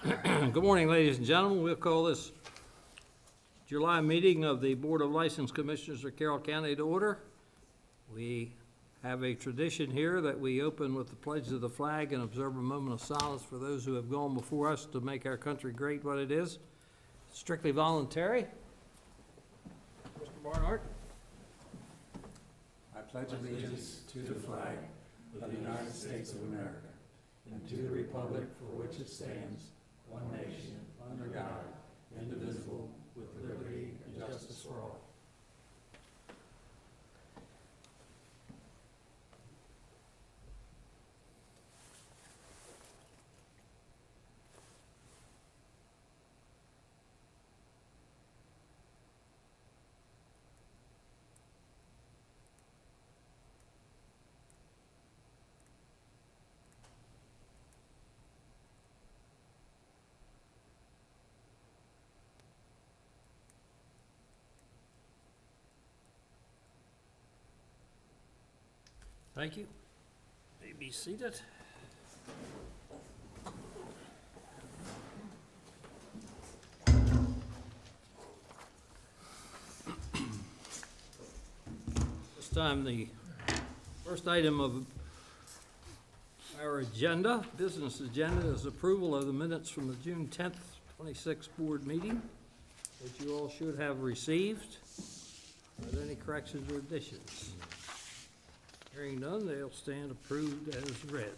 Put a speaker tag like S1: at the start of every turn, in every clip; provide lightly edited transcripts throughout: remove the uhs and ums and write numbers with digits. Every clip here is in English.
S1: Good morning, ladies and gentlemen. We'll call this July meeting of the Board of License Commissioners of Carroll County to order. We have a tradition here that we open with the pledge of the flag and observe a moment of silence for those who have gone before us to make our country great what it is. Strictly voluntary. Mr. Barnhart.
S2: I pledge allegiance to the flag of the United States of America and to the republic for which it stands, one nation, under God, indivisible, with liberty and justice for all.
S1: Thank you. You may be seated. This time, the first item of our agenda, business agenda, is approval of the minutes from the June 10th, 26th board meeting, that you all should have received. Are there any corrections or additions? Hearing none, they'll stand approved as read.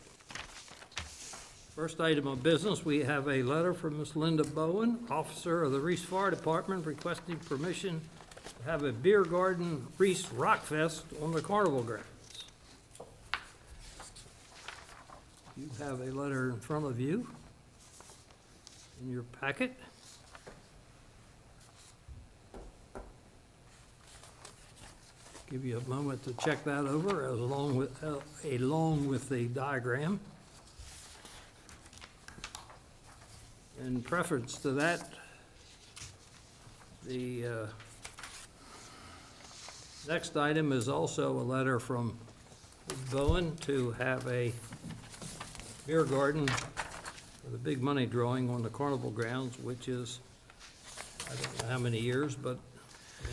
S1: First item of business, we have a letter from Ms. Linda Bowen, officer of the Reese Fire Department, requesting permission to have a beer garden Reese Rock Fest on the carnival grounds. You have a letter in front of you in your packet. Give you a moment to check that over along with the diagram. In preference to that, the next item is also a letter from Bowen to have a beer garden for the big money drawing on the carnival grounds, which is, I don't know how many years, but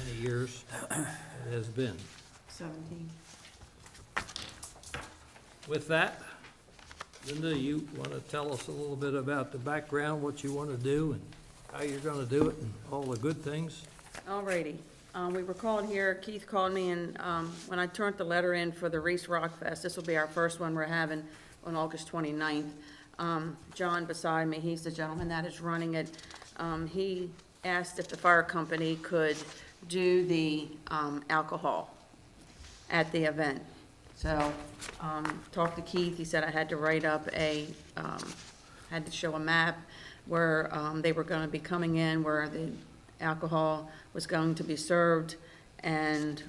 S1: many years it has been.
S3: 17.
S1: With that, Linda, you want to tell us a little bit about the background, what you want to do, and how you're going to do it, and all the good things?
S3: Alrighty. We were called here, Keith called me, and when I turned the letter in for the Reese Rock Fest, this will be our first one we're having on August 29th. John beside me, he's the gentleman that is running it. He asked if the fire company could do the alcohol at the event. So, talked to Keith, he said I had to write up had to show a map where they were gonna be coming in, where the alcohol was going to be served, and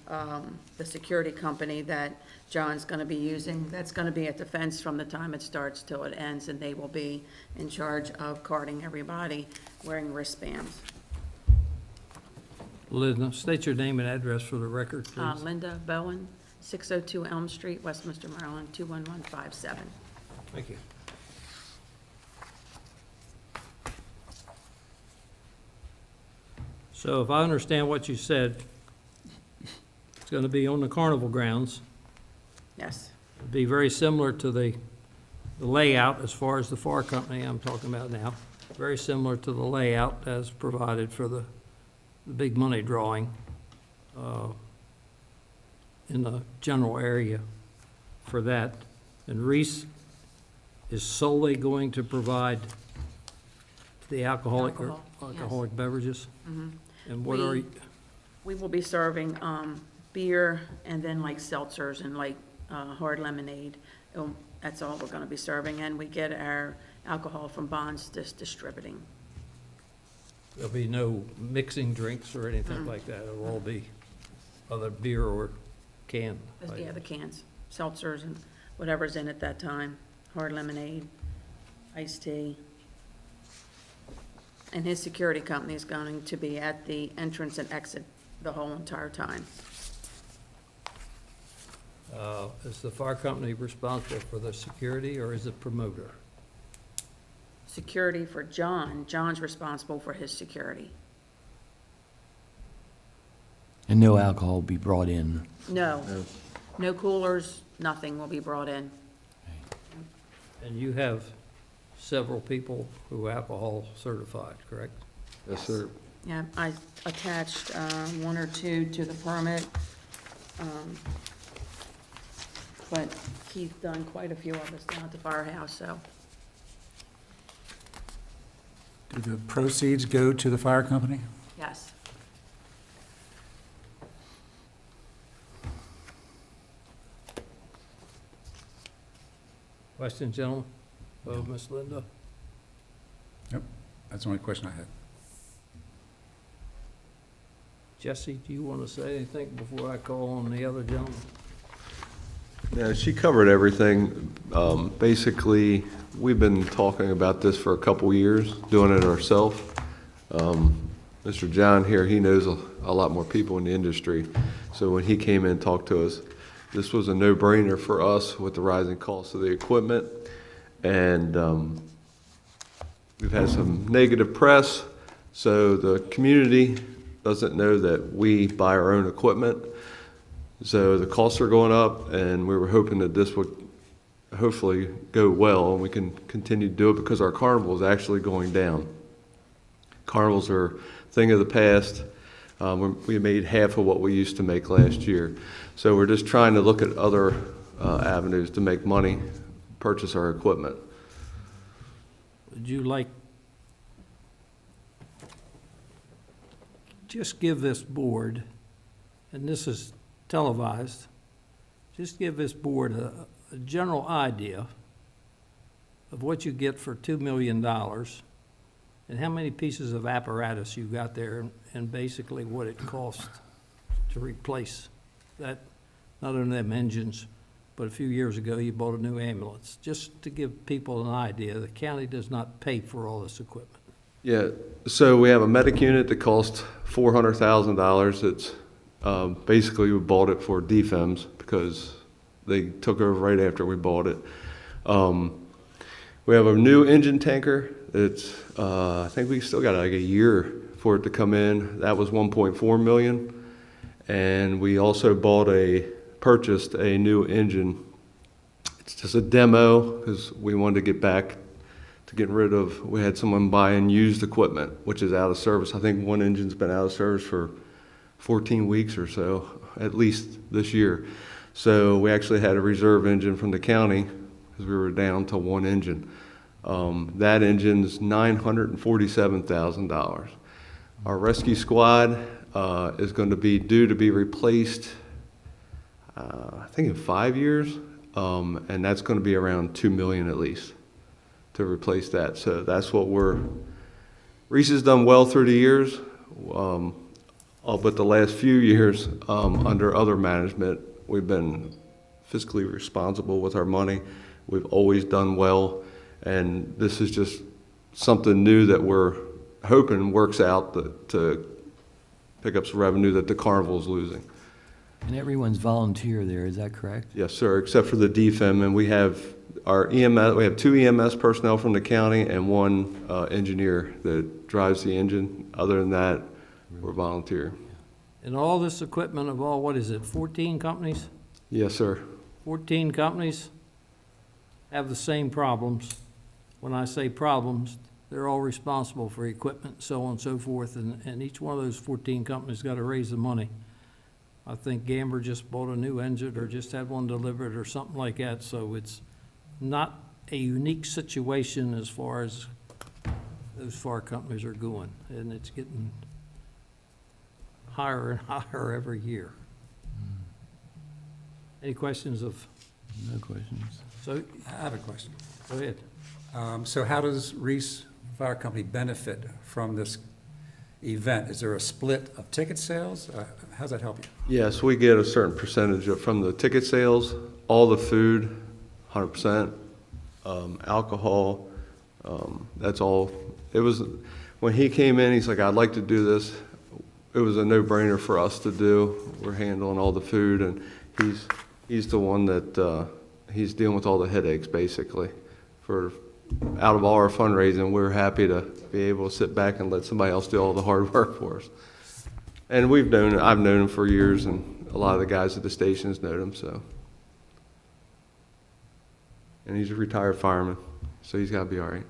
S3: the security company that John's gonna be using, that's gonna be at the fence from the time it starts till it ends, and they will be in charge of carting everybody wearing wristbands.
S1: Linda, state your name and address for the record, please.
S3: Linda Bowen, 602 Elm Street, Westminster, Maryland, 21157.
S1: Thank you. So if I understand what you said, it's going to be on the carnival grounds.
S3: Yes,
S1: It'd be very similar to the layout as far as the fire company I'm talking about now. Very similar to the layout as provided for the big money drawing in the general area for that. And Reese is solely going to provide the alcoholic
S3: Alcohol, yes.
S1: beverages?
S3: Mhm.
S1: And what are,
S3: We will be serving beer and then like seltzers and like hard lemonade. That's all we're gonna be serving, and we get our alcohol from Bonds Distributing.
S1: there'll be no mixing drinks or anything like that? It'll all be other beer or canned
S3: Yeah,
S1: items?
S3: the cans, seltzers and whatever's in at that time, hard lemonade, iced tea. And his security company is going to be at the entrance and exit the whole entire time.
S1: Is the fire company responsible for the security, or is it promoter?
S3: security for John. John's responsible for his security.
S4: And no alcohol will be brought in.
S3: No, no coolers, nothing will be brought in.
S1: And you have several people who are alcohol certified, correct?
S2: Yes, sir.
S3: Yeah, I attached one or two to the permit. But Keith done quite a few of us down at the firehouse, so.
S2: Do the proceeds go to the fire company?
S3: Yes.
S1: Questions, gentlemen? Oh, Ms. Linda?
S2: That's the only question I had.
S1: Jesse, do you want to say anything before I call on the other gentleman?
S5: Yeah, she covered everything. Basically, we've been talking about this for a couple years, doing it ourselves. Mr. John here, he knows a lot more people in the industry. So when he came in and talked to us, this was a no-brainer for us with the rising cost of the equipment. And we've had some negative press, so the community doesn't know that we buy our own equipment. So the costs are going up, and we were hoping that this would hopefully go well, and we can continue to do it because our carnival is actually going down. Carnivals are a thing of the past. We made half of what we used to make last year. So we're just trying to look at other avenues to make money, purchase our equipment.
S1: Would you like, just give this board, and this is televised, just give this board a general idea of what you get for $2 million and how many pieces of apparatus you got there and basically what it costs to replace that, not only them engines, but a few years ago you bought a new ambulance. Just to give people an idea, the county does not pay for all this equipment.
S5: Yeah, so we have a medic unit that costs $400,000. It's basically we bought it for DFEMS because they took over right after we bought it. We have a new engine tanker. It's I think we still got like a year for it to come in. That was 1.4 million. And we also purchased a new engine. It's just a demo because we wanted to get back to getting rid of, we had someone buying used equipment, which is out of service. I think one engine's been out of service for 14 weeks or so, at least this year. So we actually had a reserve engine from the county because we were down to one engine. That engine's $947,000. Our rescue squad is going to be due to be replaced, I think in 5 years, and that's going to be around $2 million at least to replace that. So that's what Reese has done well through the years, but the last few years under other management, we've been fiscally responsible with our money. We've always done well, and this is just something new that we're hoping works out to pick up some revenue that the carnival's losing.
S4: And everyone's volunteer there, is that correct?
S5: Yes, sir, except for the DFEM, and we have our EMS, we have 2 EMS personnel from the county and 1 engineer that drives the engine. Other than that, we're volunteer.
S1: And all this equipment of all, what is it, 14 companies?
S5: Yes, sir.
S1: 14 companies have the same problems. When I say problems, they're all responsible for equipment, so on and so forth, and each one of those 14 companies got to raise the money. I think Gamber just bought a new engine or just had one delivered or something like that, so it's not a unique situation as far as those far companies are going, and it's getting higher and higher every year. Any questions of,
S4: No questions.
S1: so,
S2: I have a question.
S1: go ahead.
S2: So how does Reese Fire Company benefit from this event? Is there a split of ticket sales? How does that help you?
S5: Yes, we get a certain percentage from the ticket sales, all the food, 100%, alcohol, that's all. It was, when he came in, he's like, I'd like to do this. It was a no-brainer for us to do. We're handling all the food, and he's the one that, he's dealing with all the headaches, basically, for out of all our fundraising, we're happy to be able to sit back and let somebody else do all the hard work for us. And I've known him for years, and a lot of the guys at the stations know him, so. And he's a retired fireman, so he's got to be all right.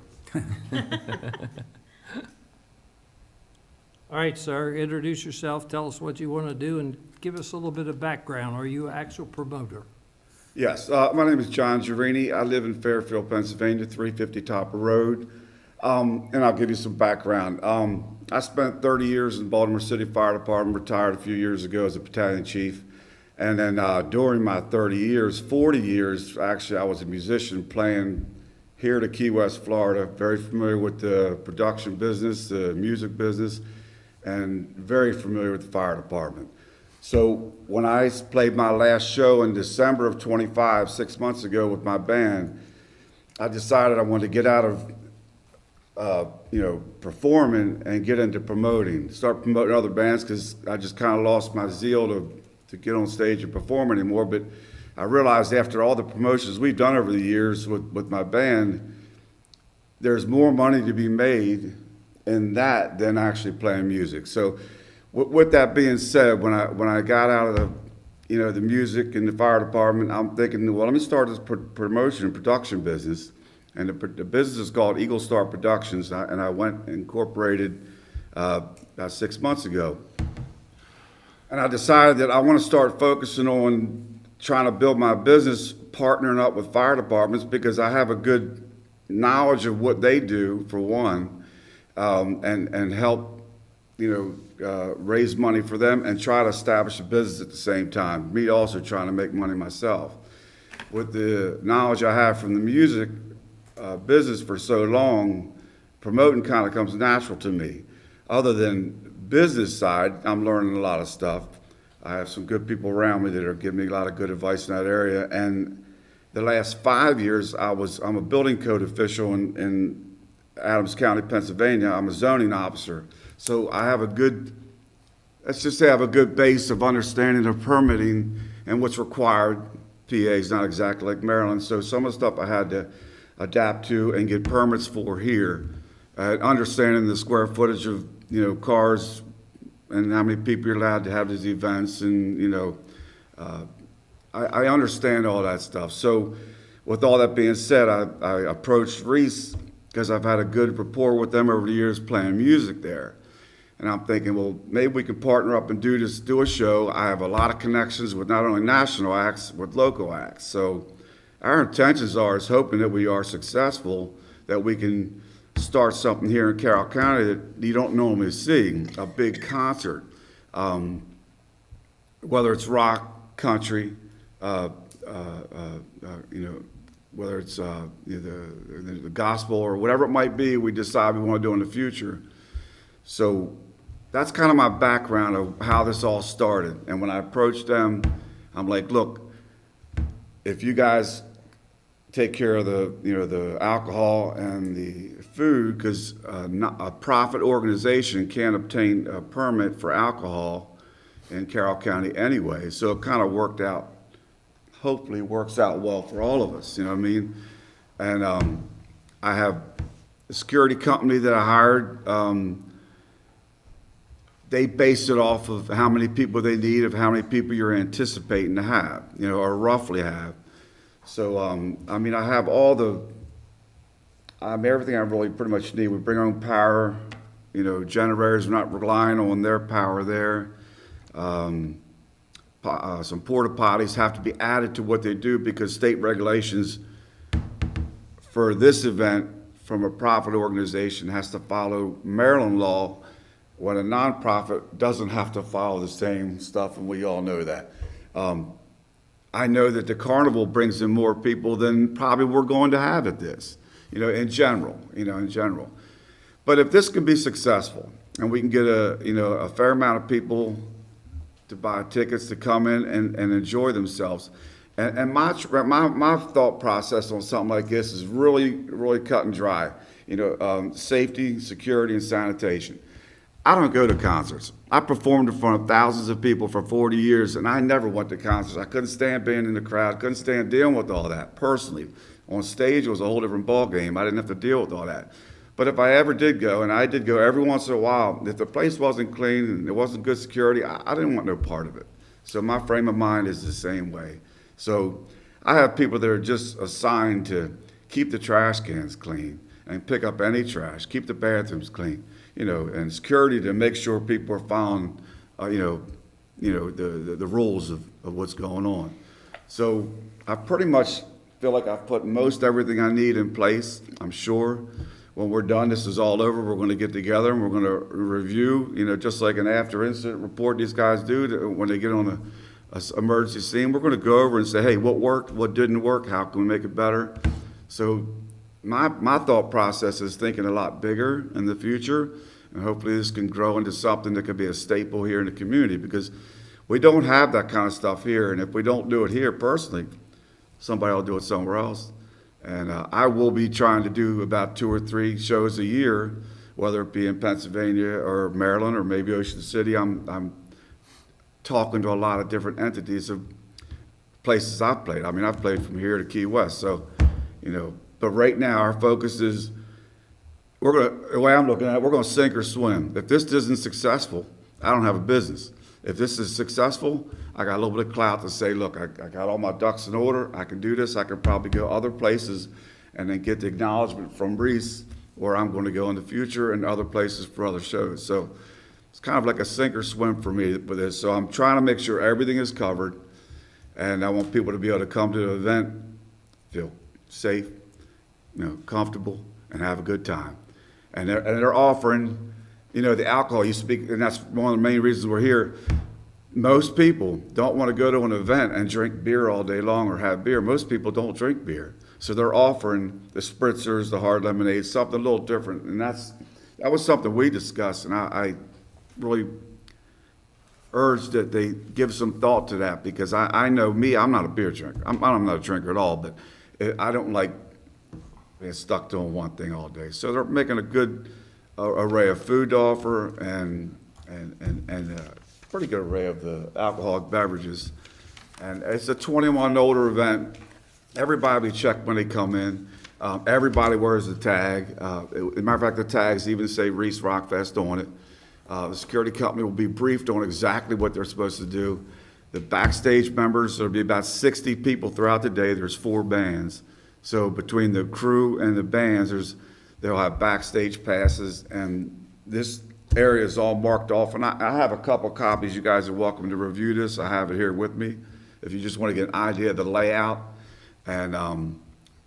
S1: All right, sir, introduce yourself, tell us what you want to do, and give us a little bit of background. Are you an actual promoter?
S6: Yes, my name is John Girini. I live in Fairfield, Pennsylvania, 350 Topper Road. And I'll give you some background. I spent 30 years in Baltimore City Fire Department, retired a few years ago as a battalion chief. And then during my 30 years, 40 years, actually, I was a musician playing here to Key West, Florida. Very familiar with the production business, the music business, and very familiar with the fire department. So when I played my last show in December of 25, 6 months ago with my band, I decided I wanted to get out of performing and get into promoting, start promoting other bands, because I just kind of lost my zeal to get on stage and perform anymore. But I realized after all the promotions we've done over the years with my band, there's more money to be made in that than actually playing music. So with that being said, when I got out of the music and the fire department, I'm thinking, well, let me start this promotion and production business. And the business is called Eagle Star Productions, and I went and incorporated about 6 months ago. And I decided that I want to start focusing on trying to build my business partnering up with fire departments, because I have a good knowledge of what they do, for one, and help raise money for them and try to establish a business at the same time. Me also trying to make money myself. With the knowledge I have from the music business for so long, promoting kind of comes natural to me. Other than business side, I'm learning a lot of stuff. I have some good people around me that are giving me a lot of good advice in that area. And the last 5 years, I'm a building code official in Adams County, Pennsylvania. I'm a zoning officer. So I have let's just say I have a good base of understanding of permitting and what's required. PA is not exactly like Maryland. So some of the stuff I had to adapt to and get permits for here, understanding the square footage of cars and how many people you're allowed to have these events, and I understand all that stuff. So with all that being said, I approached Reese because I've had a good rapport with them over the years playing music there. And I'm thinking, well, maybe we can partner up and do a show. I have a lot of connections with not only national acts, with local acts. So our intentions is hoping that we are successful, that we can start something here in Carroll County that you don't normally see, a big concert. Whether it's rock, country, whether it's the gospel or whatever it might be, we decide we want to do in the future. So that's kind of my background of how this all started. And when I approached them, I'm like, look, if you guys take care of the alcohol and the food, because a profit organization can't obtain a permit for alcohol in Carroll County anyway. So it kind of worked out, hopefully works out well for all of us, you know what I mean? And I have a security company that I hired. They base it off of how many people they need, of how many people you're anticipating to have, or roughly have. So, I have everything I really pretty much need. We bring our own power, generators. We're not relying on their power there. Some porta potties have to be added to what they do because state regulations for this event from a profit organization has to follow Maryland law, when a nonprofit doesn't have to follow the same stuff, and we all know that. I know that the carnival brings in more people than probably we're going to have at this, in general. But if this can be successful, and we can get a fair amount of people to buy tickets to come in and enjoy themselves, and my thought process on something like this is really, really cut and dry. Safety, security, and sanitation. I don't go to concerts. I performed in front of thousands of people for 40 years, and I never went to concerts. I couldn't stand being in the crowd, couldn't stand dealing with all that personally. On stage, it was a whole different ballgame. I didn't have to deal with all that. But if I ever did go, and I did go every once in a while, if the place wasn't clean and there wasn't good security, I didn't want no part of it. So my frame of mind is the same way. So I have people that are just assigned to keep the trash cans clean and pick up any trash, keep the bathrooms clean, and security to make sure people are following, the rules of what's going on. So I pretty much feel like I've put most everything I need in place. I'm sure when we're done, this is all over, we're going to get together and we're going to review, just like an after incident report these guys do when they get on a emergency scene. We're going to go over and say, hey, what worked, what didn't work, how can we make it better? So my thought process is thinking a lot bigger in the future, and hopefully this can grow into something that could be a staple here in the community, because we don't have that kind of stuff here, and if we don't do it here personally, somebody will do it somewhere else. And I will be trying to do about 2 or 3 shows a year, whether it be in Pennsylvania or Maryland or maybe Ocean City. I'm talking to a lot of different entities of places I've played. I mean, I've played from here to Key West, so, but right now our focus is, the way I'm looking at it, we're gonna sink or swim. If this isn't successful, I don't have a business. If this is successful, I got a little bit of clout to say, look, I got all my ducks in order, I can do this, I can probably go other places and then get the acknowledgement from Reese where I'm gonna go in the future and other places for other shows. So it's kind of like a sink or swim for me with this. So I'm trying to make sure everything is covered, and I want people to be able to come to the event, feel safe, comfortable, and have a good time. And they're offering, the alcohol you speak, and that's one of the main reasons we're here. Most people don't want to go to an event and drink beer all day long or have beer. Most people don't drink beer. So they're offering the spritzers, the hard lemonade, something a little different. And that was something we discussed, and I really urge that they give some thought to that, because I know me, I'm not a beer drinker. I'm not a drinker at all, but I don't like being stuck doing one thing all day. So they're making a good array of food to offer and pretty good array of the alcoholic beverages. And it's a 21 and older event. Everybody will be checked when they come in. Everybody wears a tag. As a matter of fact, the tags even say Reese Rockfest on it. The security company will be briefed on exactly what they're supposed to do. The backstage members, there'll be about 60 people throughout the day. There's 4 bands. So between the crew and the bands, they'll have backstage passes, and this area is all marked off. And I have a couple copies. You guys are welcome to review this. I have it here with me if you just want to get an idea of the layout. And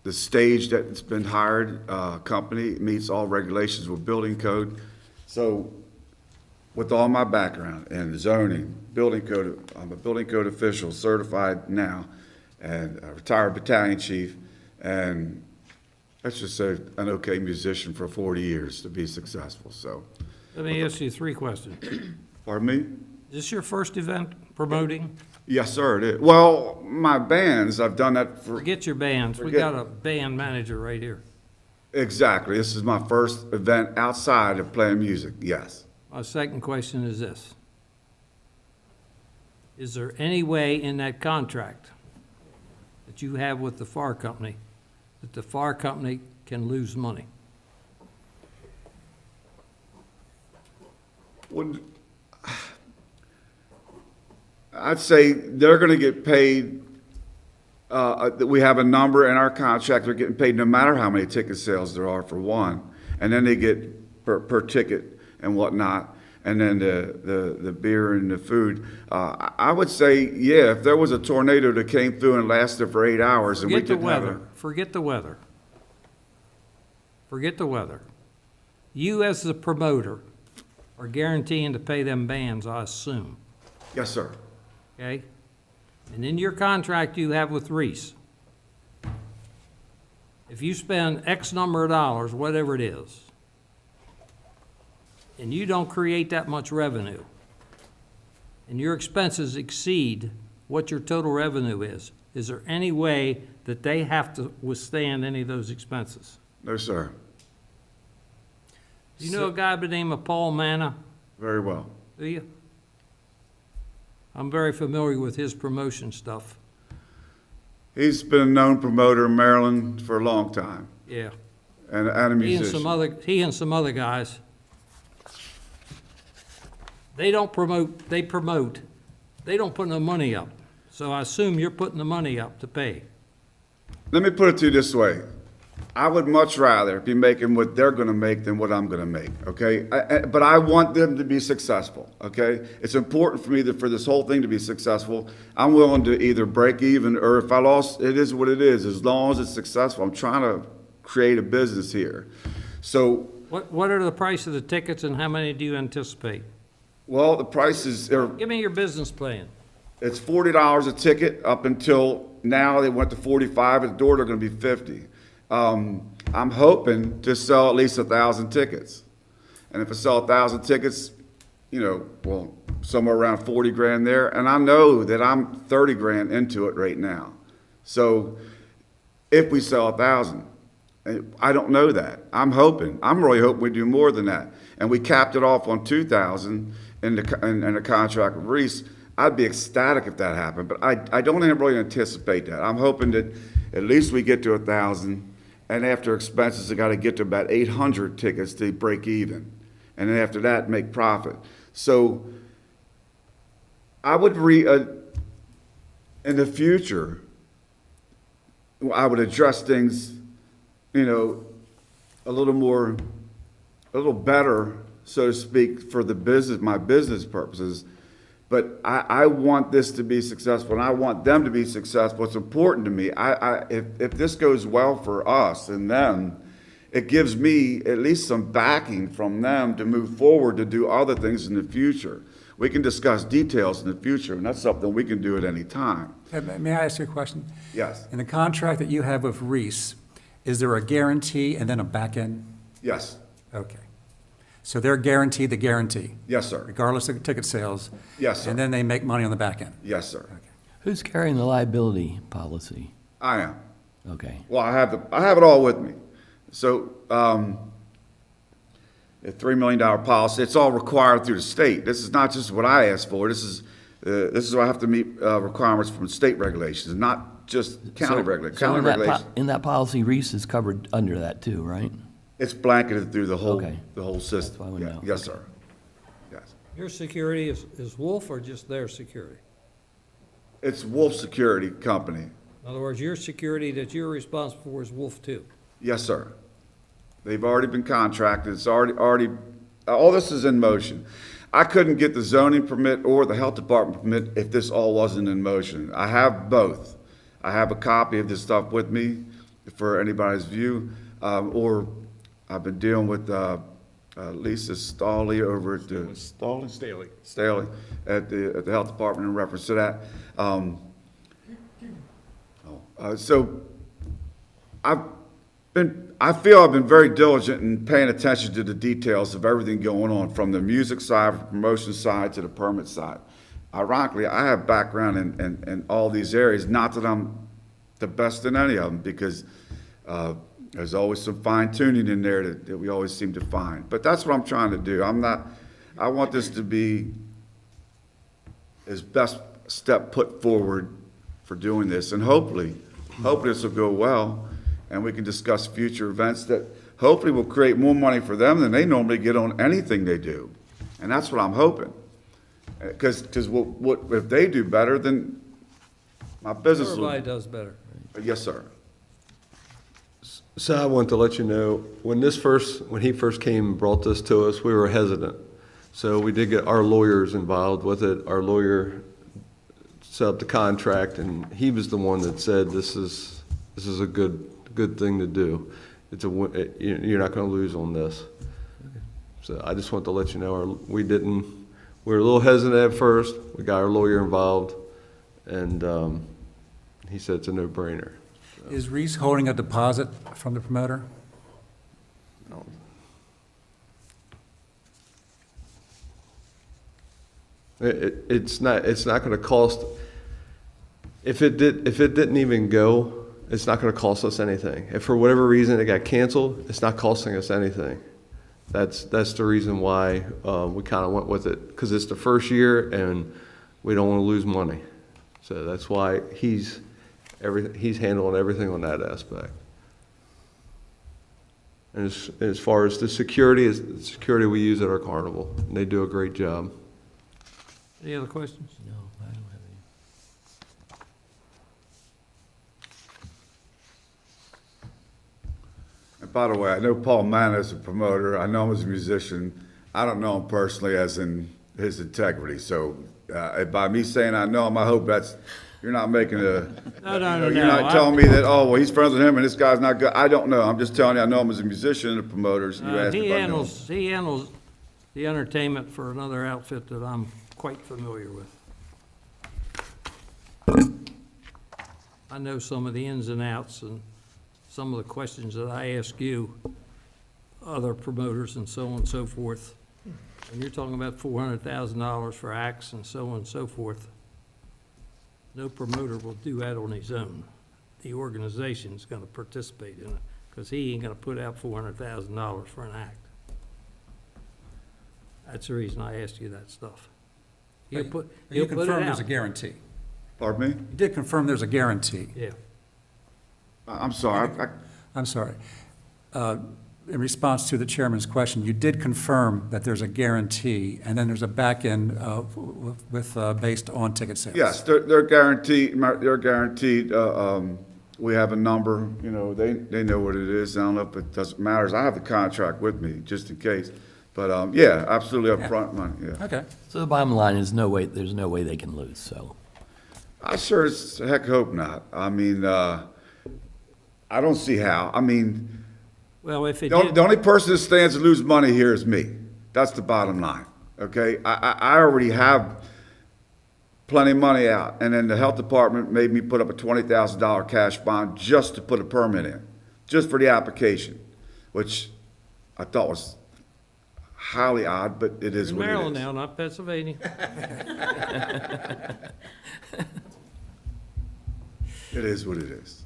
S6: the stage that's been hired, company, meets all regulations with building code. So with all my background in zoning, building code, I'm a building code official, certified now, and a retired battalion chief, and let's just say an okay musician for 40 years to be successful. So,
S1: Let me ask you 3 questions.
S6: pardon me?
S1: Is this your first event promoting?
S6: Yes, sir, it is. Well, my bands, I've done that for,
S1: Forget your bands. We
S6: Forget-
S1: got a band manager right here.
S6: exactly. This is my first event outside of playing music, yes.
S1: My second question is this. Is there any way in that contract that you have with the fire company that the fire company can lose money?
S6: I'd say they're gonna get paid, we have a number in our contract, they're getting paid no matter how many ticket sales there are, for one. And then they get per ticket and whatnot, and then the beer and the food. I would say, yeah, if there was a tornado that came through and lasted for 8 hours and we
S1: Forget the
S6: didn't have
S1: weather. Forget the weather. Forget the weather. You, as the promoter, are guaranteeing to pay them bands, I assume,
S6: Yes, sir.
S1: okay? And in your contract you have with Reese, if you spend X number of dollars, whatever it is, and you don't create that much revenue, and your expenses exceed what your total revenue is there any way that they have to withstand any of those expenses?
S6: No, sir.
S1: Do you know a guy by the name of Paul Manna?
S6: Very well.
S1: Do you? I'm very familiar with his promotion stuff.
S6: He's been a known promoter in Maryland for a long time,
S1: Yeah.
S6: and a
S1: He and
S6: musician.
S1: some other guys. They don't promote, they promote. They don't put no money up. So I assume you're putting the money up to pay.
S6: Let me put it to you this way. I would much rather be making what they're gonna make than what I'm gonna make, okay? But I want them to be successful, okay? It's important for me for this whole thing to be successful. I'm willing to either break even, or if I lost, it is what it is. As long as it's successful, I'm trying to create a business here. So,
S1: What are the price of the tickets and how many do you anticipate?
S6: well, the prices are,
S1: Give me your business plan.
S6: it's $40 a ticket. Up until now, they went to 45. At the door, they're gonna be 50. I'm hoping to sell at least 1,000 tickets. And if I sell 1,000 tickets, you know, well, somewhere around 40 grand there. And I know that I'm 30 grand into it right now. So if we sell 1,000, I don't know that. I'm really hoping we do more than that. And we capped it off on 2,000 in the contract with Reese. I'd be ecstatic if that happened, but I don't really anticipate that. I'm hoping that at least we get to 1,000, and after expenses, I gotta get to about 800 tickets to break even. And then after that, make profit. So I would in the future, I would address things, you know, a little better, so to speak, for the business, my business purposes. But I want this to be successful, and I want them to be successful. It's important to me. If this goes well for us and them, it gives me at least some backing from them to move forward to do other things in the future. We can discuss details in the future, and that's something we can do at any time.
S2: May I ask you a question?
S6: Yes,
S2: In the contract that you have with Reese, is there a guarantee and then a back end?
S6: yes,
S2: Okay. So they're guaranteed the guarantee,
S6: yes, sir.
S2: regardless of ticket sales?
S6: Yes, sir.
S2: And then they make money on the back end?
S6: Yes, sir.
S4: Who's carrying the liability policy?
S6: I am.
S4: Okay.
S6: Well, I have it all with me. So, a $3 million policy, it's all required through the state. This is not just what I asked for. This is where I have to meet, requirements from state regulations, not just county regulations.
S4: So
S6: County
S4: in that
S6: regulations,
S4: in that policy, Reese is covered under that too, right?
S6: it's blanketed through the whole
S4: Okay.
S6: system.
S4: That's why we
S6: Yeah.
S4: know.
S6: Yes, sir. Yes.
S1: Your security is Wolf or just their security?
S6: It's Wolf Security Company.
S1: In other words, your security that you're responsible for is Wolf too.
S6: Yes, sir. They've already been contracted. It's already, all this is in motion. I couldn't get the zoning permit or the health department permit if this all wasn't in motion. I have both. I have a copy of this stuff with me for anybody's view, or I've been dealing with Lisa Staley over at the Staley at the health department in reference to that. So I feel I've been very diligent in paying attention to the details of everything going on, from the music side, from the promotion side to the permit side. Ironically, I have background in all these areas, not that I'm the best in any of them, because there's always some fine tuning in there that we always seem to find. But that's what I'm trying to do. I want this to be as best step put forward for doing this, and hopefully this will go well, and we can discuss future events that hopefully will create more money for them than they normally get on anything they do. And that's what I'm hoping. Because what if they do better, then my business will.
S1: Everybody does better.
S6: Yes, sir.
S5: So I want to let you know, when he first came and brought this to us, we were hesitant. So we did get our lawyers involved with it. Our lawyer set up the contract, and he was the one that said, this is a good thing to do. You're not gonna lose on this. So I just want to let you know, we were a little hesitant at first. We got our lawyer involved, and he said it's a no-brainer.
S2: Is Reese holding a deposit from the promoter?
S5: It's not gonna cost, if it didn't even go, it's not gonna cost us anything. If for whatever reason it got canceled, it's not costing us anything. That's the reason why we kinda went with it, because it's the first year and we don't wanna lose money. So that's why he's he's handling everything on that aspect. And as far as the security, is the security we use at our carnival, and they do a great job.
S1: Any other questions?
S4: No, I don't have any.
S6: And by the way, I know Paul Mann is a promoter, I know him as a musician, I don't know him personally as in his integrity, so, by me saying I know him, I hope you're not making a.
S1: No,
S6: You're not telling me that, oh, well, he's friends with him and this guy's not good, I don't know, I'm just telling you, I know him as a musician and a promoter, so you asked
S1: He
S6: if I know him.
S1: handles the entertainment for another outfit that I'm quite familiar with. I know some of the ins and outs and some of the questions that I ask you, other promoters and so on and so forth. When you're talking about $400,000 for acts and so on and so forth, no promoter will do that on his own. The organization's gonna participate in it, because he ain't gonna put out $400,000 for an act. That's the reason I asked you that stuff. He'll put
S2: You
S1: it
S2: confirmed there's a
S1: out.
S2: guarantee.
S6: Pardon me?
S2: You did confirm there's a guarantee.
S1: Yeah.
S6: I'm sorry,
S2: I'm sorry. In response to the chairman's question, you did confirm that there's a guarantee, and then there's a back end based on ticket sales.
S6: yes, they're guaranteed, we have a number, you know, they know what it is, I don't know if it doesn't matter, I have the contract with me, just in case. But, yeah, absolutely upfront money, yeah.
S2: Okay.
S4: So the bottom line is there's no way they can lose, so.
S6: I sure as heck hope not. I mean, I don't see how. I mean,
S1: Well, if it
S6: the
S1: did,
S6: only person that stands to lose money here is me. That's the bottom line, okay? I already have plenty of money out, and then the health department made me put up a $20,000 cash bond just to put a permit in, just for the application, which I thought was highly odd, but it is
S1: in
S6: what it
S1: Maryland
S6: is.
S1: now, not Pennsylvania.
S6: It is what it is.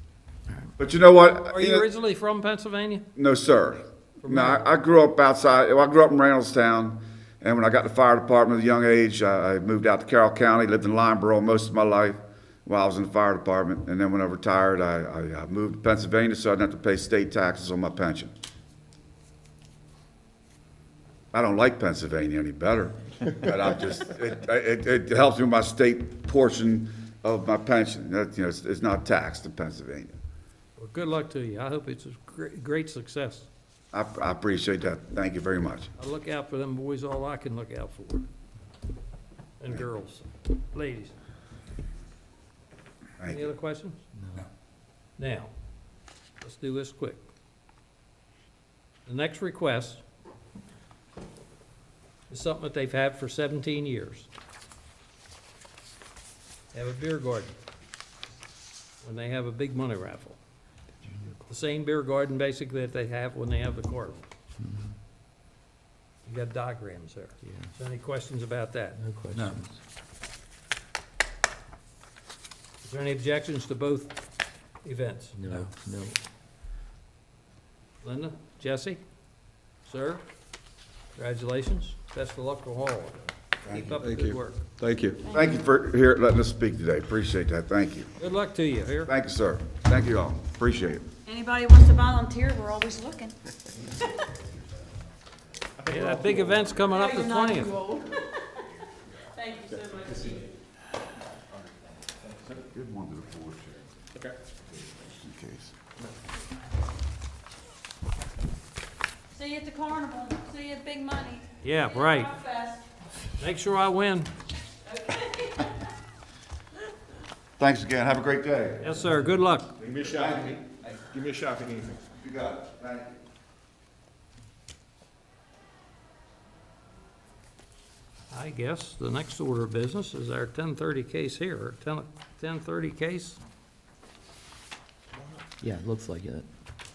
S6: But you know what?
S1: Are you originally from Pennsylvania?
S6: No, sir. No, I grew up outside, well, I grew up in Reynoldstown, and when I got to the fire department at a young age, I moved out to Carroll County, lived in Lineborough most of my life while I was in the fire department, and then when I retired, I moved to Pennsylvania so I didn't have to pay state taxes on my pension. I don't like Pennsylvania any better, but I'm just, it helps me with my state portion of my pension. That, you know, it's not taxed in Pennsylvania.
S1: Well, good luck to you. I hope it's a great success.
S6: I appreciate that. Thank you very much.
S1: I look out for them boys all I can look out for. And girls, ladies.
S6: Thank
S1: Any
S6: you.
S1: other questions?
S2: No.
S1: Now, let's do this quick. The next request is something that they've had for 17 years. They have a beer garden when they have a big money raffle. The same beer garden basically that they have when they have the carnival. You got diagrams there. Is there any questions about that?
S4: No
S2: No.
S4: questions.
S1: Is there any objections to both events?
S4: No, no.
S1: Linda, Jesse, sir, congratulations. Best of luck to all of you. Keep up the
S5: Thank
S1: good
S5: you.
S1: work.
S5: Thank you.
S6: Thank you for letting us speak today. Appreciate that. Thank you.
S1: Good luck to you here.
S6: Thank you, sir. Thank you all. Appreciate it.
S3: Anybody wants to volunteer, we're always looking.
S1: Yeah, that big event's coming up the 20th.
S3: Thank you so much.
S6: Good one to the floor, Chair. Okay. Just in case.
S3: See you at the carnival, see you at Big Money.
S1: Yeah,
S3: See you at
S1: right.
S3: Rock Fest.
S1: Make sure I win.
S6: Thanks again. Have a great day.
S1: Yes, sir. Good luck.
S7: Give me a shot if you need me.
S6: You got it. Thank you.
S1: I guess the next order of business is our 1030 case here, 1030 case.
S4: Yeah, it looks like it.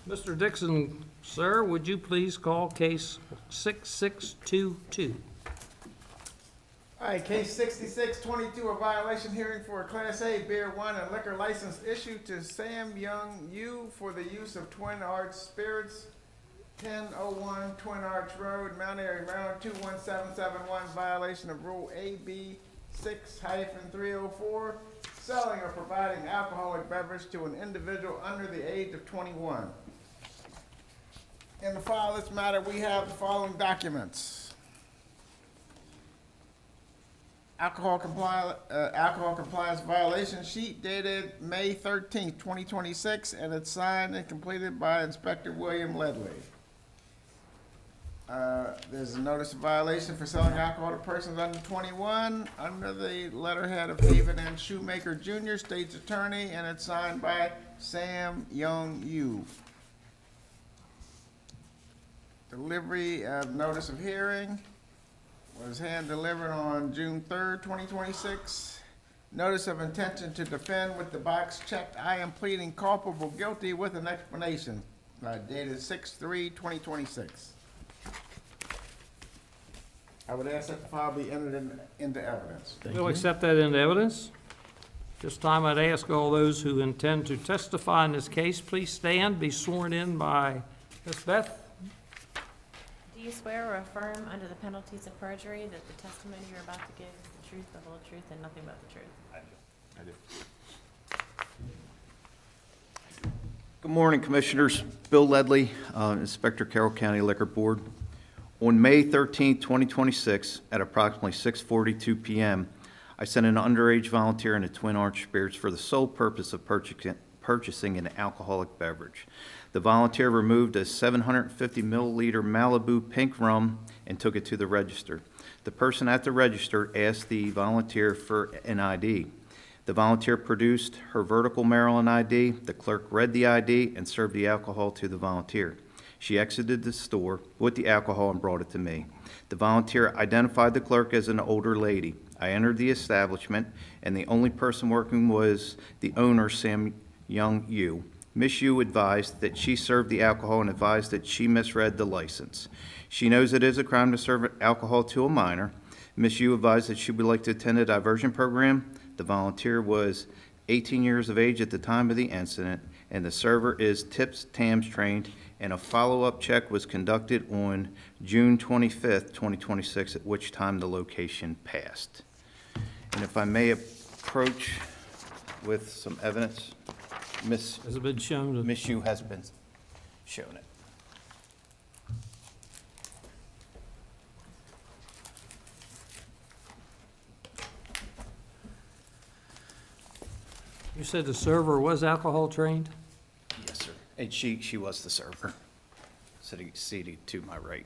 S1: Mr. Dixon, sir, would you please call case 6622?
S8: All right, case 6622, a violation hearing for a Class A beer, wine, and liquor license issued to Sam Young Yu for the use of Twin Arch Spirits, 1001 Twin Arch Road, Mount Airy, Maryland, 21771, violation of Rule AB 6-304, selling or providing alcoholic beverage to an individual under the age of 21. In the file of this matter, we have the following documents. Alcohol compliance violation sheet dated May 13th, 2026, and it's signed and completed by Inspector William Ledley. There's a notice of violation for selling alcohol to persons under 21 under the letterhead of Haven and Shoemaker Jr., State's Attorney, and it's signed by Sam Young Yu. Delivery of notice of hearing was hand-delivered on June 3rd, 2026. Notice of intention to defend with the box checked, I am pleading culpable guilty with an explanation, dated 6/3/2026. I would ask that the file be entered into evidence.
S1: We'll accept that into evidence. This time I'd ask all those who intend to testify in this case, please stand, be sworn in by Ms. Beth.
S9: Do you swear or affirm under the penalties of perjury that the testimony you're about to give is the truth, the whole truth, and nothing but the truth?
S7: I do.
S10: Good morning, Commissioners. Bill Ledley, Inspector Carroll County Liquor Board. On May 13, 2026, at approximately 6:42 p.m., I sent an underage volunteer into Twin Arch Spirits for the sole purpose of purchasing an alcoholic beverage. The volunteer removed a 750 milliliter Malibu pink rum and took it to the register. The person at the register asked the volunteer for an ID. The volunteer produced her vertical Maryland ID. The clerk read the ID and served the alcohol to the volunteer. She exited the store with the alcohol and brought it to me. The volunteer identified the clerk as an older lady. I entered the establishment, and the only person working was the owner, Sam Young Yu. Miss Yu advised that she served the alcohol and advised that she misread the license. She knows it is a crime to serve alcohol to a minor. Miss Yu advised that she would like to attend a diversion program. The volunteer was 18 years of age at the time of the incident, and the server is TIPS TAMS trained, and a follow-up check was conducted on June 25th, 2026, at which time the location passed. And if I may approach with some evidence,
S1: Has it been shown to?
S10: Miss Yu has been shown it.
S1: You said the server was alcohol trained?
S10: Yes, sir. And she was the server, sitting seated to my right.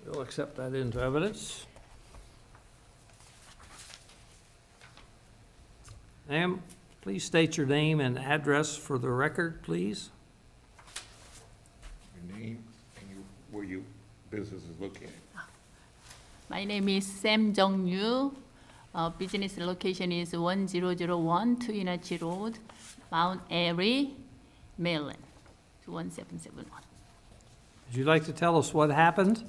S1: We'll accept that into evidence. Ma'am, please state your name and address for the record, please.
S7: Your name and where your business is located.
S11: My name is Sam Jung-yu. Business location is 1001 Twinachi Road, Mount Airy, Maryland, 21771.
S1: Would you like to tell us what happened?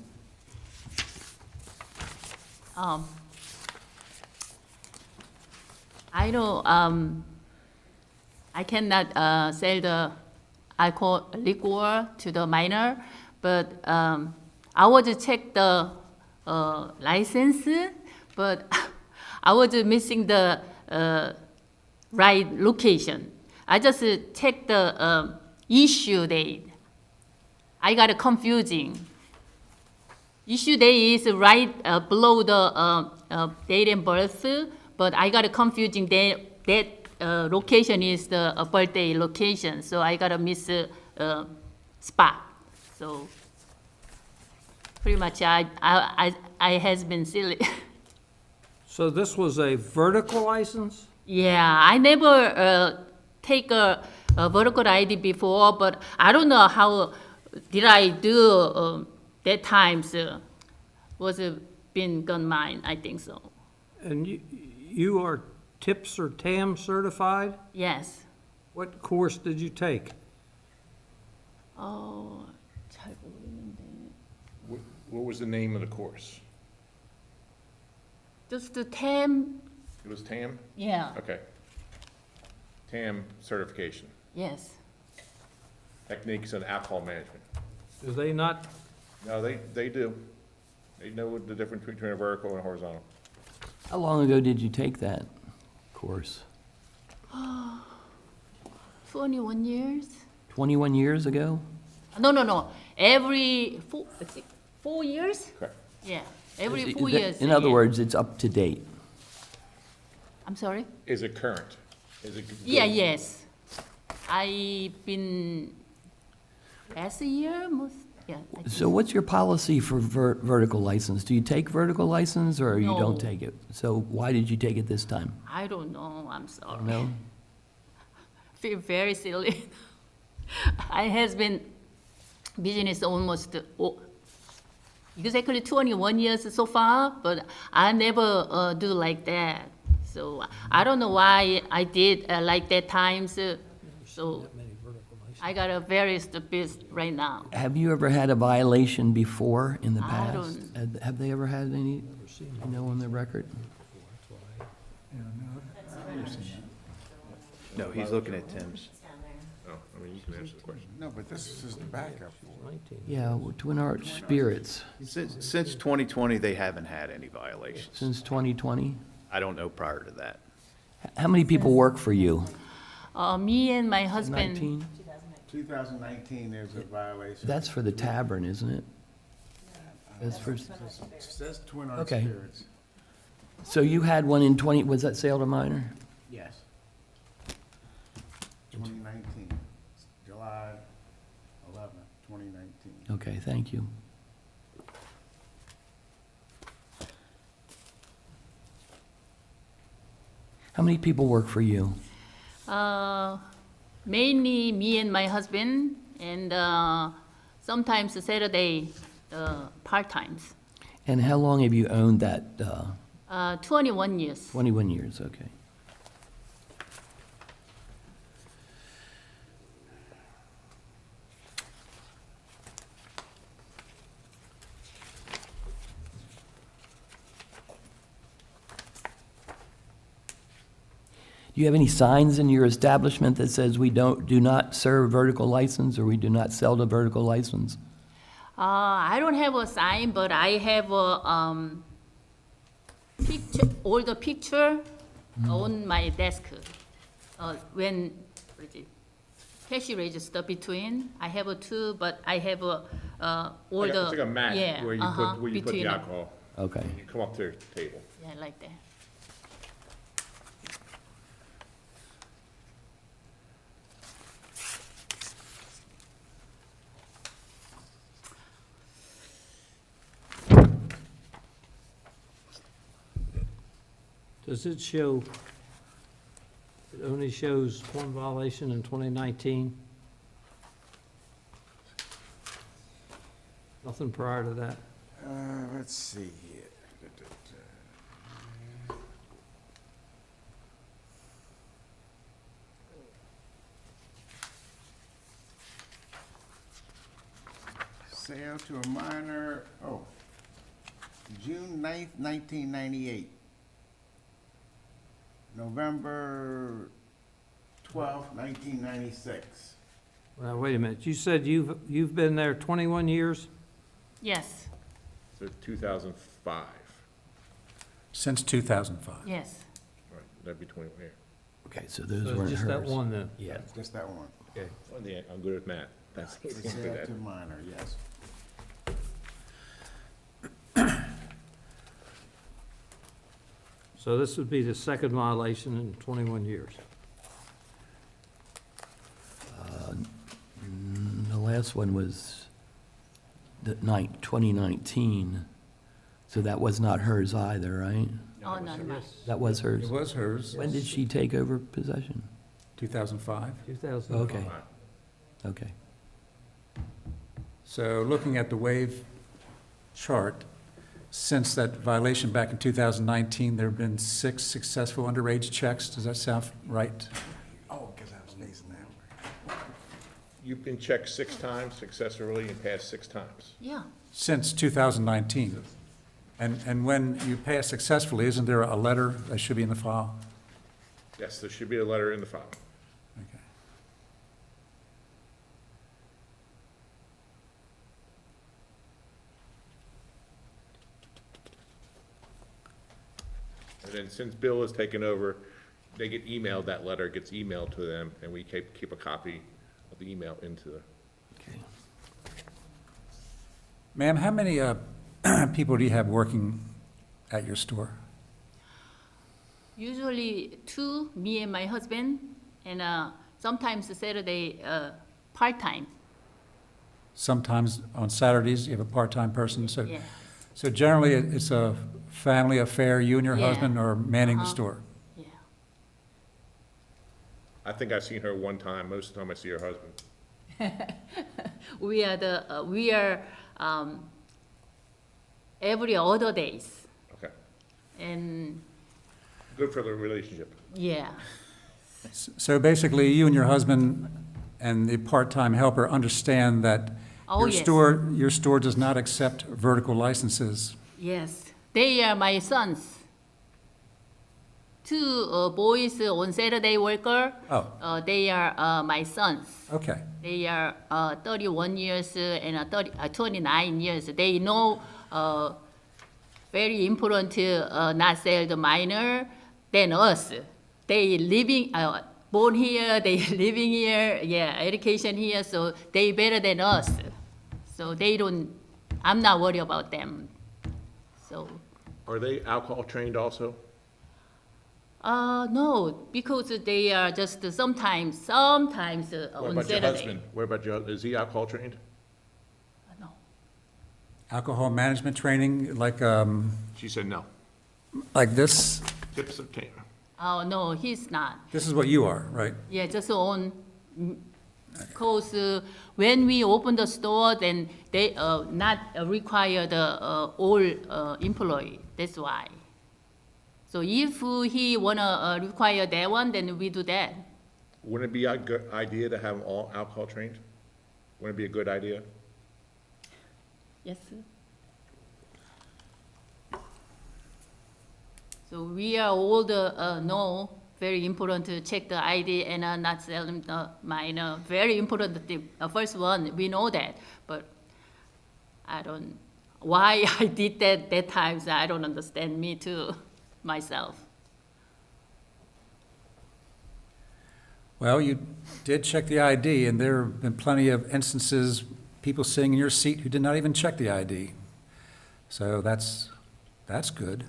S11: I know I cannot sell the alcohol liquor to the minor, but I was check the license, but I was missing the right location. I just check the issue date. I got confusing. Issue date is right below the date and birth, but I got confusing that location is the birthday location, so I got a miss spot. So pretty much I has been silly.
S1: So this was a vertical license?
S11: Yeah, I never take a vertical ID before, but I don't know how did I do that times was been gone mine, I think so.
S1: And you are TIPS or TAM certified?
S11: Yes.
S1: What course did you take?
S11: 잘 모르겠는데.
S7: What was the name of the course?
S11: Just the TAM.
S7: It was TAM?
S11: Yeah.
S7: Okay. TAM certification,
S11: Yes.
S7: Techniques in Alcohol Management.
S1: Do they not,
S7: No, they do. They know the difference between a vertical and a horizontal.
S4: How long ago did you take that course?
S11: 21 years?
S4: 21 years ago?
S11: No. Every 4 years?
S7: Correct.
S11: Yeah, every
S4: Is
S11: 4
S4: it-
S11: years.
S4: In other
S11: yeah.
S4: words, it's up to date.
S11: I'm sorry?
S7: Is it current? Is it?
S11: Yeah,
S7: good?
S11: yes. I've been last year, I think
S4: So what's your policy for vertical license? Do you take vertical license or you
S11: No.
S4: don't take it? So why did you take it this time?
S11: I don't know, I'm sorry.
S4: No?
S11: Feel very silly. I has been business almost exactly 21 years so far, but I never do like that. So I don't know why I did like that times. So I got a very stupid right now.
S4: Have you ever had a violation before in the
S11: I
S4: past?
S11: don't-
S4: Have they ever had any, you know, on their record?
S10: No, he's looking at Tim's.
S7: Oh, I mean, you can answer the question.
S8: No, but this is the backup.
S4: Yeah, well, Twin Arch Spirits,
S10: Since 2020, they haven't had any violations.
S4: since 2020?
S10: I don't know prior to that.
S4: How many people work for you?
S11: Me and my husband.
S4: 19?
S8: 2019, there's a violation.
S4: That's for the tavern, isn't it? That's for,
S8: It says Twin Arts
S4: Okay.
S8: Spirits.
S4: so you had one in 20, was that sale to minor?
S8: Yes. 2019, July 11th, 2019.
S4: Okay, thank you. How many people work for you?
S11: Mainly me and my husband, and sometimes Saturday, part-times.
S4: And how long have you owned that?
S11: 21 years.
S4: 21 years, okay. Do you have any signs in your establishment that says we do not serve vertical license or we do not sell the vertical license?
S11: I don't have a sign, but I have a picture, older picture on my desk. When what is it, cash register between, I have a two, but I have a older.
S7: It's like a mat
S11: yeah,
S7: where you put the
S11: between-
S7: alcohol.
S4: Okay.
S7: You come up to the table.
S11: Yeah, like that.
S1: Does it show, it only shows one violation in 2019? Nothing prior to that?
S8: Let's see here. Sale to a minor, June 9th, 1998. November 12th, 1996.
S1: Now, wait a minute, you said you've been there 21 years?
S11: Yes,
S7: So 2005.
S2: Since 2005.
S11: yes.
S7: Right, that'd be 20, yeah.
S4: Okay, so those
S1: So
S4: weren't
S1: just that
S4: hers.
S1: one then?
S4: Yeah.
S8: Just that one.
S1: Okay.
S7: Well, yeah, I'm good at math. That's,
S8: The sale to minor, yes.
S1: So this would be the second violation in 21 years?
S4: The last one was 2019, so that was not hers either, right?
S11: Oh, no, no.
S4: That was hers?
S2: It was hers,
S4: When did she take over possession?
S2: 2005.
S1: 2005.
S4: Okay, okay.
S2: So looking at the wave chart, since that violation back in 2019, there have been 6 successful underage checks. Does that sound right?
S8: Oh, because I was facing that way.
S7: You've been checked 6 times successfully and passed 6 times.
S11: Yeah,
S2: Since 2019. And when you pass successfully, isn't there a letter that should be in the file?
S7: Yes, there should be a letter in the file.
S2: Okay.
S7: And since Bill has taken over, they get emailed, that letter gets emailed to them, and we keep a copy of the email into the,
S4: Okay.
S2: Ma'am, how many people do you have working at your store?
S11: Usually two, me and my husband, and sometimes Saturday, part-time.
S2: Sometimes on Saturdays, you have a part-time person, so,
S11: Yeah.
S2: so generally it's a family affair, you and your
S11: Yeah.
S2: husband are manning the
S11: Uh-huh.
S2: store?
S11: Yeah.
S7: I think I've seen her one time, most of the time I see her husband.
S11: We are every other days,
S7: Okay,
S11: and
S7: good for the relationship.
S11: yeah,
S2: So basically, you and your husband and the part-time helper understand that
S11: Oh, yes.
S2: your store does not accept vertical licenses.
S11: yes, they are my sons. Two boys on Saturday worker.
S2: Oh.
S11: They are my sons.
S2: Okay.
S11: They are 31 years and 29 years. They know very important not sell the minor than us. They living born here. They living here. Yeah, education here. So they better than us. So they don't. I'm not worried about them. So.
S7: Are they alcohol trained also?
S11: No, because they are just sometimes on
S7: What about your
S11: Saturday.
S7: husband? What about your, is he alcohol trained?
S11: No.
S2: Alcohol management training,
S7: She said no.
S2: like this?
S7: Tips of ten.
S11: Oh, no, he's not.
S2: This is what you are, right?
S11: Yeah, just on, because when we open the store, then they not require the all employee. That's why. So if he wanna require that one, then we do that.
S7: Wouldn't it be a good idea to have them all alcohol trained? Wouldn't it be a good idea?
S11: Yes. Sir. So we are all the know very important to check the ID and not sell them the minor. Very important. The first one we know that, but I don't. Why I did that times I don't understand. Me too, myself.
S2: Well, you did check the ID, and there have been plenty of instances, people sitting in your seat who did not even check the ID. So that's good.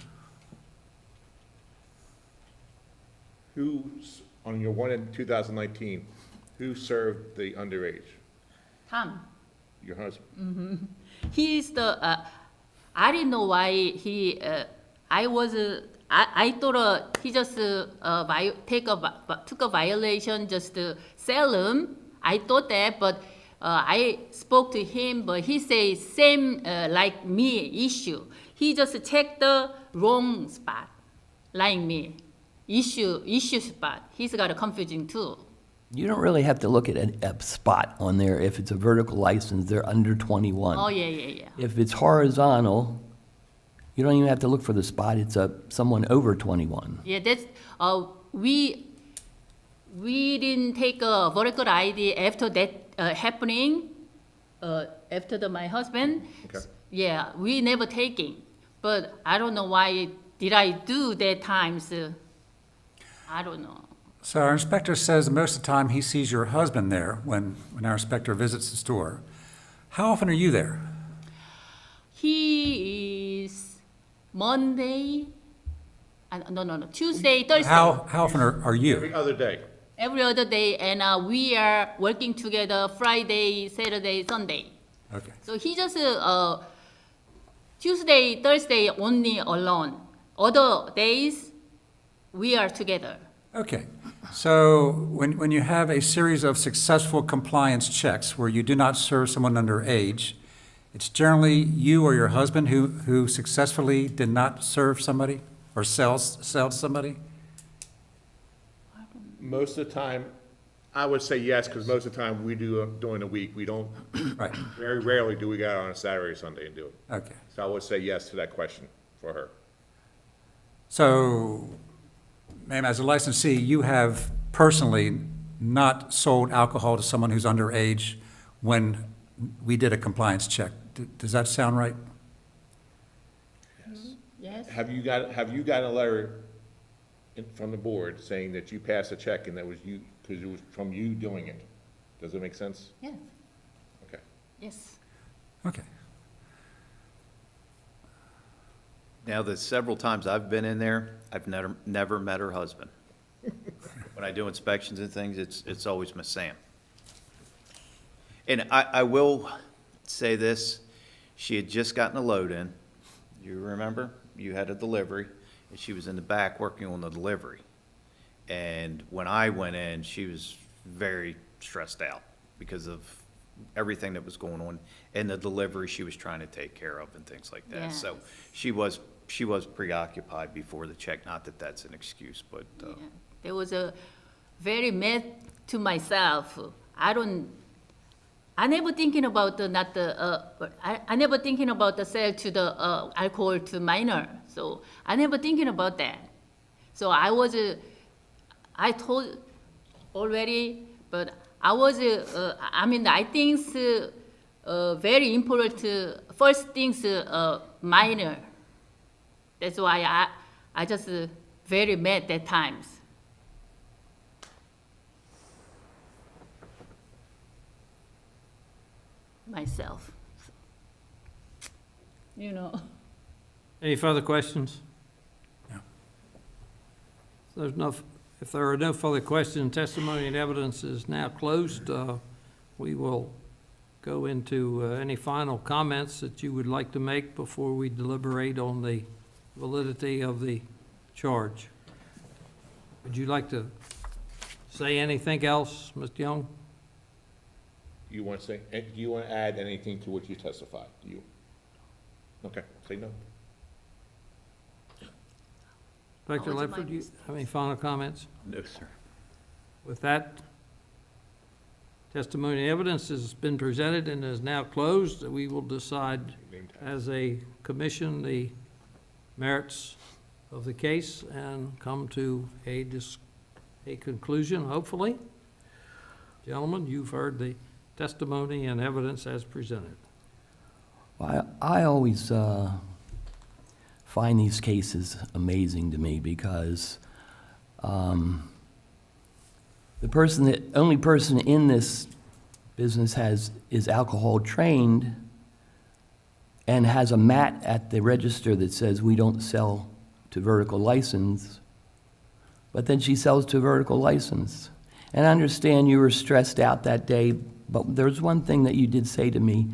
S7: Who's, on your one in 2019, who served the underage?
S11: Tom.
S7: Your husband?
S11: He is the. I didn't know why he. I was. I thought he just took a violation just to sell them. I thought that, but I spoke to him, but he says same like me issue. He just checked the wrong spot, like me. Issue spot. He's got a confusion too.
S4: You don't really have to look at a spot on there. If it's a vertical license, they're under 21.
S11: Oh yeah.
S4: If it's horizontal, you don't even have to look for the spot. It's someone over 21.
S11: Yeah, that's we didn't take a vertical ID after that happening. After my husband.
S7: Okay.
S11: Yeah, we never taking, but I don't know why did I do that times. I don't know.
S2: So our inspector says most of the time he sees your husband there when our inspector visits the store. How often are you there?
S11: He is Monday. No. Tuesday, Thursday.
S2: How often are you?
S7: Every other day.
S11: Every other day, and we are working together Friday, Saturday, Sunday.
S2: Okay.
S11: So he just Tuesday, Thursday only alone. Other days, we are together.
S2: Okay. So when you have a series of successful compliance checks where you do not serve someone under age, it's generally you or your husband who successfully did not serve somebody or sell to somebody?
S7: Most of the time, I would say yes, because most of the time we do during the week. We don't,
S2: Right.
S7: very rarely do we go out on a Saturday or Sunday and do it.
S2: Okay.
S7: So I would say yes to that question for her.
S2: So, ma'am, as a licensee, you have personally not sold alcohol to someone who's underage when we did a compliance check. Does that sound right?
S11: Yes.
S7: Have you got a letter from the board saying that you passed a check and that was you, because it was from you doing it. Does it make sense?
S11: Yeah,
S7: Okay.
S11: yes.
S2: Okay.
S10: Now, the several times I've been in there, I've never met her husband. When I do inspections and things, it's always Miss Sam. And I will say this, she had just gotten a load in. You remember? You had a delivery, and she was in the back working on the delivery. And when I went in, she was very stressed out because of everything that was going on and the delivery she was trying to take care of and things like that. So she was preoccupied before the check, not that that's an excuse, but,
S11: Yeah. There was a very mad to myself. I never thinking about I never thinking about the sale to the alcohol to minor. So I never thinking about that. So I told already, but I think it's very important. First things minor. That's why I just very mad at times. Myself. You know.
S1: Any further questions?
S2: No.
S1: If there are no further questions, testimony and evidence is now closed. We will go into any final comments that you would like to make before we deliberate on the validity of the charge. Would you like to say anything else, Mr. Young?
S7: You want to say, do you want to add anything to what you testified? Do you? Okay, say no.
S1: Director
S11: was
S1: Ledford, do you have any final comments?
S10: no, sir.
S1: With that, testimony and evidence has been presented and is now closed. We will decide
S7: Name tag.
S1: as a commission the merits of the case and come to a conclusion, hopefully. Gentlemen, you've heard the testimony and evidence as presented.
S4: I always find these cases amazing to me because the only person in this business is alcohol trained and has a mat at the register that says we don't sell to vertical license, but then she sells to vertical license. And I understand you were stressed out that day, but there's one thing that you did say to me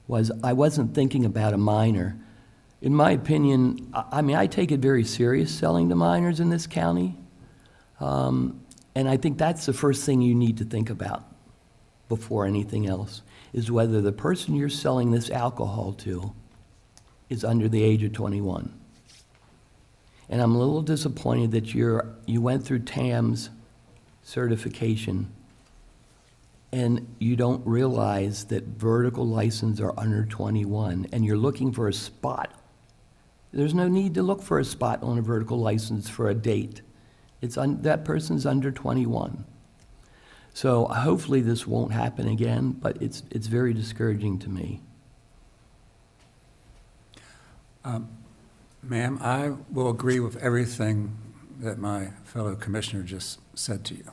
S4: was I wasn't thinking about a minor. In my opinion, I take it very serious selling to minors in this county. And I think that's the first thing you need to think about before anything else, is whether the person you're selling this alcohol to is under the age of 21. And I'm a little disappointed that you went through TAM's certification and you don't realize that vertical license are under 21 and you're looking for a spot. There's no need to look for a spot on a vertical license for a date. That person's under 21. So hopefully this won't happen again, but it's very discouraging to me.
S2: Ma'am, I will agree with everything that my fellow commissioner just said to you.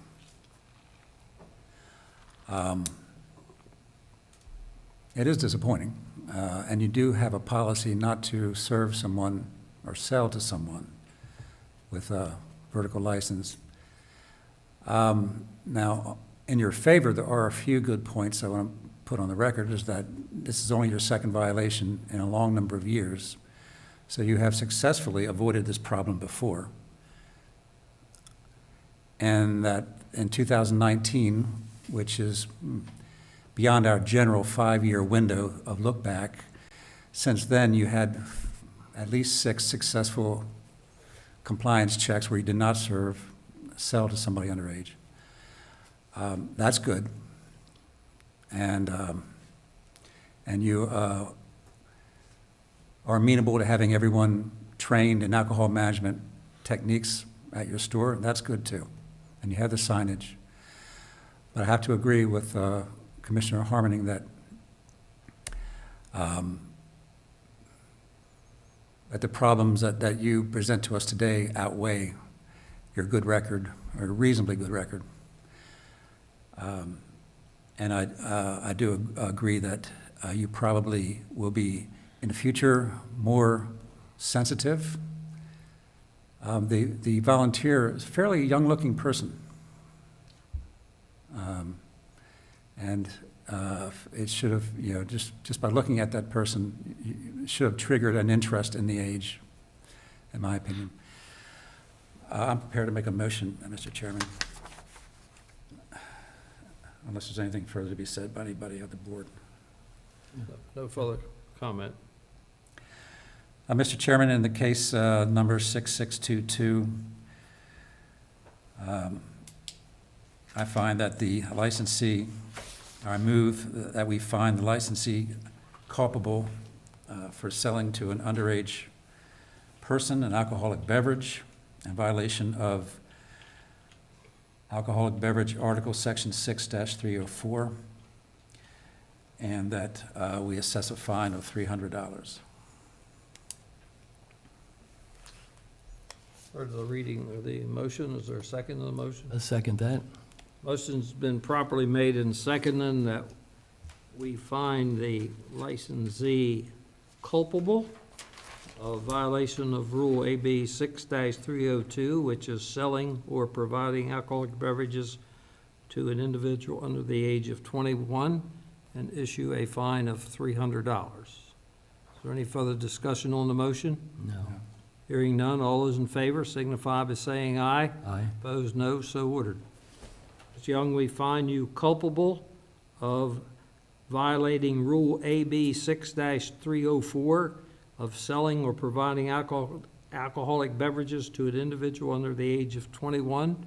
S2: It is disappointing, and you do have a policy not to serve someone or sell to someone with a vertical license. Now, in your favor, there are a few good points I want to put on the record, is that this is only your second violation in a long number of years. So you have successfully avoided this problem before. And that in 2019, which is beyond our general 5-year window of look back, since then you had at least 6 successful compliance checks where you did not sell to somebody underage. That's good. And you are amenable to having everyone trained in alcohol management techniques at your store. That's good too. And you have the signage. But I have to agree with Commissioner Harmoning that that the problems that you present to us today outweigh your good record, or reasonably good record. And I do agree that you probably will be, in the future, more sensitive. The volunteer is a fairly young-looking person. And it should have, just by looking at that person, it should have triggered an interest in the age, in my opinion. I'm prepared to make a motion, Mr. Chairman, unless there's anything further to be said by anybody on the board.
S1: No further comment.
S2: Mr. Chairman, in the case number 6622, I find that the licensee, I move that we find the licensee culpable for selling to an underage person an alcoholic beverage in violation of Alcoholic Beverage Article Section 6-304, and that we assess a fine of $300.
S1: Heard the reading of the motion. Is there a second to the motion?
S4: I second that.
S1: Motion's been properly made and seconded that we find the licensee culpable of violation of Rule AB 6-302, which is selling or providing alcoholic beverages to an individual under the age of 21, and issue a fine of $300. Is there any further discussion on the motion?
S4: No.
S1: Hearing none, all those in favor signify by saying aye.
S4: Aye.
S1: Opposed, no, so ordered. Ms. Young, we find you culpable of violating Rule AB 6-304 of selling or providing alcoholic beverages to an individual under the age of 21,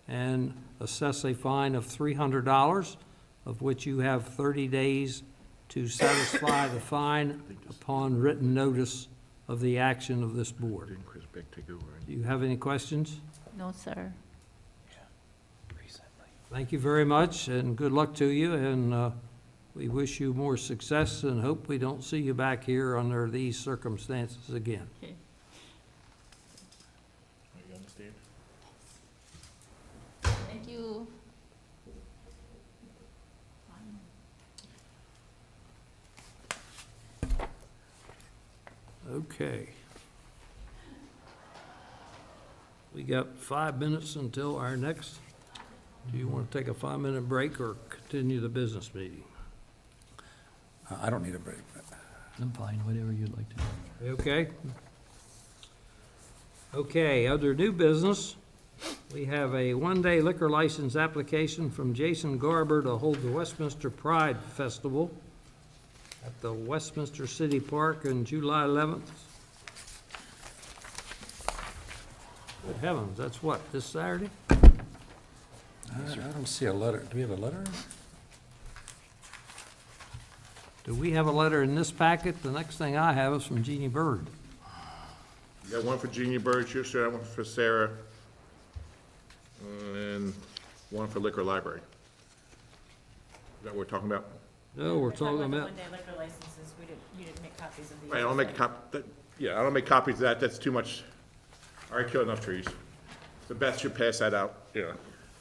S1: and assess a fine of $300, of which you have 30 days to satisfy the fine upon written notice of the action of this board.
S7: Didn't Chris Beck take over?
S1: Do you have any questions?
S11: No, sir.
S1: Thank you very much, and good luck to you, and we wish you more success and hope we don't see you back here under these circumstances again.
S11: Okay.
S7: You understand?
S11: Thank you.
S1: Okay. We got 5 minutes until our next. Do you want to take a 5-minute break or continue the business meeting?
S2: I don't need a break.
S4: I'm fine, whatever you'd like to do.
S1: Okay? Okay, under new business, we have a one-day liquor license application from Jason Garber to hold the Westminster Pride Festival at the Westminster City Park on July 11th. Good heavens, that's what, this Saturday?
S2: I don't see a letter. Do we have a letter?
S1: Do we have a letter in this packet? The next thing I have is from Jeannie Bird.
S7: You got one for Jeannie Bird, you should have one for Sarah, and one for Liquor Library. Is that what we're talking about?
S1: No, we're talking
S9: the
S1: about,
S9: one-day liquor licenses, you didn't make copies of these.
S7: Right, I don't make I don't make copies of that, that's too much. I already killed enough trees. So Beth should pass that out, yeah,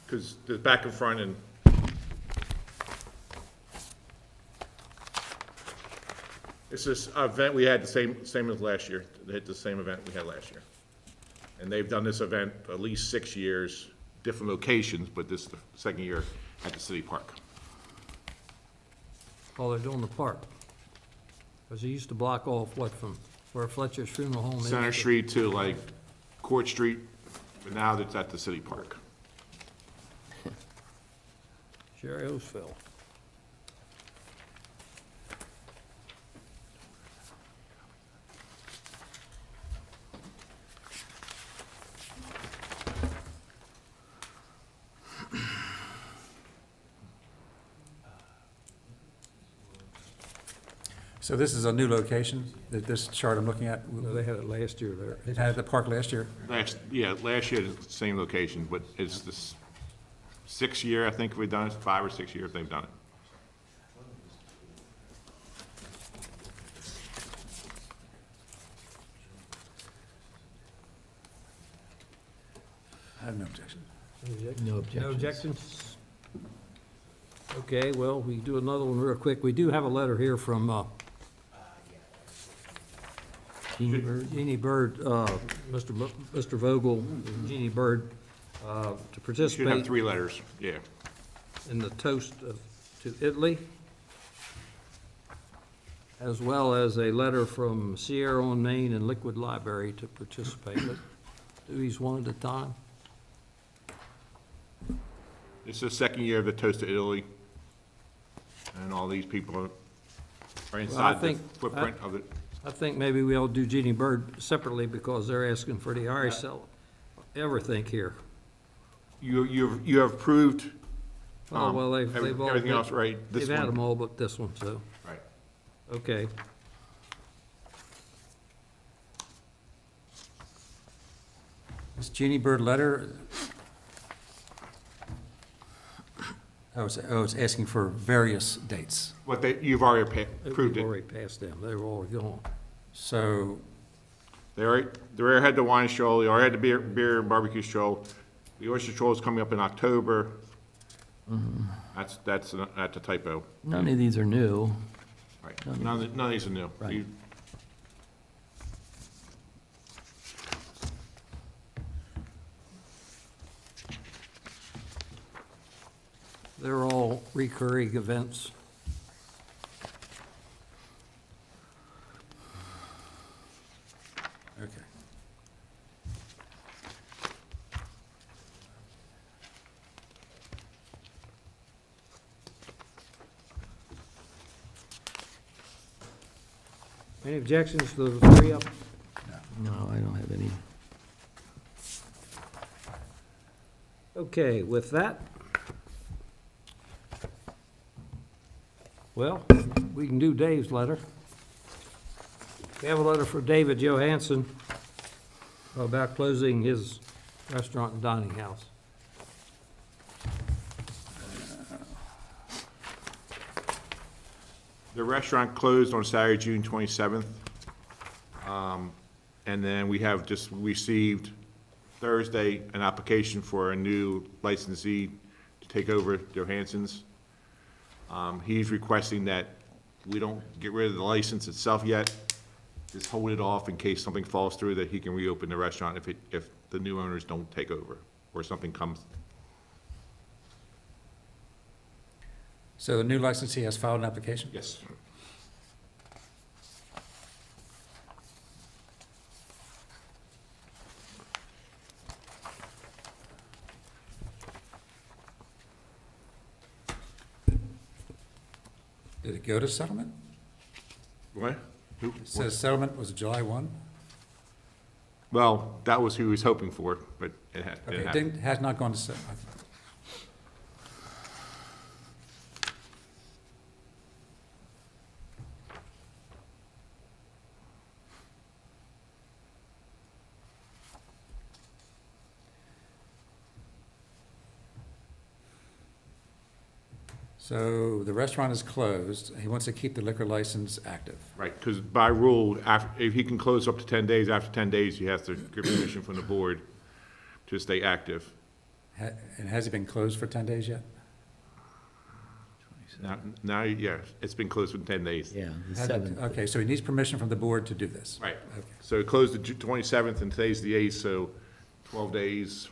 S7: because there's back and front and. It's this event we had the same as last year, they had the same event we had last year. And they've done this event at least 6 years, different locations, but this is the second year at the city park.
S1: oh, they're doing the park. Because they used to block off, what, from where Fletcher's Funeral Home is?
S7: Center Street to like Court Street, but now it's at the city park.
S1: Sherry Oseville.
S2: So this is a new location, this chart I'm looking at?
S1: No, they had it last year there.
S2: It had the park last year?
S7: Last year, it's the same location, but it's this 6th year, I think we've done it, 5 or 6 years they've done it.
S2: have no objection.
S4: No
S1: No
S4: objections.
S1: objections? Okay, well, we do another one real quick. We do have a letter here from
S4: Jeannie Bird?
S1: Jeannie Bird, Mr. Vogel, and Jeannie Bird, to
S7: You should have
S1: participate
S7: 3 letters, yeah.
S1: in the toast to Italy, as well as a letter from Sierra on Main and Liquid Library to participate. Let's do these one at a time.
S7: This is the second year of the Toast to Italy. And all these people are inside the
S1: think-
S7: footprint of it.
S1: I think maybe we ought to do Jeannie Bird separately because they're asking for the Irish sell everything here.
S7: You have approved
S1: Oh, well, they've all.
S7: everything else, right?
S1: They've
S7: This
S1: had
S7: one.
S1: them all but this one, so,
S7: Right.
S1: okay.
S2: This Jeannie Bird letter, I was asking for various dates.
S7: What you've already approved
S1: We've
S7: it.
S1: already passed them, they were already gone.
S2: So,
S7: They already had the wine stroll, they already had the beer and barbecue stroll. The oyster stroll is coming up in October. That's a typo.
S4: None of these are new.
S7: Right. None of these are new.
S4: Right.
S7: You-
S1: They're all recurring events.
S2: okay.
S1: Any objections to the 3 up?
S4: No, I don't have any.
S1: Okay, with that, well, we can do Dave's letter. We have a letter for David Johansson about closing his restaurant and dining house.
S7: The restaurant closed on Saturday, June 27th. And then we have just received Thursday an application for a new licensee to take over Johansson's. He's requesting that we don't get rid of the license itself yet, just hold it off in case something falls through, that he can reopen the restaurant if the new owners don't take over, or something comes.
S2: So the new licensee has filed an application?
S7: Yes.
S2: Did it go to settlement?
S7: What?
S2: It says settlement was July 1?
S7: Well, that was who he was hoping for, but it
S2: Okay,
S7: didn't
S2: it
S7: happen.
S2: has not gone to settlement. So the restaurant is closed, he wants to keep the liquor license active.
S7: Right, because by rule, if he can close up to 10 days, after 10 days, he has to get permission from the board to stay active.
S2: And has it been closed for 10 days yet?
S7: Now, yeah, it's been closed for 10 days.
S4: Yeah, the
S2: Has it-
S4: 7th.
S2: Okay, so he needs permission from the board to do this?
S7: Right.
S2: Okay.
S7: So it closed the 27th, and today's the 8th, so 12 days,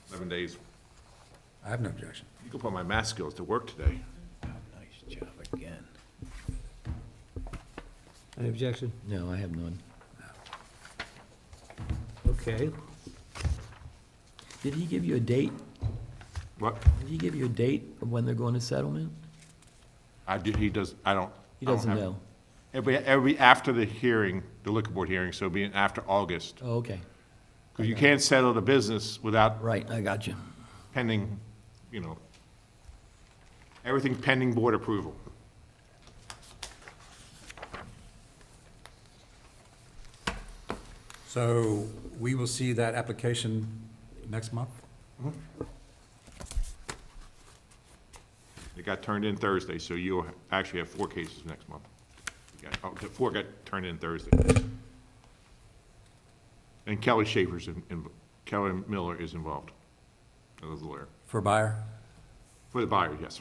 S7: 11 days.
S2: I have no objection.
S7: You can put my math skills to work today.
S10: Nice job again.
S1: Any objection?
S4: No, I have none.
S1: Okay.
S4: Did he give you a date?
S7: What?
S4: Did he give you a date of when they're going to settlement?
S7: He does, I don't.
S4: He
S7: I don't
S4: doesn't
S7: have-
S4: know.
S7: It'll be after the hearing, the liquor board hearing, so it'll be after August.
S4: Oh, okay.
S7: Because you can't settle the business without
S4: Right, I got you.
S7: pending, everything pending board approval.
S2: So we will see that application next month?
S7: It got turned in Thursday, so you'll actually have 4 cases next month. The 4 got turned in Thursday. And Kelly Schaefer's Kelly Miller is involved as a lawyer.
S2: For buyer?
S7: For the buyer, yes.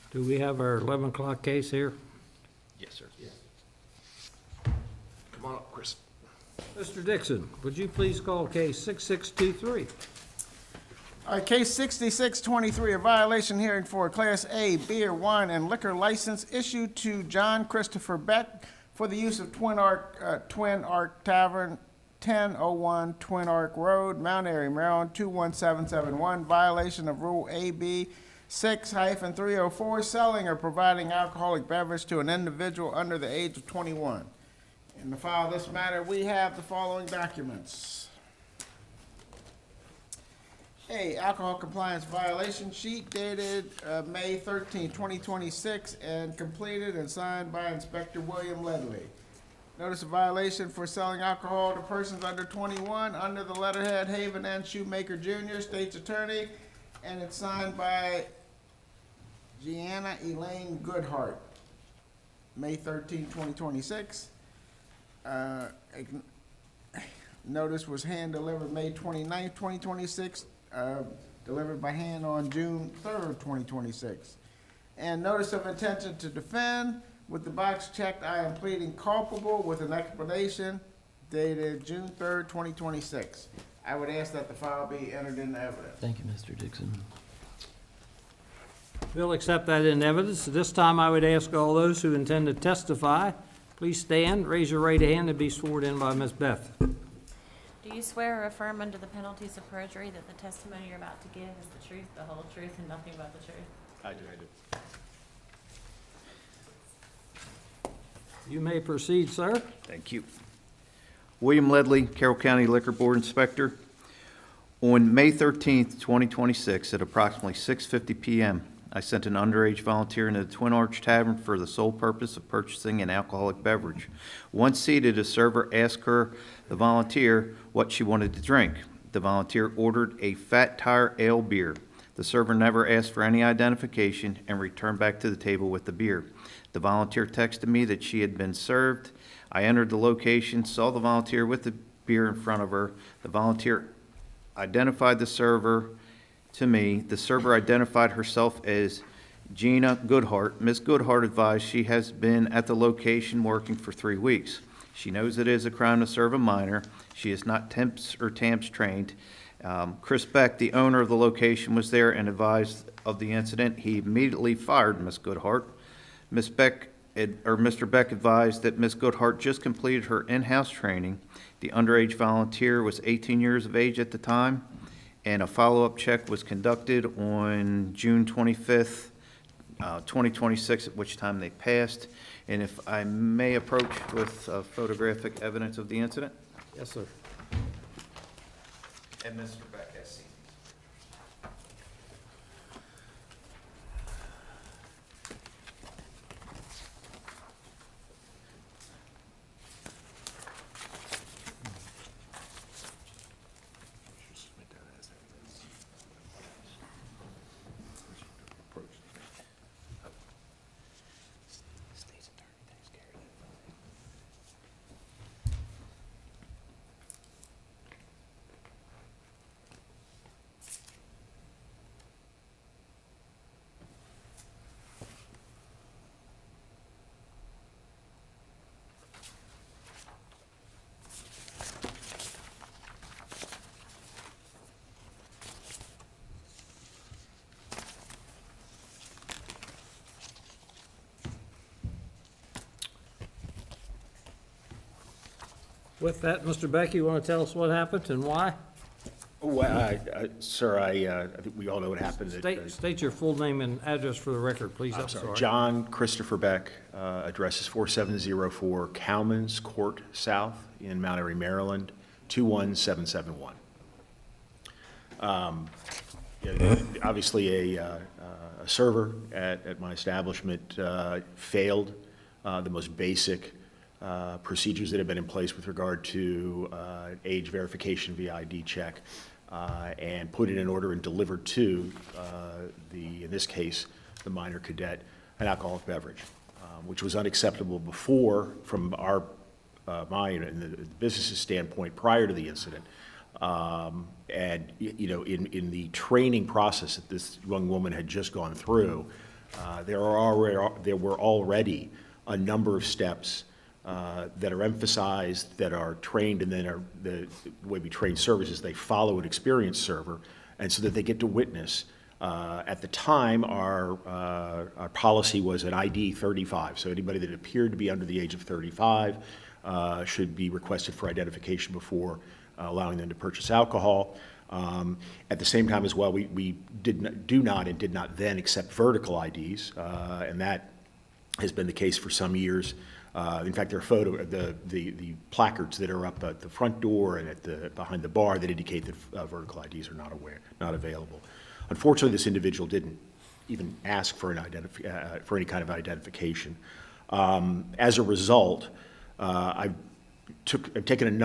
S1: Do we have our 11 o'clock case here?
S7: Yes, sir. Come on up, Chris.
S1: Mr. Dixon, would you please call case 6623?
S8: All right, case 6623, a violation hearing for a Class A beer, wine, and liquor license issued to John Christopher Beck for the use of Twin Ark Tavern, 1001 Twin Ark Road, Mount Airy, Maryland, 21771, violation of Rule AB 6-304, selling or providing alcoholic beverage to an individual under the age of 21. In the file of this matter, we have the following documents. A, alcohol compliance violation sheet dated May 13, 2026, and completed and signed by Inspector William Ledley. Notice of violation for selling alcohol to persons under 21 under the letterhead Haven N. Shoemaker Jr., State's Attorney, and it's signed by Gianna Elaine Goodhart, May 13, 2026. Notice was hand-delivered May 29, 2026, delivered by hand on June 3rd, 2026. And notice of intention to defend, with the box checked, I am pleading culpable with an explanation dated June 3rd, 2026. I would ask that the file be entered into evidence.
S4: Thank you, Mr. Dixon.
S1: We'll accept that in evidence. At this time, I would ask all those who intend to testify, please stand, raise your right hand, and be sworn in by Ms. Beth.
S9: Do you swear or affirm under the penalties of perjury that the testimony you're about to give is the truth, the whole truth, and nothing but the truth?
S7: I do.
S1: You may proceed, sir.
S10: Thank you. William Ledley, Carroll County Liquor Board Inspector. On May 13th, 2026, at approximately 6:50 p.m., I sent an underage volunteer into the Twin Arch Tavern for the sole purpose of purchasing an alcoholic beverage. Once seated, a server asked her, the volunteer, what she wanted to drink. The volunteer ordered a Fat Tire Ale beer. The server never asked for any identification and returned back to the table with the beer. The volunteer texted me that she had been served. I entered the location, saw the volunteer with the beer in front of her. The volunteer identified the server to me. The server identified herself as Gina Goodhart. Ms. Goodhart advised she has been at the location working for 3 weeks. She knows it is a crime to serve a minor. She is not temps or TAMPS trained. Chris Beck, the owner of the location, was there and advised of the incident. He immediately fired Ms. Goodhart. Mr. Beck advised that Ms. Goodhart just completed her in-house training. The underage volunteer was 18 years of age at the time, and a follow-up check was conducted on June 25th, 2026, at which time they passed. And if I may approach with photographic evidence of the incident?
S1: Yes, sir.
S10: And Mr. Beck has seen.
S1: With that, Mr. Beck, you want to tell us what happened and why?
S12: Well, sir, I think we all know what happened.
S1: State your full name and address for the record, please.
S12: I'm sorry. John Christopher Beck, address is 4704 Cowman's Court South in Mount Airy, Maryland, 21771. Obviously, a server at my establishment failed the most basic procedures that have been in place with regard to age verification via ID check, and put it in order and delivered to in this case, the minor cadet, an alcoholic beverage, which was unacceptable before from our mine and the business's standpoint prior to the incident. You know, in the training process that this young woman had just gone through, there were already a number of steps that are emphasized, that are trained, and then the way we train services, they follow an experienced server, and so that they get to witness. At the time, our policy was an ID 35, so anybody that appeared to be under the age of 35 should be requested for identification before allowing them to purchase alcohol. At the same time as well, we do not then accept vertical IDs, and that has been the case for some years. In fact, there are the placards that are up at the front door and behind the bar that indicate that vertical IDs are not available. Unfortunately, this individual didn't even ask for any kind of identification. As a result, I've taken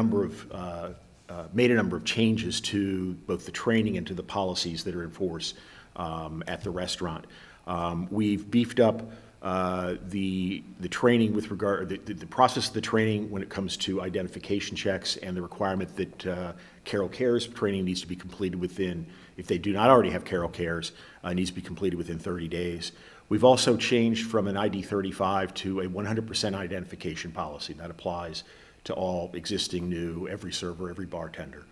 S12: made a number of changes to both the training and to the policies that are in force at the restaurant. We've beefed up the training with regard, the process of the training when it comes to identification checks, and the requirement that Carol Cares training needs to be completed within, if they do not already have Carol Cares, needs to be completed within 30 days. We've also changed from an ID 35 to a 100% identification policy. That applies to all existing, new, every server, every bartender.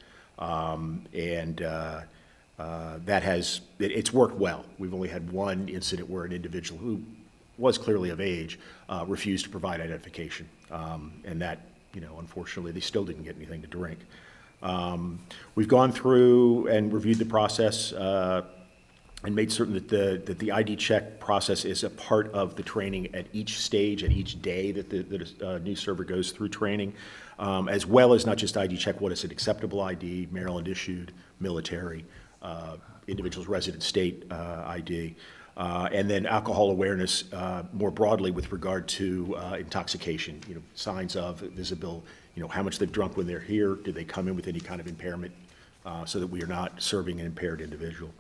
S12: It's worked well. We've only had one incident where an individual who was clearly of age refused to provide identification. And that, you know, unfortunately, they still didn't get anything to drink. We've gone through and reviewed the process and made certain that the ID check process is a part of the training at each stage, at each day that the new server goes through training, as well as not just ID check, what is an acceptable ID, Maryland issued, military, individual's resident state ID, and then alcohol awareness more broadly with regard to intoxication, you know, signs of, visible, you know, how much they've drunk when they're here, do they come in with any kind of impairment, so that we are not serving an impaired individual.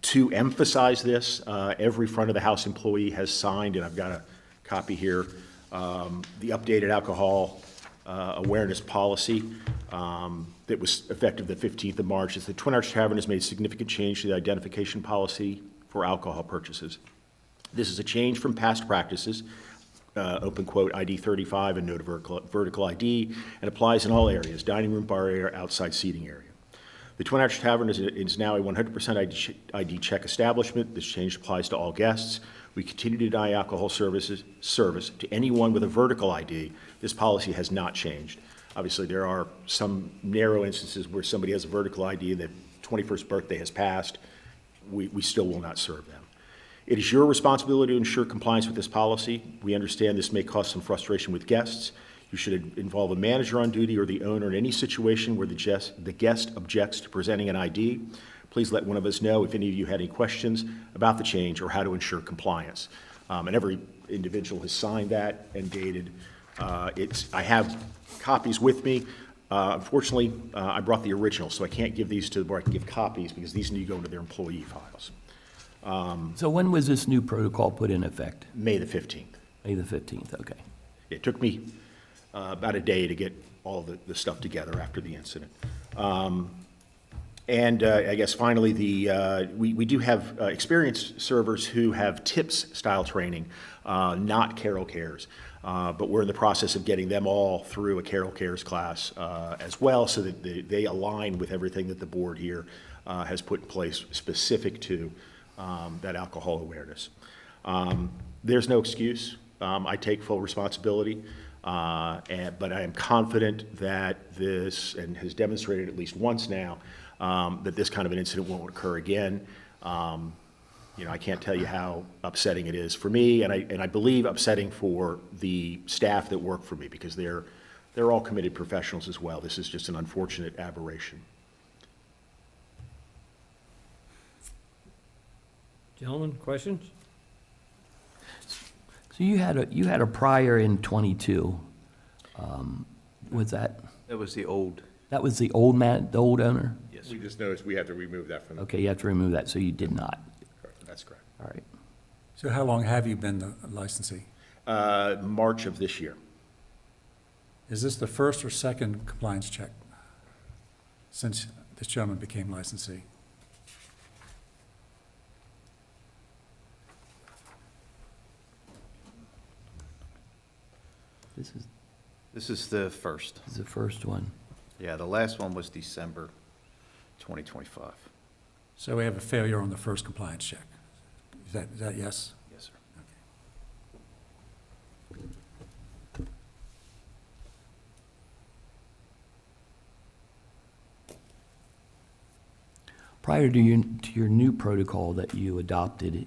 S12: To emphasize this, every front of the house employee has signed, and I've got a copy here, the updated alcohol awareness policy that was effective the 15th of March. Is the Twin Arch Tavern has made significant change to the identification policy for alcohol purchases. This is a change from past practices, open quote, ID 35 and note of vertical ID, and applies in all areas, dining room, bar area, outside seating area. The Twin Arch Tavern is now a 100% ID check establishment. This change applies to all guests. We continue to deny alcohol service to anyone with a vertical ID. This policy has not changed. Obviously, there are some narrow instances where somebody has a vertical ID and their 21st birthday has passed. We still will not serve them. It is your responsibility to ensure compliance with this policy. We understand this may cause some frustration with guests. You should involve a manager on duty or the owner in any situation where the guest objects to presenting an ID. Please let one of us know if any of you had any questions about the change or how to ensure compliance. And every individual has signed that and dated. I have copies with me. Unfortunately, I brought the original, so I can't give these to where I can give copies because these need to go into their employee files.
S4: So when was this new protocol put in effect?
S12: May the 15th.
S4: May the 15th, okay.
S12: It took me about a day to get all the stuff together after the incident. I guess finally, we do have experienced servers who have TIPS style training, not Carol Cares. But we're in the process of getting them all through a Carol Cares class as well, so that they align with everything that the board here has put in place specific to that alcohol awareness. There's no excuse. I take full responsibility. But I am confident that this, and has demonstrated at least once now, that this kind of an incident won't occur again. You know, I can't tell you how upsetting it is for me, and I believe upsetting for the staff that work for me, because they're all committed professionals as well. This is just an unfortunate aberration.
S1: Gentlemen, questions?
S4: So you had a prior in 22. Was that?
S5: That was the old.
S4: That was the old man, the old owner?
S7: Yes. We just noticed we had to remove that from.
S4: Okay, you have to remove that, so you did not.
S7: That's correct.
S4: All right.
S2: So how long have you been the licensee?
S12: March of this year.
S2: Is this the first or second compliance check since this gentleman became licensee?
S4: This is
S10: This is the first.
S4: the first one.
S10: Yeah, the last one was December 2025.
S2: So we have a failure on the first compliance check. Is that yes?
S10: Yes, sir.
S4: Prior to your new protocol that you adopted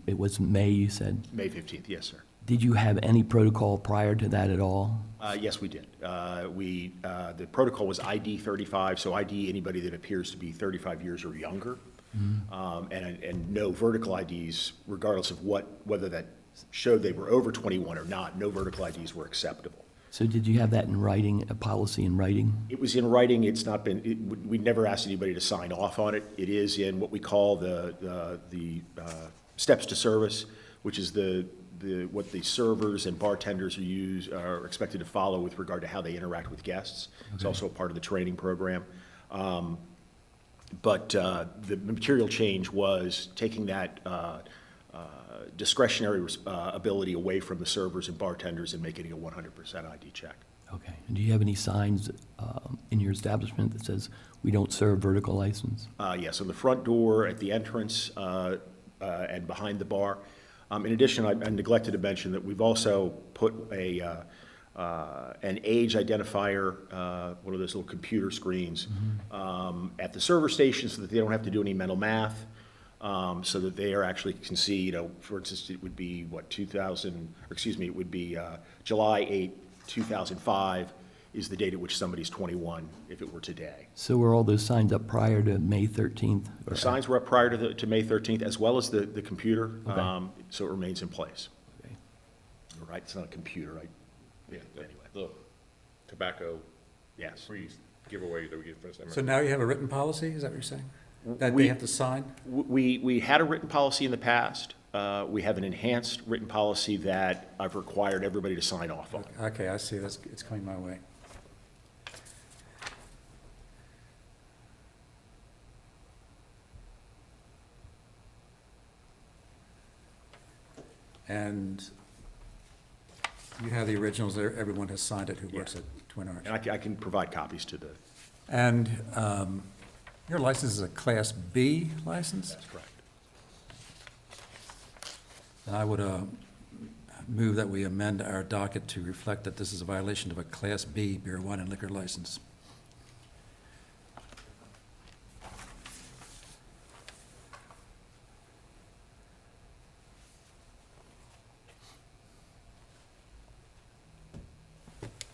S4: it was May, you said?
S12: May 15th, yes, sir.
S4: Did you have any protocol prior to that at all?
S12: Yes, we did. The protocol was ID 35, so ID anybody that appears to be 35 years or younger. And no vertical IDs, regardless of whether that showed they were over 21 or not, no vertical IDs were acceptable.
S4: So did you have that in writing, a policy in writing?
S12: It was in writing, it's not been, we never asked anybody to sign off on it. It is in what we call the steps to service, which is what the servers and bartenders are expected to follow with regard to how they interact with guests. It's also a part of the training program. But the material change was taking that discretionary ability away from the servers and bartenders and making it a 100% ID check.
S4: Okay. And do you have any signs in your establishment that says we don't serve vertical license?
S12: Yes, on the front door, at the entrance, and behind the bar. In addition, I neglected to mention that we've also put an age identifier, one of those little computer screens, at the server station so that they don't have to do any mental math, so that they actually can see, for instance, it would be, July 8, 2005 is the date at which somebody's 21, if it were today.
S4: So were all those signs up prior to May 13th?
S12: The signs were up prior to May 13th, as well as the computer, so it remains in place.
S4: Okay.
S12: You're right, it's not a computer, right? Yeah, anyway,
S7: The tobacco
S12: yes.
S7: free giveaway that we give for the summer.
S2: So now you have a written policy, is that what you're saying? That
S12: We-
S2: they have to sign?
S12: We had a written policy in the past. We have an enhanced written policy that I've required everybody to sign off on.
S2: Okay, I see, it's coming my way. And you have the originals there, everyone has signed it who works at Twin Arch.
S12: And I can provide copies to the,
S2: And your license is a Class B license?
S12: that's correct.
S2: And I would move that we amend our docket to reflect that this is a violation of a Class B beer, wine, and liquor license.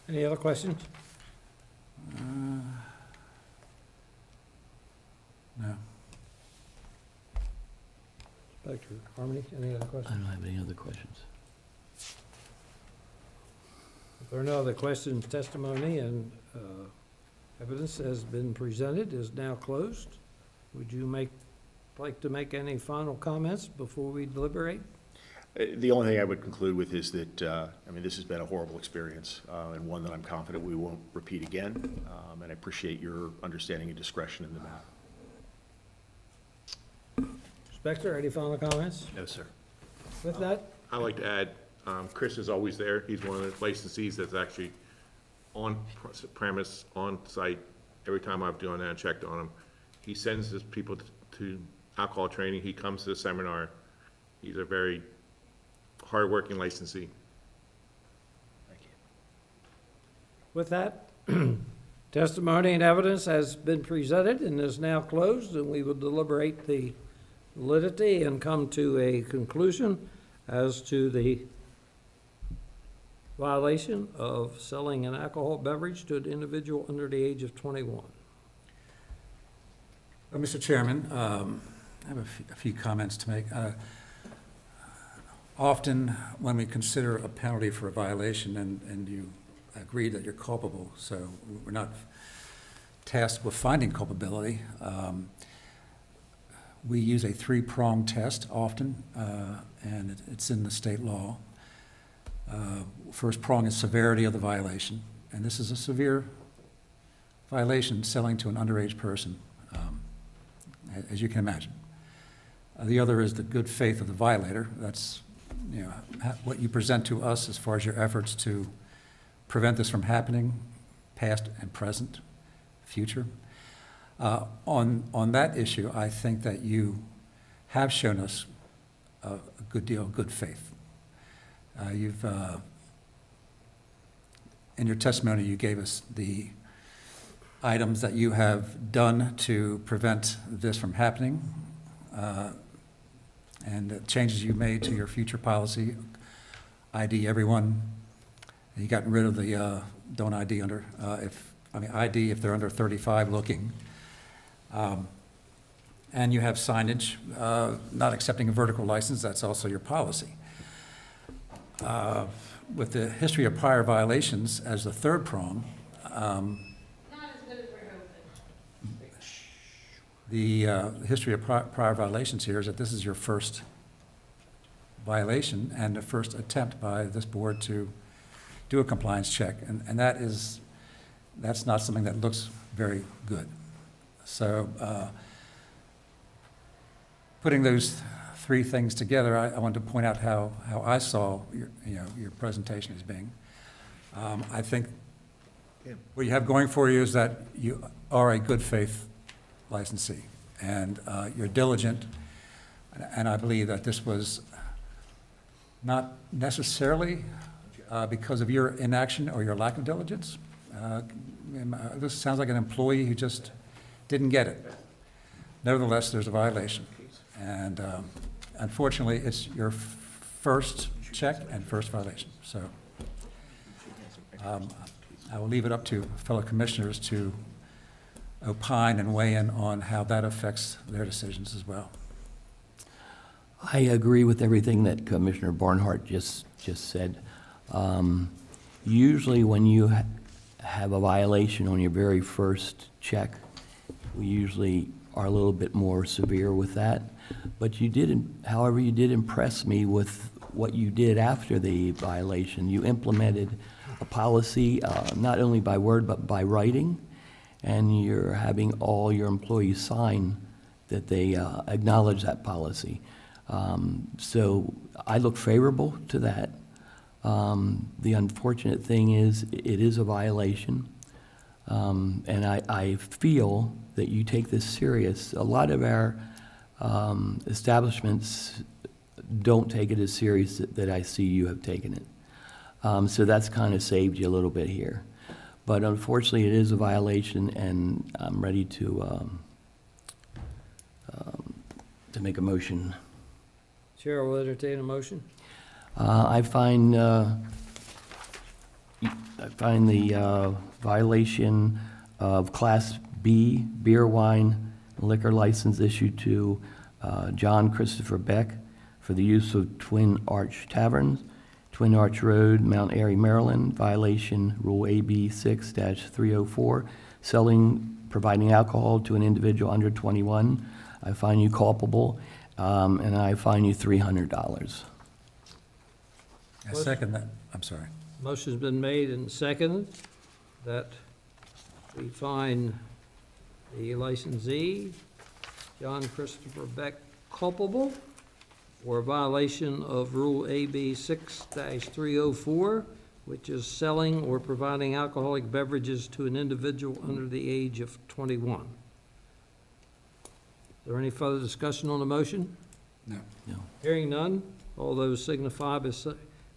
S1: Any other questions?
S2: No.
S1: Inspector Harmony, any other
S4: I
S1: questions?
S4: don't have any other questions.
S1: If there are no other questions, testimony and evidence has been presented, is now closed. Would you like to make any final comments before we deliberate?
S12: The only thing I would conclude with is that, this has been a horrible experience, and one that I'm confident we won't repeat again, and I appreciate your understanding and discretion in the matter.
S1: Inspector, any final comments?
S10: No, sir.
S1: With that,
S7: I'd like to add, Chris is always there. He's one of the licensees that's actually on premise, on site. Every time I've done that and checked on him, he sends his people to alcohol training. He comes to the seminar. He's a very hardworking licensee.
S12: Thank you.
S1: with that, testimony and evidence has been presented and is now closed, and we will deliberate the validity and come to a conclusion as to the violation of selling an alcohol beverage to an individual under the age of 21.
S2: Mr. Chairman, I have a few comments to make. Often, when we consider a penalty for a violation and you agree that you're culpable, so we're not tasked with finding culpability, we use a three-pronged test often, and it's in the state law. First prong is severity of the violation, and this is a severe violation, selling to an underage person, as you can imagine. The other is the good faith of the violator. That's, you know, what you present to us as far as your efforts to prevent this from happening, past and present, future. On that issue, I think that you have shown us a good deal of good faith. In your testimony, you gave us the items that you have done to prevent this from happening, and the changes you made to your future policy, ID everyone. You got rid of the don't ID under, ID if they're under 35 looking. And you have signage, not accepting a vertical license, that's also your policy. With the history of prior violations as the third prong, the history of prior violations here is that this is your first violation and the first attempt by this board to do a compliance check, and that's not something that looks very good. So putting those three things together, I wanted to point out how I saw your presentation as being. I think what you have going for you is that you are a good faith licensee, and you're diligent, and I believe that this was not necessarily because of your inaction or your lack of diligence. This sounds like an employee who just didn't get it. Nevertheless, there's a violation, and unfortunately, it's your first check and first violation. So I will leave it up to fellow commissioners to opine and weigh in on how that affects their decisions as well.
S4: I agree with everything that Commissioner Barnhart just said. Usually when you have a violation on your very first check, we usually are a little bit more severe with that. But however, you did impress me with what you did after the violation. You implemented a policy, not only by word, but by writing, and you're having all your employees sign that they acknowledge that policy. So I look favorable to that. The unfortunate thing is, it is a violation, and I feel that you take this serious. A lot of our establishments don't take it as serious that I see you have taken it. So that's kind of saved you a little bit here. But unfortunately, it is a violation, and I'm ready to make a motion.
S1: Chair will entertain a motion.
S4: I find the violation of Class B beer, wine, and liquor license issued to John Christopher Beck for the use of Twin Arch Taverns, Twin Arch Road, Mount Airy, Maryland, violation Rule AB 6-304, selling, providing alcohol to an individual under 21. I find you culpable, and I fine you $300.
S2: I second that. I'm sorry.
S1: Motion's been made and seconded that we fine the licensee, John Christopher Beck, culpable for a violation of Rule AB 6-304, which is selling or providing alcoholic beverages to an individual under the age of 21. Is there any further discussion on the motion?
S2: No.
S1: Hearing none, all those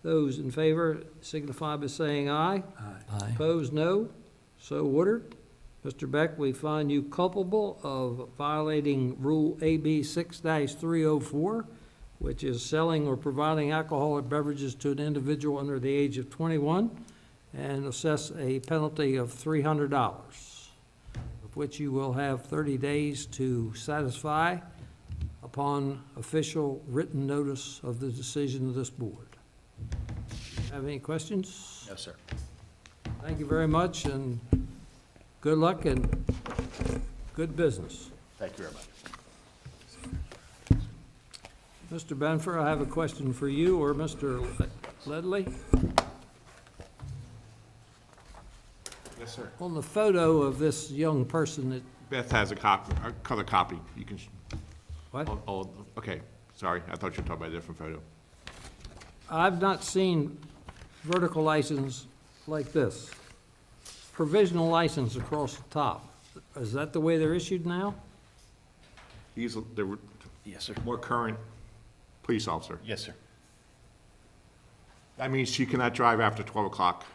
S1: those in favor signify by saying aye.
S4: Aye.
S1: Opposed, no. So ordered. Mr. Beck, we find you culpable of violating Rule AB 6-304, which is selling or providing alcoholic beverages to an individual under the age of 21, and assess a penalty of $300, of which you will have 30 days to satisfy upon official written notice of the decision of this board. Have any questions?
S12: No, sir.
S1: Thank you very much, and good luck and good business.
S12: Thank you very much.
S1: Mr. Benfer, I have a question for you, or Mr. Ledley?
S7: Yes, sir.
S1: On the photo of this young person that,
S7: Beth has a copy, a color copy. You can,
S1: what?
S7: okay, sorry, I thought you were talking about a different photo.
S1: I've not seen vertical license like this. Provisional license across the top. Is that the way they're issued now?
S7: He's the
S10: Yes, sir.
S7: more current police officer.
S10: Yes, sir.
S7: That means she cannot drive after 12 o'clock.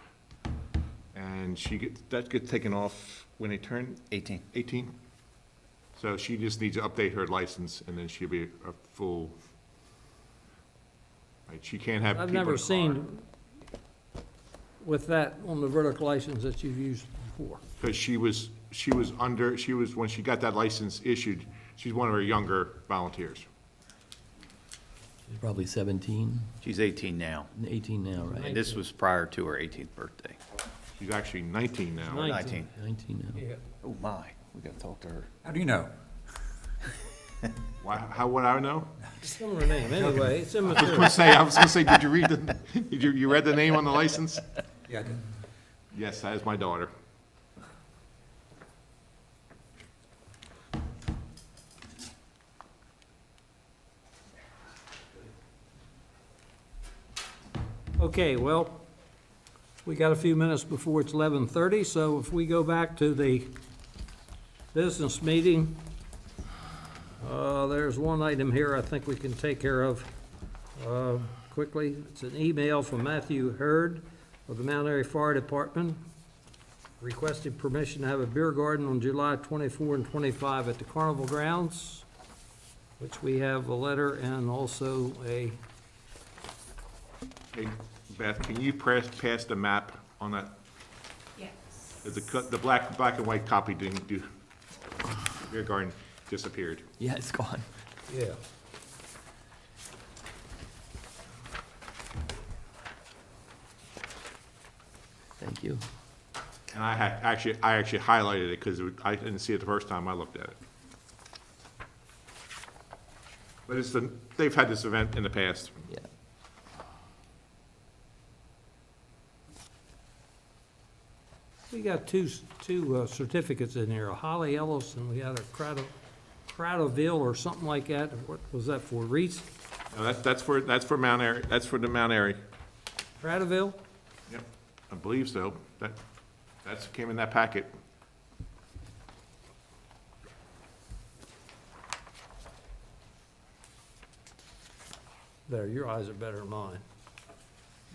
S7: And that gets taken off when they turn
S10: 18.
S7: 18. So she just needs to update her license, and then she'll be a full, right, she can't have people
S1: I've
S7: in the
S1: never
S7: car.
S1: seen with that on the vertical license that you've used before.
S7: Because when she got that license issued, she's one of our younger volunteers.
S4: She's probably 17,
S10: She's 18 now.
S4: 18 now, right?
S10: And this was prior to her 18th birthday.
S7: She's actually 19 now.
S1: 19.
S10: 19.
S4: 19 now.
S10: Oh, my. We got to talk to her.
S2: How do you know?
S7: Why, how would I know?
S1: Some of her name, anyway, it's
S7: I was
S1: immaterial.
S7: gonna say, did you read you read the name on the license?
S2: Yeah, I did.
S7: Yes, that is my daughter.
S1: Okay, well, we got a few minutes before it's 11:30, so if we go back to the business meeting, there's one item here I think we can take care of quickly. It's an email from Matthew Hurd of the Mount Airy Fire Department requesting permission to have a beer garden on July 24 and 25 at the Carnival Grounds, which we have a letter and also a,
S7: Hey, Beth, can you pass the map on that?
S9: Yes.
S7: The black and white copy didn't do, beer garden disappeared.
S4: Yeah, it's gone.
S1: yeah.
S4: Thank you.
S7: And I actually highlighted it because I didn't see it the first time I looked at it. But they've had this event in the past.
S4: Yeah.
S1: We got two certificates in here, a Holly Ellis and we got a Cradoville or something like that. What was that for, Reese?
S7: No, that's for Mount Airy, that's for the Mount Airy.
S1: Cradoville?
S7: Yep, I believe so. That's came in that packet.
S1: There, your eyes are better than mine.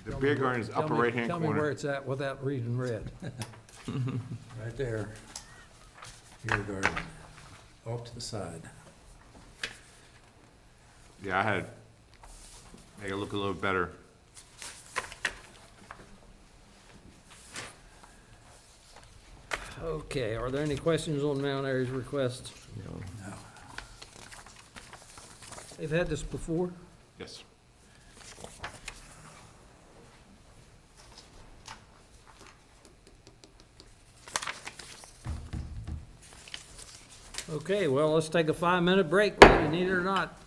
S7: The beer garden is upper right-hand
S1: Tell me where
S7: corner.
S1: it's at without reading red.
S2: Right there. Beer garden, off to the side.
S7: Yeah, I had, make it look a little better.
S1: Okay, are there any questions on Mount Airy's request?
S4: No.
S2: No.
S1: They've had this before?
S7: Yes.
S1: Okay, well, let's take a 5-minute break, whether you need it or not.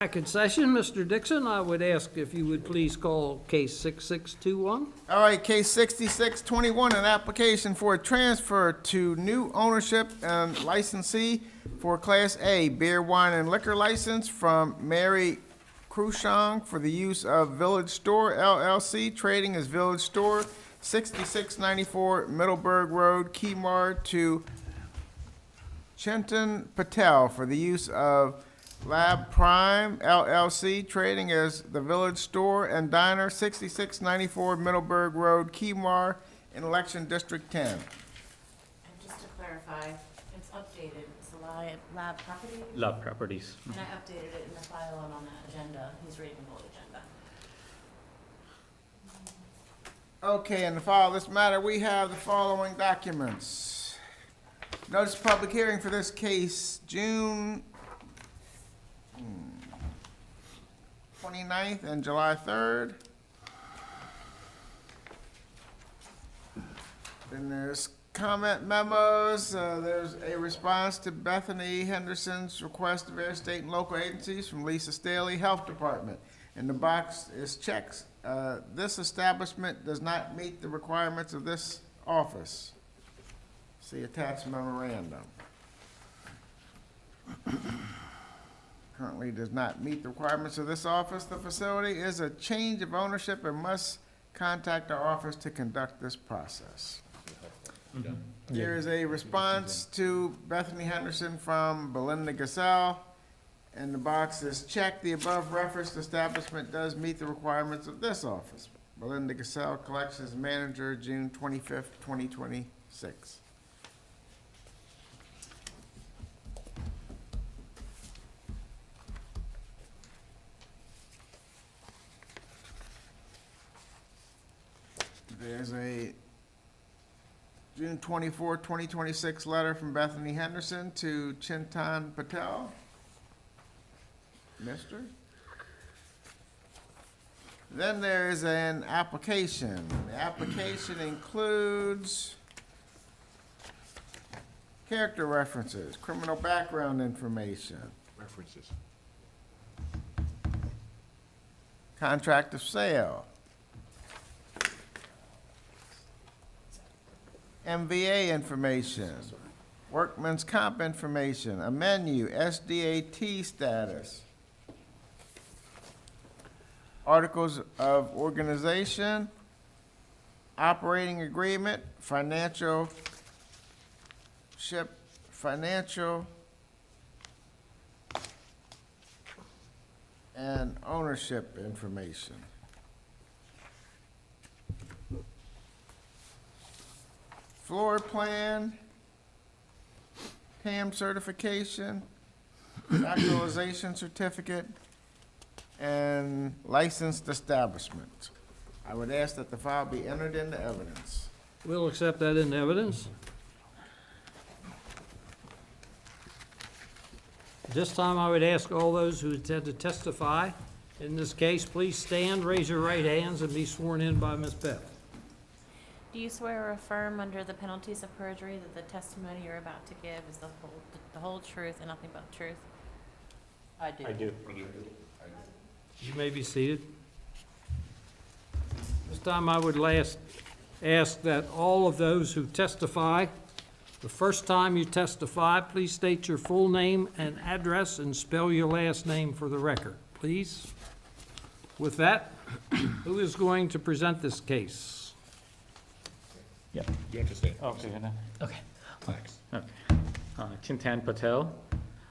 S1: Back in session, Mr. Dixon, I would ask if you would please call case 6621.
S8: All right, case 6621, an application for a transfer to new ownership and licensee for Class A beer, wine, and liquor license from Mary Crushong for the use of Village Store LLC, trading as Village Store, 6694 Middleburg Road, Keymar, to Chintan Patel for the use of Lab Prime LLC, trading as the Village Store and Diner, 6694 Middleburg Road, Keymar, in Election District 10.
S9: And just to clarify, it's updated, it's the lab property,
S2: Love Properties.
S9: and I updated it in the file and on the agenda, his reading board agenda.
S8: Okay, in the file of this matter, we have the following documents. Notice of public hearing for this case, June 29th and July 3rd. Then there's comment memos. There's a response to Bethany Henderson's request of various state and local agencies from Lisa Staley, Health Department. And the box is checks. This establishment does not meet the requirements of this office. See attached memorandum. Currently does not meet the requirements of this office. The facility is a change of ownership and must contact our office to conduct this process. There is a response to Bethany Henderson from Belinda Gasell, and the box is checked. The above referenced establishment does meet the requirements of this office. Belinda Gasell, Collections Manager, June 25th, 2026. There's a June 24, 2026 letter from Bethany Henderson to Chintan Patel. Mister? Then there is an application. The application includes character references, criminal background information,
S7: References.
S8: contract of sale, MVA information, workman's comp information, a menu, SDAT status, articles of organization, operating financial, and ownership information. Floor plan, TAM certification, actualization certificate, and licensed establishment. I would ask that the file be entered into evidence.
S1: We'll accept that into evidence. This time, I would ask all those who intend to testify in this case, please stand, raise your right hands, and be sworn in by Ms. Beth.
S9: Do you swear or affirm under the penalties of perjury that the testimony you're about to give is the whole truth and nothing but the truth?
S2: I do.
S1: You may be seated. This time, I would ask that all of those who testify, the first time you testify, please state your full name and address and spell your last name for the record, please. With that, who is going to present this case?
S2: Yep.
S7: You have to say.
S2: Okay.
S4: Okay.
S2: Okay. Chintan Patel,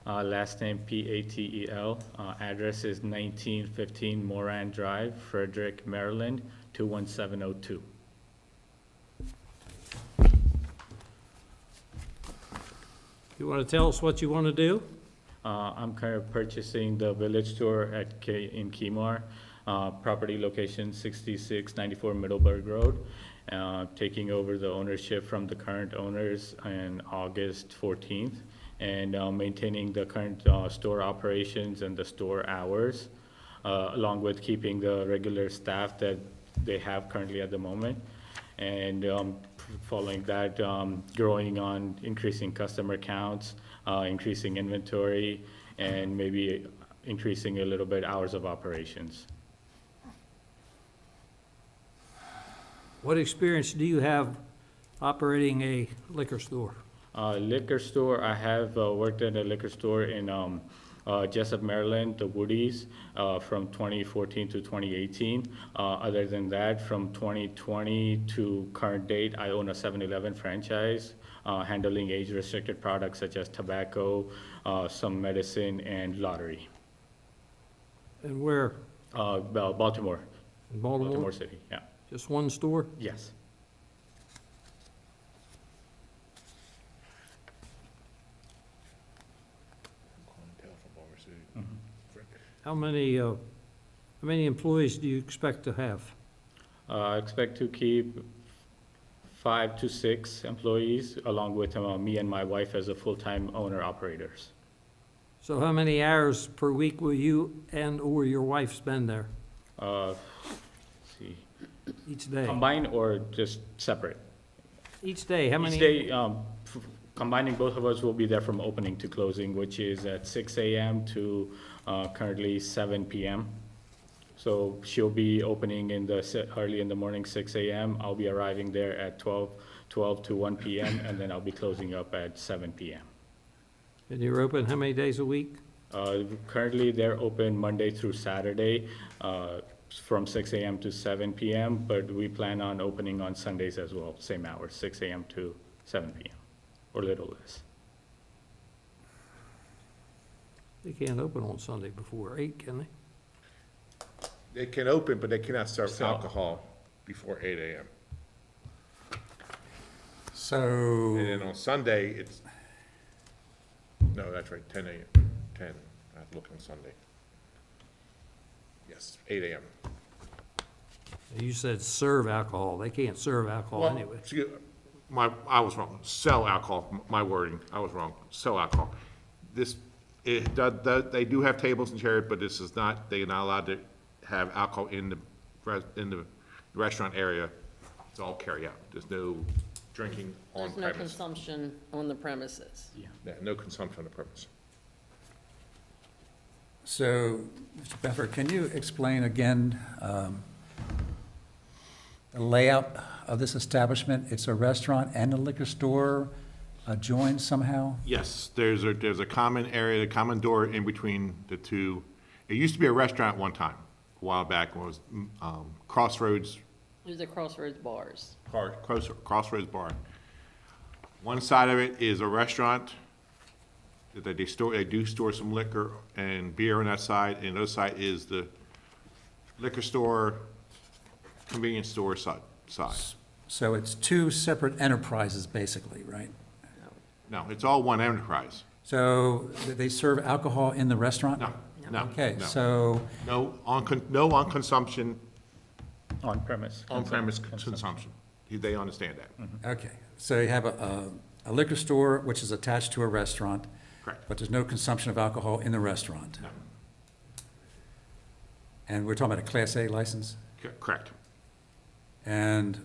S2: last name Patel. Address is 1915 Moran Drive, Frederick, Maryland, 21702.
S1: You want to tell us what you want to do?
S2: I'm kind of purchasing the Village Store in Keymar, property location 6694 Middleburg Road, taking over the ownership from the current owners on August 14th, and maintaining the current store operations and the store hours, along with keeping the regular staff that they have currently at the moment. And following that, growing on increasing customer counts, increasing inventory, and maybe
S13: increasing a little bit hours of operations.
S1: What experience do you have operating a liquor store?
S13: Liquor store, I have worked at a liquor store in Jessup, Maryland, the Woody's, from 2014 to 2018. Other than that, from 2020 to current date, I own a 7-Eleven franchise, handling age-restricted products such as tobacco, some medicine, and lottery.
S1: And where?
S13: Baltimore.
S1: In Baltimore?
S13: Baltimore City, yeah.
S1: Just one store?
S13: Yes.
S1: How many employees do you expect to have?
S13: I expect to keep 5 to 6 employees, along with me and my wife as a full-time owner-operators.
S1: So how many hours per week will you and/or your wife spend there
S13: Let's see,
S1: each day?
S13: combined or just separate?
S1: Each day, how many?
S13: Each day, combining both of us will be there from opening to closing, which is at 6 a.m. to currently 7 p.m. So she'll be opening early in the morning, 6 a.m. I'll be arriving there at 12 to 1 p.m., and then I'll be closing up at 7 p.m.
S1: And you're open how many days a week?
S13: Currently, they're open Monday through Saturday, from 6 a.m. to 7 p.m., but we plan on opening on Sundays as well, same hours, 6 a.m. to 7 p.m., or a little less.
S1: They can't open on Sunday before 8, can they?
S7: They can open, but they cannot serve
S13: Sell.
S7: alcohol before 8 a.m.
S2: So,
S7: And then on Sunday, it's, no, that's right, 10 a.m., 10, I have to look on Sunday. Yes, 8 a.m.
S1: You said serve alcohol. They can't serve alcohol
S7: Well,
S1: anyway.
S7: I was wrong, sell alcohol, my wording, I was wrong, sell alcohol. They do have tables and chairs, but this is not, they're not allowed to have alcohol in the restaurant area. It's all carry out, there's no drinking on
S3: There's no
S7: premise.
S3: consumption on the premises.
S7: Yeah, no consumption on the premise.
S2: so, Mr. Beffer, can you explain again the layout of this establishment? It's a restaurant and a liquor store joined somehow?
S7: There's a common area, a common door in between the two. It used to be a restaurant one time, a while back, when it was Crossroads
S3: There's the Crossroads Bars.
S7: Crossroads Bar. One side of it is a restaurant, that they do store some liquor and beer on that side, and the other side is the liquor store, convenience store side.
S2: So it's two separate enterprises, basically, right?
S7: No, it's all one enterprise.
S2: So they serve alcohol in the restaurant?
S7: No,
S2: Okay,
S7: no.
S2: so,
S7: No on consumption,
S13: On-premise.
S7: on-premise consumption. They understand that.
S2: okay, so you have a liquor store which is attached to a restaurant,
S7: Correct.
S2: but there's no consumption of alcohol in the restaurant?
S7: No.
S2: And we're talking about a Class A license?
S7: Correct.
S2: And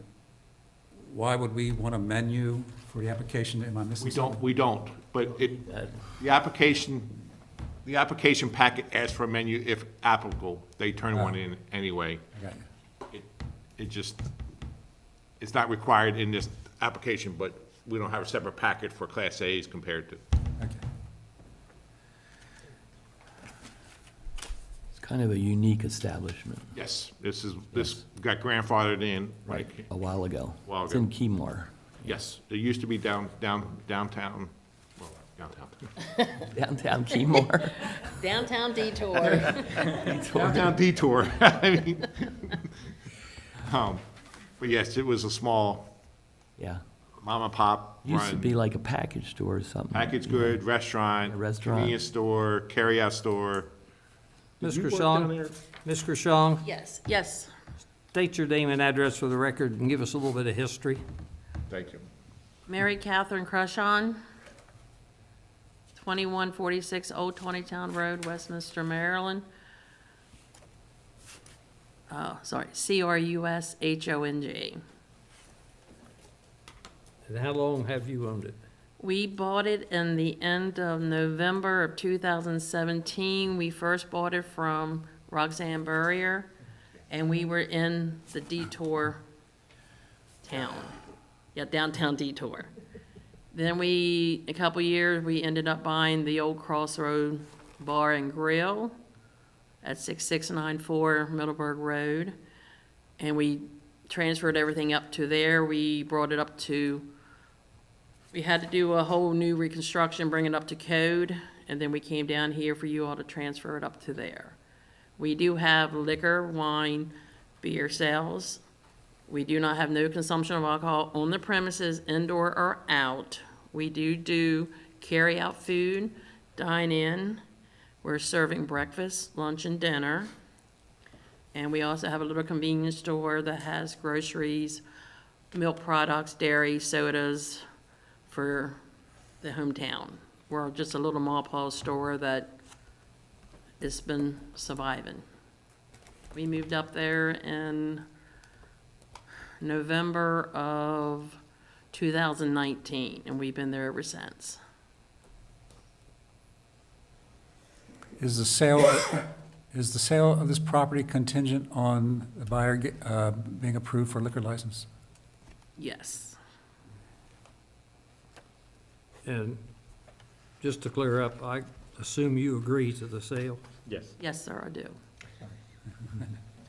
S2: why would we want a menu for the application? Am I missing something?
S7: We don't, but the application packet asks for a menu if applicable. They turn one in anyway.
S2: I got you.
S7: It's not required in this application, but we don't have a separate packet for Class A's compared to.
S2: Okay.
S4: It's kind of a unique establishment,
S7: Yes, this got grandfathered in, like,
S4: a while ago.
S7: While
S4: It's
S7: ago.
S4: in Keymore.
S7: yes, it used to be downtown, well, downtown.
S4: Downtown Keymore.
S3: Downtown Detour.
S7: Downtown Detour. I mean, but yes, it was a small
S4: Yeah.
S7: mom and pop
S4: Used to
S7: run,
S4: be like a package store or something.
S7: packaged good restaurant,
S4: A restaurant.
S7: convenience store, carryout store.
S1: Ms.
S7: Did you work
S1: Gershon?
S7: down there?
S1: Ms. Gershon,
S3: Yes.
S1: state your name and address for the record and give us a little bit of history.
S7: Thank you.
S3: Mary Catherine Crushon, 2146 Old 20 Road, Westminster, Maryland. Crushong.
S1: And how long have you owned it?
S3: We bought it in the end of November of 2017. We first bought it from Roxanne Burrier, and we were in the Detour town. Yeah, downtown Detour. Then a couple years, we ended up buying the old Crossroad Bar and Grill at 6694 Middleburg Road. And we transferred everything up to there. We brought it up to, we had to do a whole new reconstruction, bring it up to code, and then we came down here for you all to transfer it up to there. We do have liquor, wine, beer sales. We do not have no consumption of alcohol on the premises, indoor or out. We do carry-out food, dine-in. We're serving breakfast, lunch, and dinner. And we also have a little convenience store that has groceries, milk products, dairy, sodas for the hometown. We're just a little mall store that has been surviving. We moved up there in November of 2019, and we've been there ever since.
S2: Is the sale of this property contingent on the buyer being approved for a liquor license?
S3: Yes.
S1: And just to clear up, I assume you agree to the sale?
S13: Yes.
S3: Yes, sir, I do.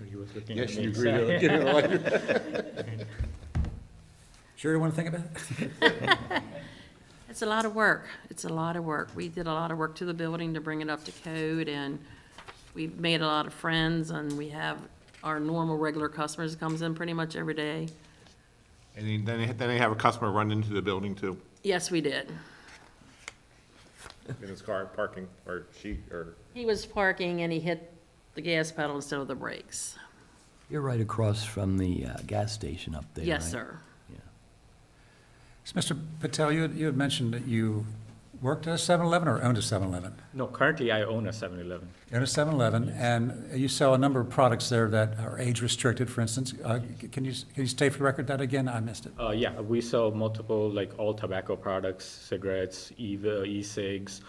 S13: He was looking
S7: Yes,
S13: at
S7: you
S13: me.
S7: agree to get it elected?
S2: Sure you want to think about it?
S3: It's a lot of work. It's a lot of work. We did a lot of work to the building to bring it up to code, and we've made a lot of friends, and we have our normal, regular customers comes in pretty much every day.
S7: And then they have a customer run into the building too,
S3: Yes, we did.
S7: in his car parking, or she, or,
S3: He was parking and he hit the gas pedal instead of the brakes.
S4: You're right across from the gas station up there,
S3: Yes,
S4: right?
S3: sir.
S4: Yeah.
S2: So, Mr. Patel, you had mentioned that you worked at a 7-Eleven or owned a 7-Eleven?
S13: No, currently I own a 7-Eleven.
S2: You own a 7-Eleven, and you sell a number of products there that are age-restricted, for instance. Can you state for the record that again? I missed it.
S13: Yeah, we sell multiple, like, all tobacco products, cigarettes, e-cigs,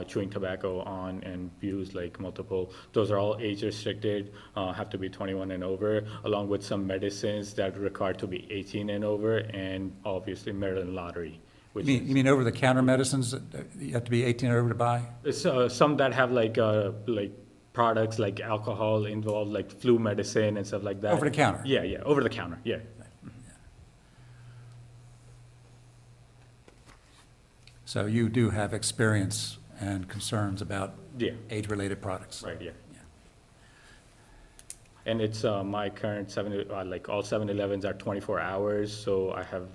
S13: chewing tobacco on and views, like, multiple. Those are all age restricted, have to be 21 and over, along with some medicines that require to be 18 and over, and obviously Maryland Lottery.
S2: You mean over-the-counter medicines that you have to be 18 or over to buy?
S13: Some that have like products like alcohol involved, like flu medicine and stuff like that.
S2: Over the counter?
S13: Yeah, over the counter, yeah.
S2: So you do have experience and concerns about
S13: Yeah.
S2: age-related products?
S13: Right, yeah. And it's my current like all 7-Elevens are 24 hours, so I have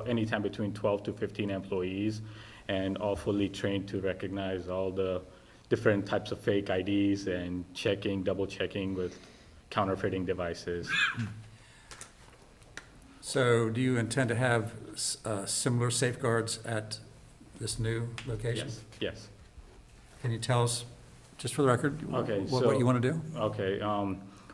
S13: anytime between 12 to 15 employees, and all fully trained to recognize all the different types of fake IDs and double checking with counterfeiting devices.
S2: So do you intend to have similar safeguards at this new location?
S13: Yes.
S2: Can you tell us, just for the record,
S13: Okay,
S2: what you want to do?
S13: Okay,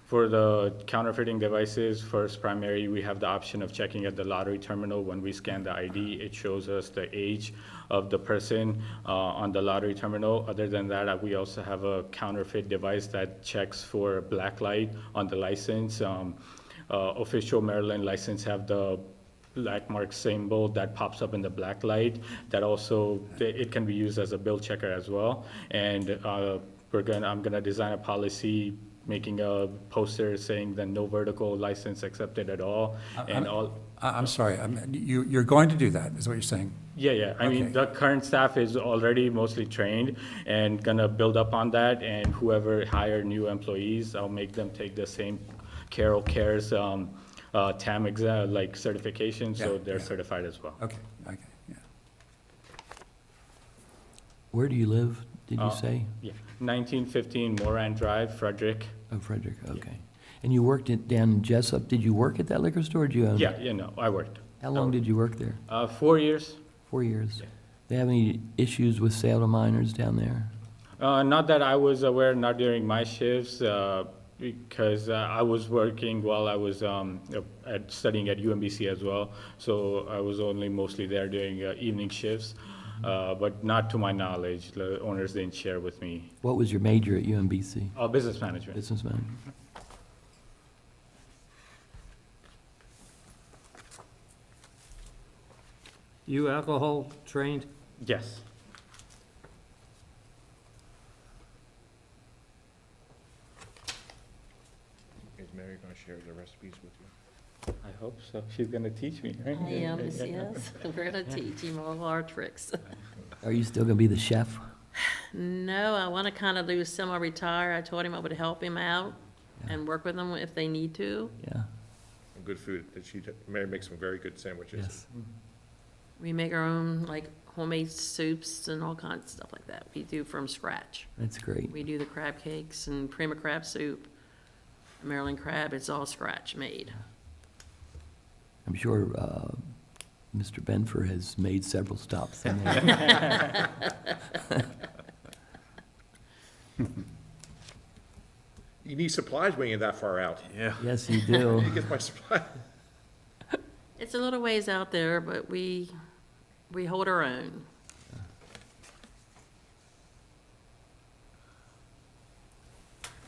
S13: for the counterfeiting devices, first primary, we have the option of checking at the lottery terminal. When we scan the ID, it shows us the age of the person on the lottery terminal. Other than that, we also have a counterfeit device that checks for black light on the license. Official Maryland license have the black mark symbol that pops up in the black light. That also, it can be used as a bill checker as well. And I'm gonna design a policy making a poster saying that no vertical license accepted at all, and all.
S2: I'm sorry, you're going to do that, is what you're saying?
S13: Yeah, I mean,
S2: Okay.
S13: the current staff is already mostly trained and gonna build up on that, and whoever hire new employees, I'll make them take the same Carol Cares, TAM exam, like certification, so
S2: Yeah,
S13: they're
S2: yeah.
S13: certified as well.
S2: Okay, yeah.
S4: Where do you live, did you
S13: Uh,
S4: say?
S13: Yeah, 1915 Moran Drive, Frederick.
S4: Oh, Frederick, okay. And you worked down in Jessup. Did you work at that liquor store, or did you own it?
S13: Yeah, no, I worked.
S4: How long did you work there?
S13: 4 years.
S4: 4 years?
S13: Yeah.
S4: They have any issues with sale to minors down there?
S13: Not that I was aware, not during my shifts. because I was working while I was studying at UMBC as well, so I was only mostly there during evening shifts, but not to my knowledge. The owners didn't share with me.
S4: What was your major at UMBC?
S13: Business management.
S4: Business management.
S1: You alcohol trained?
S13: Yes.
S7: Is Mary gonna share the recipes with you?
S13: I hope so. She's gonna teach me, right?
S3: I am, yes. We're gonna teach him all our tricks.
S4: Are you still gonna be the chef?
S3: No, I wanna kinda do semi-retire. I told him I would help him out and work with them if they need to.
S4: Yeah,
S7: Some good food, Mary makes some very good sandwiches.
S4: yes.
S3: We make our own, like, homemade soups and all kinds of stuff like that. We do from scratch.
S4: That's great.
S3: We do the crab cakes and cream of crab soup, Maryland crab, it's all scratch made.
S4: I'm sure Mr. Benfer has made several stops in there.
S7: You need supplies when you're that far out.
S12: Yeah.
S4: Yes, you do.
S7: You get my supply.
S3: It's a little ways out there, but we hold our own.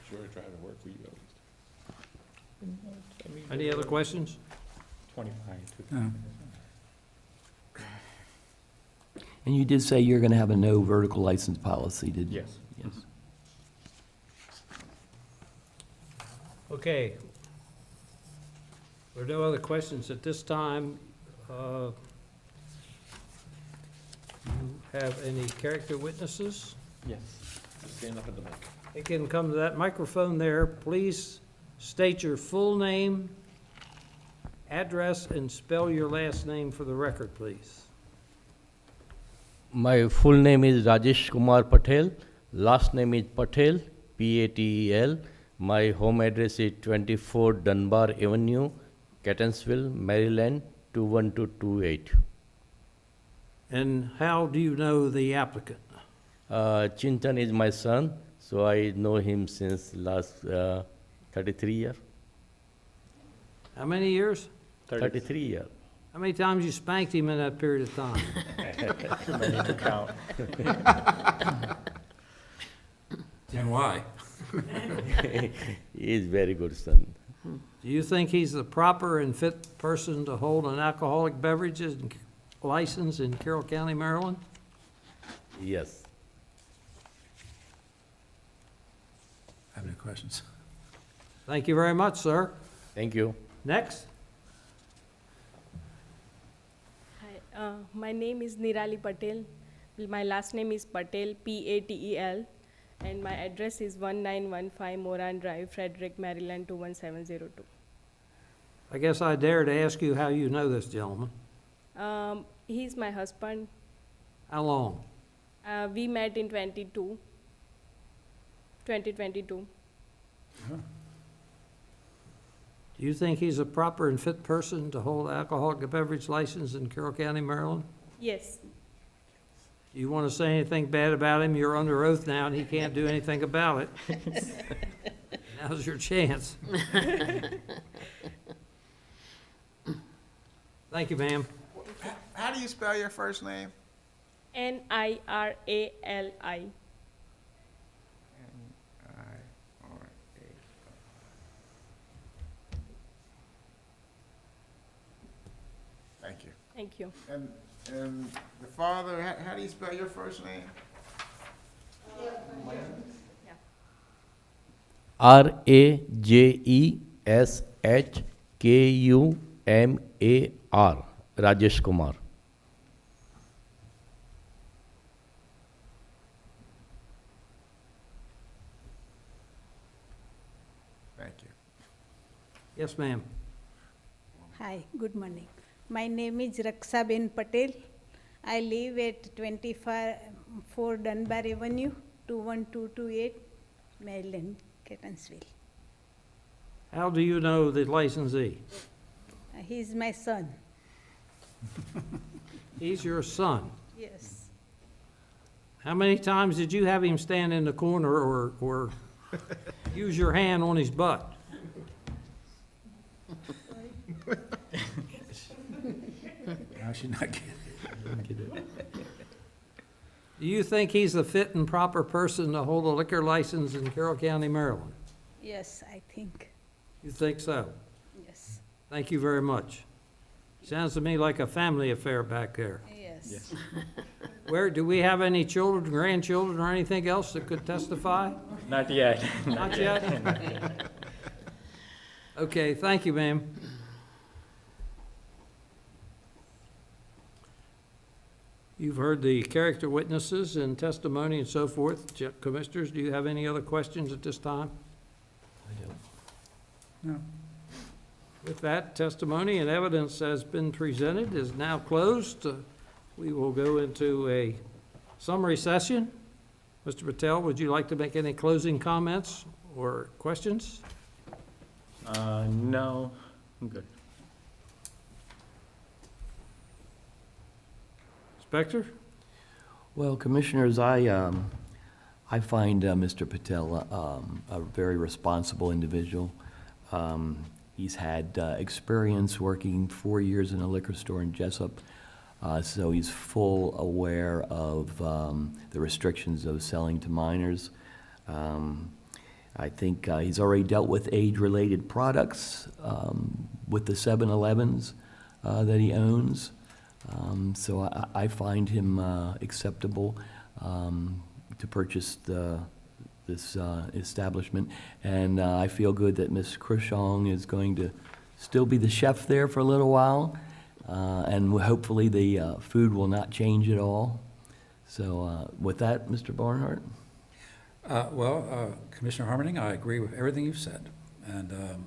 S7: Sure, I try to work for you at least.
S1: Any other questions?
S13: 25 to
S4: And you did say you're gonna have a no vertical license policy, did you?
S13: Yes.
S4: Yes.
S1: Okay. There are no other questions at this time. You have any character witnesses?
S13: Yes.
S7: Stand up at the mic.
S1: They can come to that microphone there. Please state your full name, address, and spell your last name for the record, please.
S14: My full name is Rajesh Kumar Patel. Last name is Patel, Patel. My home address is 24 Dunbar Avenue, Catonsville, Maryland, 21228.
S1: And how do you know the applicant?
S14: Chintan is my son, so I know him since last 33 years.
S1: How many years?
S14: 33 years.
S1: How many times you spanked him in that period of time?
S13: I need to count.
S2: And why?
S14: He is very good son.
S1: Do you think he's the proper and fit person to hold an alcoholic beverages license in Carroll County, Maryland?
S14: Yes.
S2: Have any questions?
S1: Thank you very much, sir.
S14: Thank you.
S1: Next.
S15: Hi, my name is Nirali Patel. My last name is Patel, Patel, and my address is 1915 Moran Drive, Frederick, Maryland 21702.
S1: I guess I dare to ask you how you know this gentleman.
S15: He's my husband.
S1: How long?
S15: We met in 2022.
S1: Do you think he's a proper and fit person to hold an alcoholic beverage license in Carroll County, Maryland?
S15: Yes.
S1: Do you want to say anything bad about him? You're under oath now, and he can't do anything about it. Now's your chance. Thank you, ma'am.
S8: How do you spell your first name?
S15: Nirali.
S8: Thank you.
S15: Thank you.
S8: And the father, how do you spell your first name?
S14: Rajeshkumar, Rajesh Kumar.
S8: Thank you.
S1: Yes, ma'am.
S16: Hi, good morning. My name is Raksha Ben Patel. I live at 24 Dunbar Avenue, 21228, Maryland, Catonsville.
S1: How do you know the licensee?
S16: He's my son.
S1: He's your son.
S16: Yes.
S1: How many times did you have him stand in the corner or Use your hand on his butt.
S2: I should not get
S1: Do you think he's the fit and proper person to hold a liquor license in Carroll County, Maryland?
S16: Yes, I think.
S1: You think so?
S16: Yes.
S1: Thank you very much. Sounds to me like a family affair back there.
S16: Yes.
S1: Where, do we have any children, grandchildren, or anything else that could testify?
S13: Not yet.
S1: Not yet? Okay, thank you, ma'am. You've heard the character witnesses and testimony and so forth. Commissioners, do you have any other questions at this time?
S2: No.
S1: With that, testimony and evidence has been presented, is now closed. We will go into a summary session. Mr. Patel, would you like to make any closing comments or questions?
S13: No, I'm good.
S1: Inspector?
S4: Well, Commissioners, I find Mr. Patel a very responsible individual. He's had experience working 4 years in a liquor store in Jessup, so he's full aware of the restrictions of selling to minors. I think he's already dealt with age-related products with the 7-Elevens that he owns. So I find him acceptable to purchase this establishment. And I feel good that Ms. Crushong is going to still be the chef there for a little while. And hopefully the food will not change at all. So with that, Mr. Barnhart?
S2: Commissioner Harmoning, I agree with everything you've said, and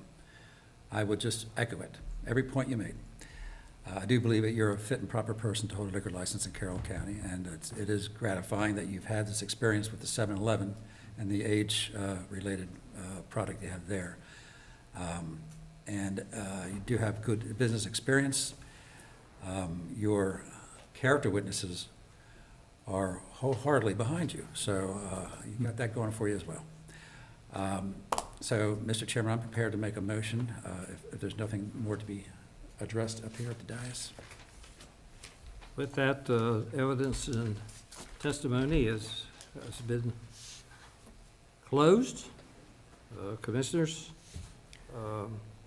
S2: I would just echo it, every point you made. I do believe that you're a fit and proper person to hold a liquor license in Carroll County, and it is gratifying that you've had this experience with the 7-Eleven and the age-related product you have there. You do have good business experience. Your character witnesses are wholeheartedly behind you, so you've got that going for you as well. So, Mr. Chairman, I'm prepared to make a motion if there's nothing more to be addressed up here at the dais.
S1: With that, evidence and testimony has been closed. Commissioners,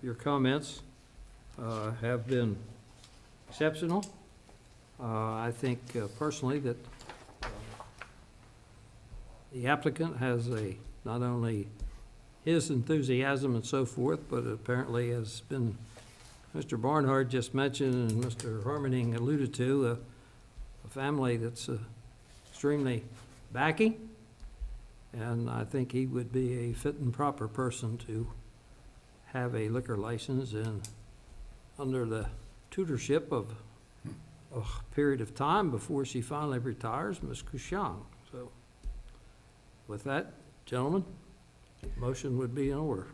S1: your comments have been exceptional. I think personally that the applicant has not only his enthusiasm and so forth, but apparently has been, Mr. Barnhart just mentioned and Mr. Harmoning alluded to, a family that's extremely backing. And I think he would be a fit and proper person to have a liquor license and under the tutorship of a period of time before she finally retires, Ms. Crushong. So with that, gentlemen, motion would be in order.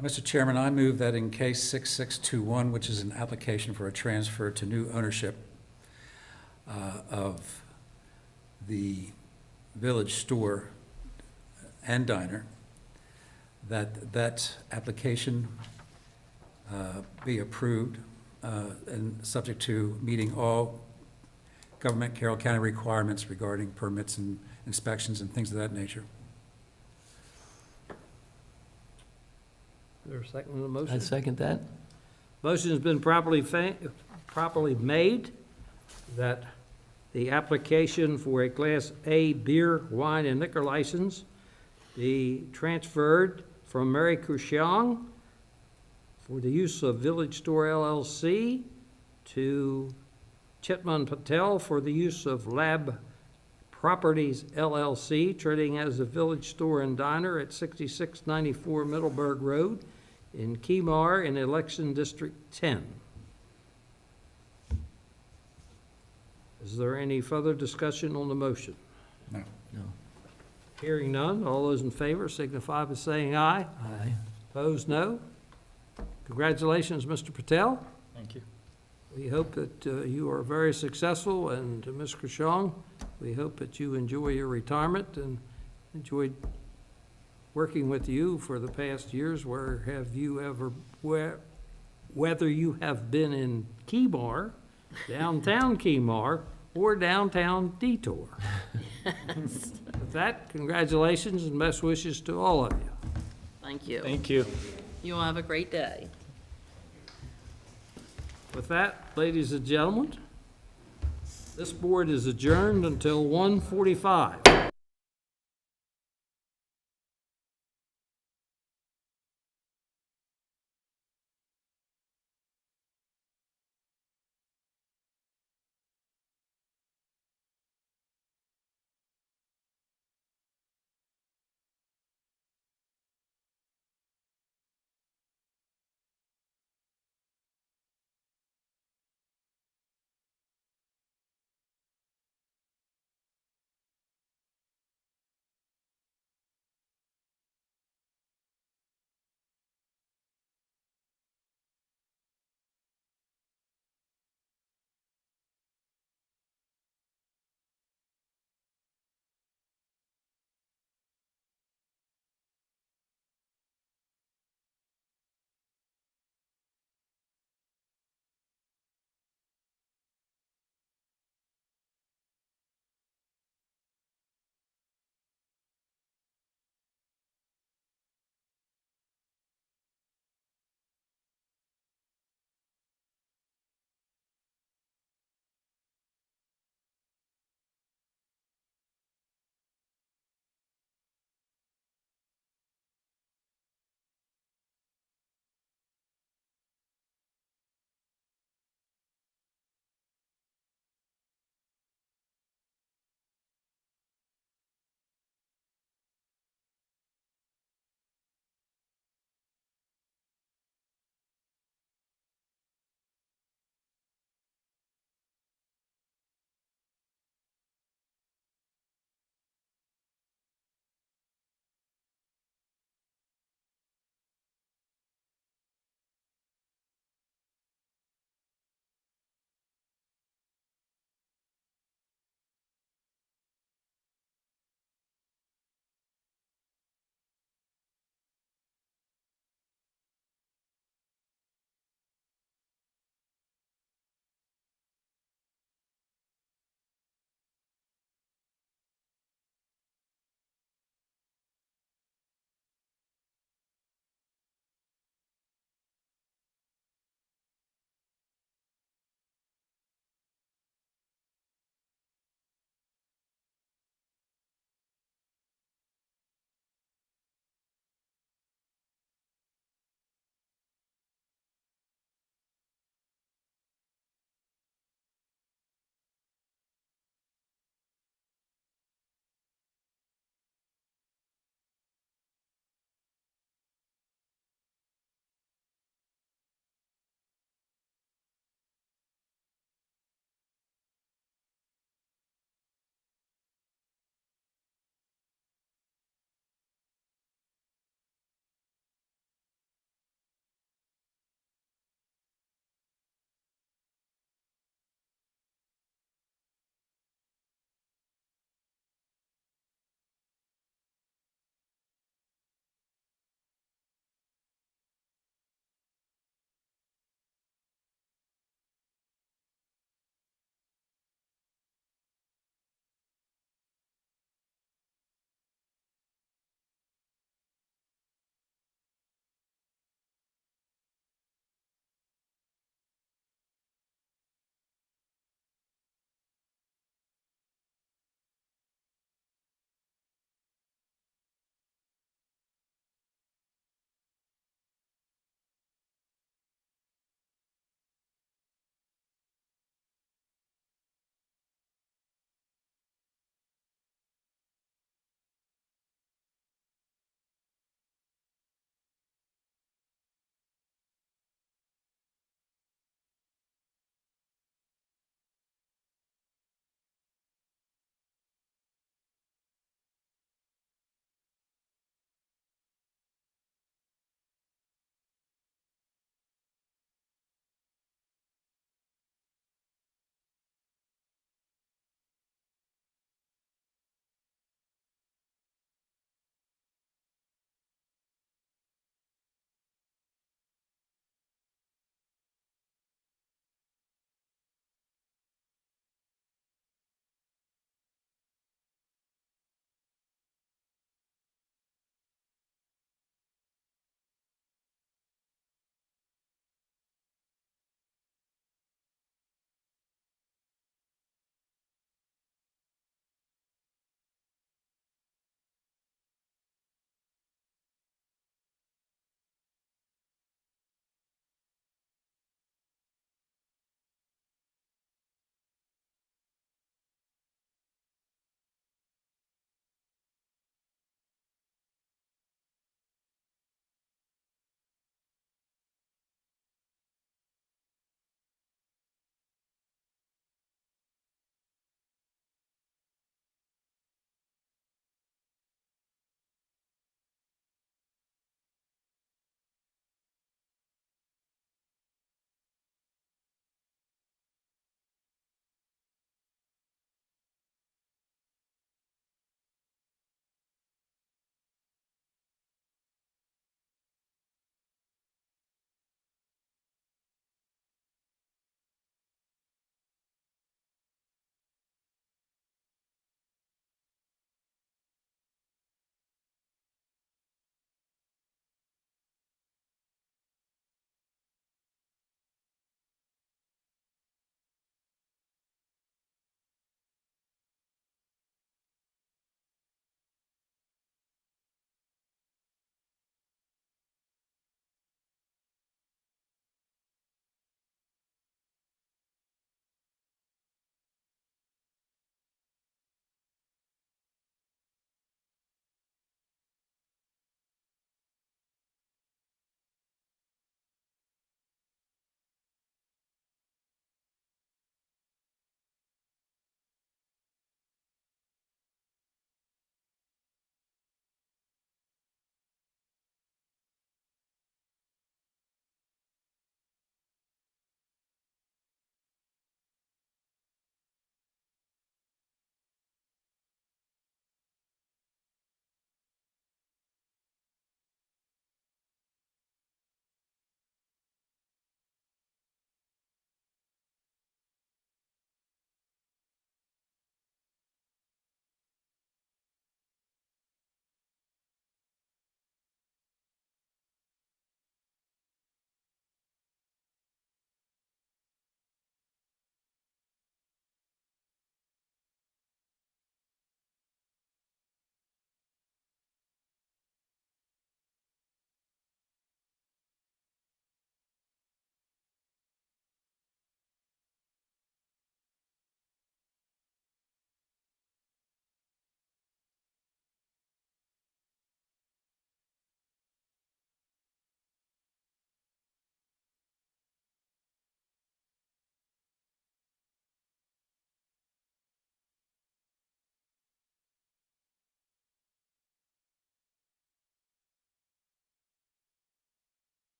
S2: Mr. Chairman, I move that in case 6621, which is an application for a transfer to new ownership of the village store and diner, that application be approved and subject to meeting all government Carroll County requirements regarding permits and inspections and things of that nature.
S1: Is there a second to the motion?
S4: I second that.
S1: Motion has been properly made that the application for a Class A beer, wine, and liquor license be transferred from Mary Crushong for the use of Village Store LLC to Chitman Patel for the use of Lab Properties LLC, trading as a Village Store and Diner at 6694 Middleburg Road in Kemar in Election District 10. Is there any further discussion on the motion?
S2: No.
S4: No.
S1: Hearing none, all those in favor signify by saying aye.
S4: Aye.
S1: Opposed, no. Congratulations, Mr. Patel.
S13: Thank you.
S1: We hope that you are very successful, and to Ms. Crushong, we hope that you enjoy your retirement and enjoy working with you for the past years. Whether you have been in Kemar, downtown Kemar, or downtown Detour. With that, congratulations and best wishes to all of you.
S3: Thank you.
S13: Thank you.
S3: You all have a great day.
S1: With that, ladies and gentlemen, this board is adjourned until 1:45.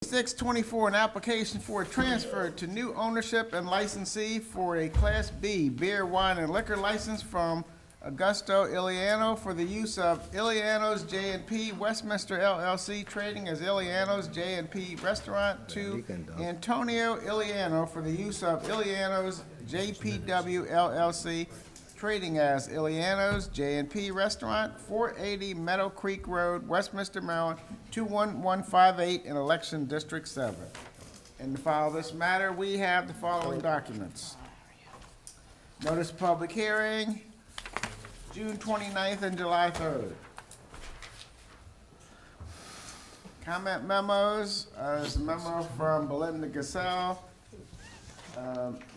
S8: 6624, an application for a transfer to new ownership and licensee for a Class B beer, wine, and liquor license from Augusto Iliano for the use of Iliano's J&P Westminster LLC, trading as Iliano's J&P Restaurant, to Antonio Iliano for the use of Iliano's JPW LLC, trading as Iliano's J&P Restaurant, 480 Meadow Creek Road, Westminster, Maryland, 21158 in Election District 7. And to file this matter, we have the following documents. Notice of public hearing, June 29th and July 3rd. Comment memos, there's a memo from Belinda Gassell.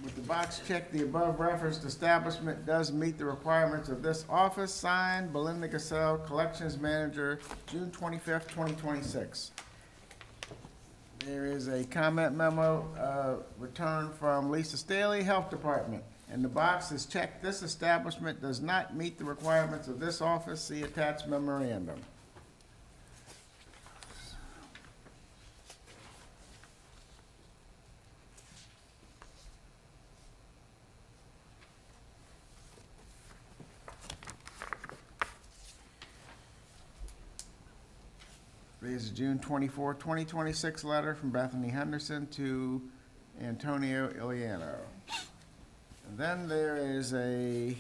S8: With the box checked, the above referenced establishment does meet the requirements of this office. Signed, Belinda Gassell, Collections Manager, June 25th, 2026. There is a comment memo returned from Lisa Staley, Health Department. And the box is checked, this establishment does not meet the requirements of this office. See attached memorandum. This is June 24, 2026 letter from Bethany Henderson to Antonio Iliano. And then there is a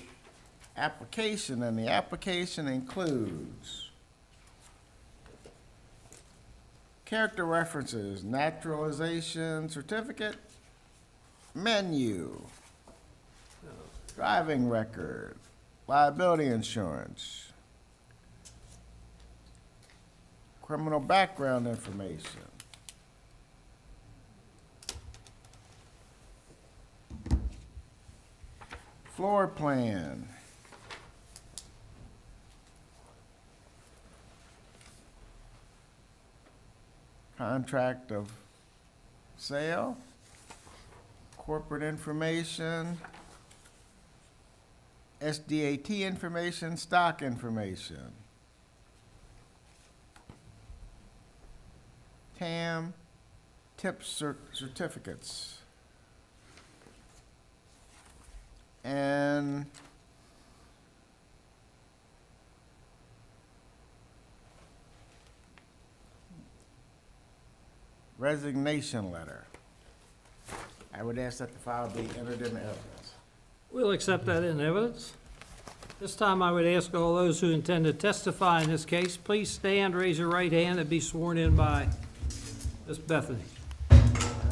S8: application, and the application includes character references, naturalization certificate, menu, driving record, liability insurance, criminal background information, floor plan, contract of sale, corporate information, SDAT information, stock information, TAM, tip certificates, and resignation letter. I would ask that the file be entered into evidence.
S1: We'll accept that in evidence. This time, I would ask all those who intend to testify in this case, please stand, raise your right hand, and be sworn in by Ms. Bethany.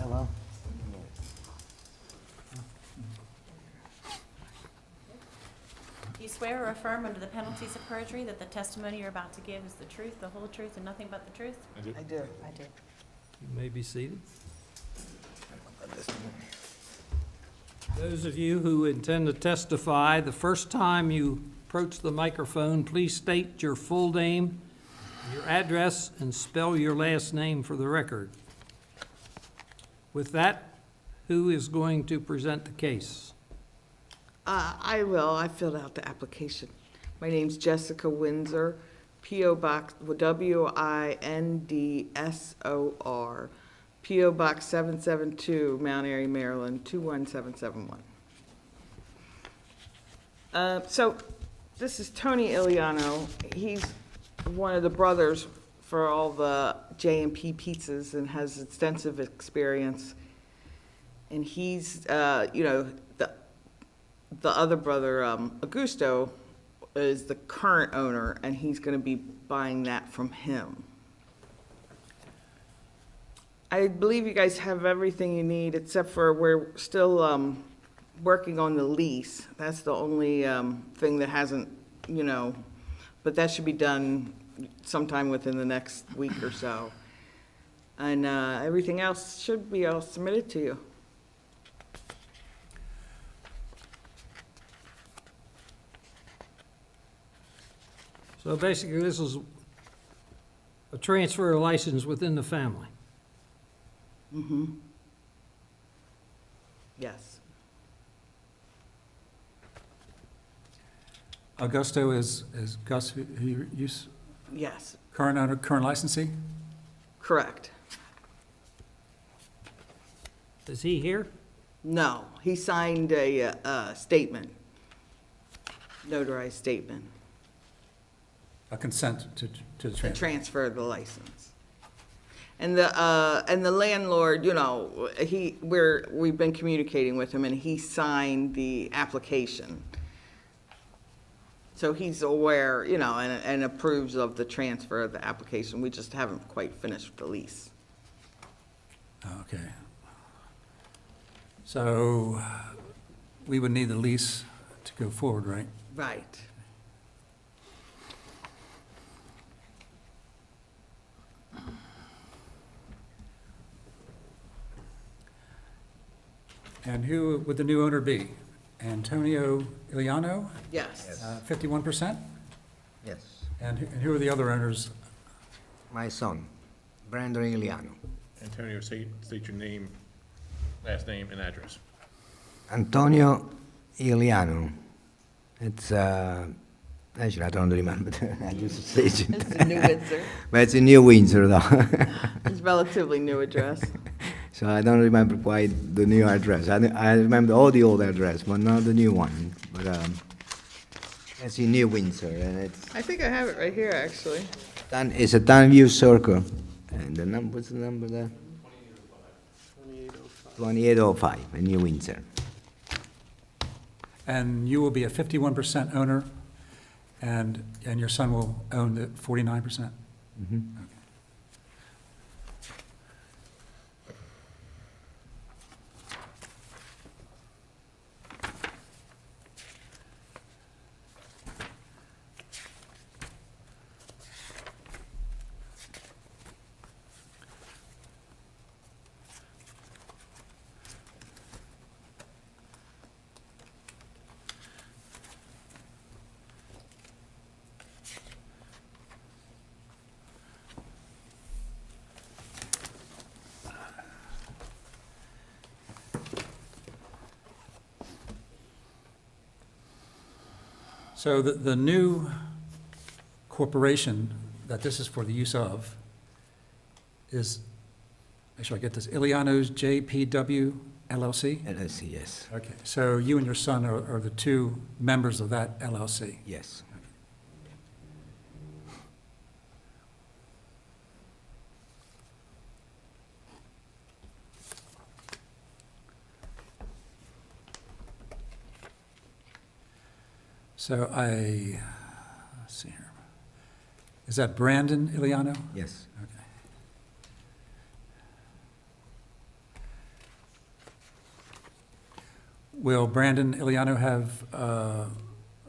S14: Hello.
S9: Do you swear or affirm under the penalties of perjury that the testimony you're about to give is the truth, the whole truth, and nothing but the truth?
S7: I do.
S16: I do.
S1: You may be seated. Those of you who intend to testify, the first time you approach the microphone, please state your full name, your address, and spell your last name for the record. With that, who is going to present the case?
S17: I will. I filled out the application. My name's Jessica Windsor, P.O. Box, W-I-N-D-S-O-R, P.O. Box 772, Mount Airy, Maryland, 21771. So this is Tony Iliano. He's one of the brothers for all the J&P pizzas and has extensive experience. And he's, you know, the other brother, Augusto, is the current owner, and he's going to be buying that from him. I believe you guys have everything you need, except for we're still working on the lease. That's the only thing that hasn't, you know, but that should be done sometime within the next week or so. And everything else should be all submitted to you.
S1: So basically, this is a transfer of license within the family.
S17: Mm-hmm. Yes.
S2: Augusto is Gus,
S17: Yes,
S2: current owner, current licensee?
S17: correct.
S1: Is he here?
S17: No, he signed a statement, notarized statement,
S2: A consent to the
S17: to
S2: transfer.
S17: transfer the license. And the landlord, you know, we've been communicating with him, and he signed the application. So he's aware, you know, and approves of the transfer of the application. We just haven't quite finished the lease.
S2: Okay. So we would need the lease to go forward, right?
S17: Right.
S2: And who would the new owner be? Antonio Iliano,
S17: Yes.
S2: 51%?
S18: Yes,
S2: And who are the other owners?
S18: my son, Brandon Iliano.
S7: Antonio, state your name, last name, and address.
S18: Antonio Iliano. It's, actually, I don't remember. I just say it.
S17: It's in New Windsor.
S18: But it's in New Windsor, though.
S17: It's relatively new address.
S18: So I don't remember quite the new address. I remember all the old address, but not the new one. But it's in New Windsor, and
S17: I think I have it right here, actually.
S18: it's a Townview Circle. And the number, what's the number there? 2805 in New Windsor.
S2: And you will be a 51% owner, and your son will own the 49%?
S18: Mhm.
S2: So the new corporation that this is for the use of is, make sure I get this, Iliano's JPW LLC?
S18: LLC, yes.
S2: Okay, so you and your son are the two members of that LLC?
S18: Yes.
S2: So let's see here. Is that Brandon Iliano?
S18: Yes.
S2: Okay. Will Brandon Iliano have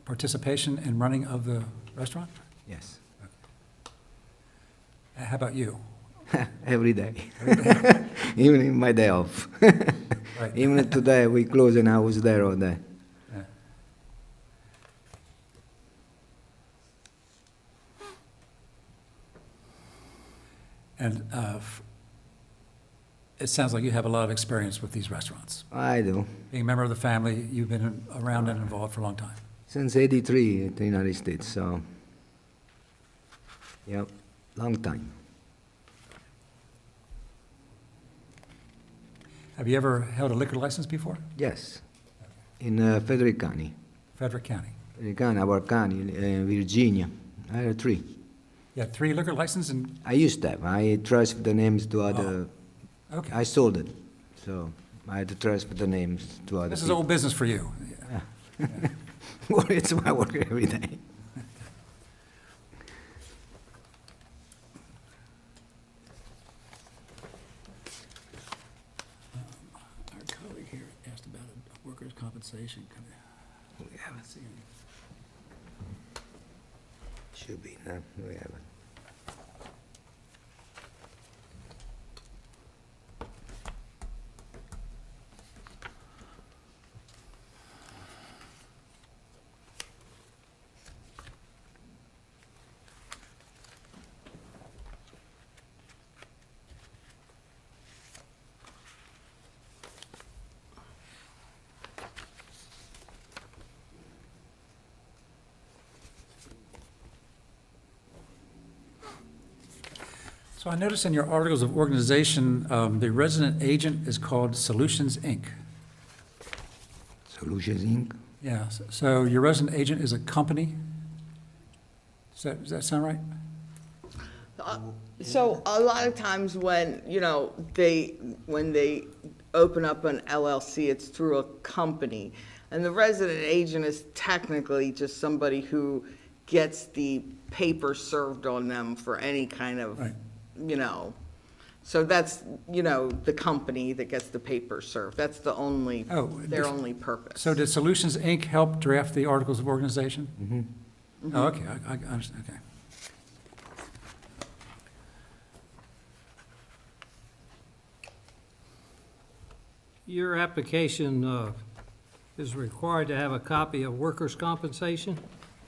S2: participation in running of the restaurant?
S18: Yes.
S2: How about you?
S18: Every day. Even in my day off.
S2: Right.
S18: Even today, we close and I was there all day.
S2: Yeah. And it sounds like you have a lot of experience with these restaurants.
S18: I do.
S2: Being a member of the family, you've been around and involved for a long time.
S18: Since '83 in the United States, so, yep, long time.
S2: Have you ever held a liquor license before?
S18: Yes, in Frederick County.
S2: Frederick County.
S18: Frederick County, our county, Virginia. I had 3.
S2: You had 3 liquor licenses and,
S18: I used to have. I transferred the names to other.
S2: okay.
S18: I sold it, so I had to transfer the names to other.
S2: This is
S18: people.
S2: old business for you.
S18: Yeah. Well, it's my work every day.
S2: Our colleague here asked about a workers' compensation.
S18: We haven't
S2: Let's see.
S18: Should be, no, we haven't.
S2: So I noticed in your articles of organization, the resident agent is called Solutions, Inc.
S18: Solutions Inc.
S2: Yeah, so your resident agent is a company? Does that sound right?
S17: So a lot of times when, you know, when they open up an LLC, it's through a company. And the resident agent is technically just somebody who gets the paper served on them for any kind of,
S2: Right.
S17: you know. So that's, you know, the company that gets the paper served. That's the only, their only purpose.
S2: So did Solutions, Inc. help draft the articles of organization?
S18: Mm-hmm.
S2: Oh, okay, I understand, okay.
S1: Your application is required to have a copy of workers' compensation?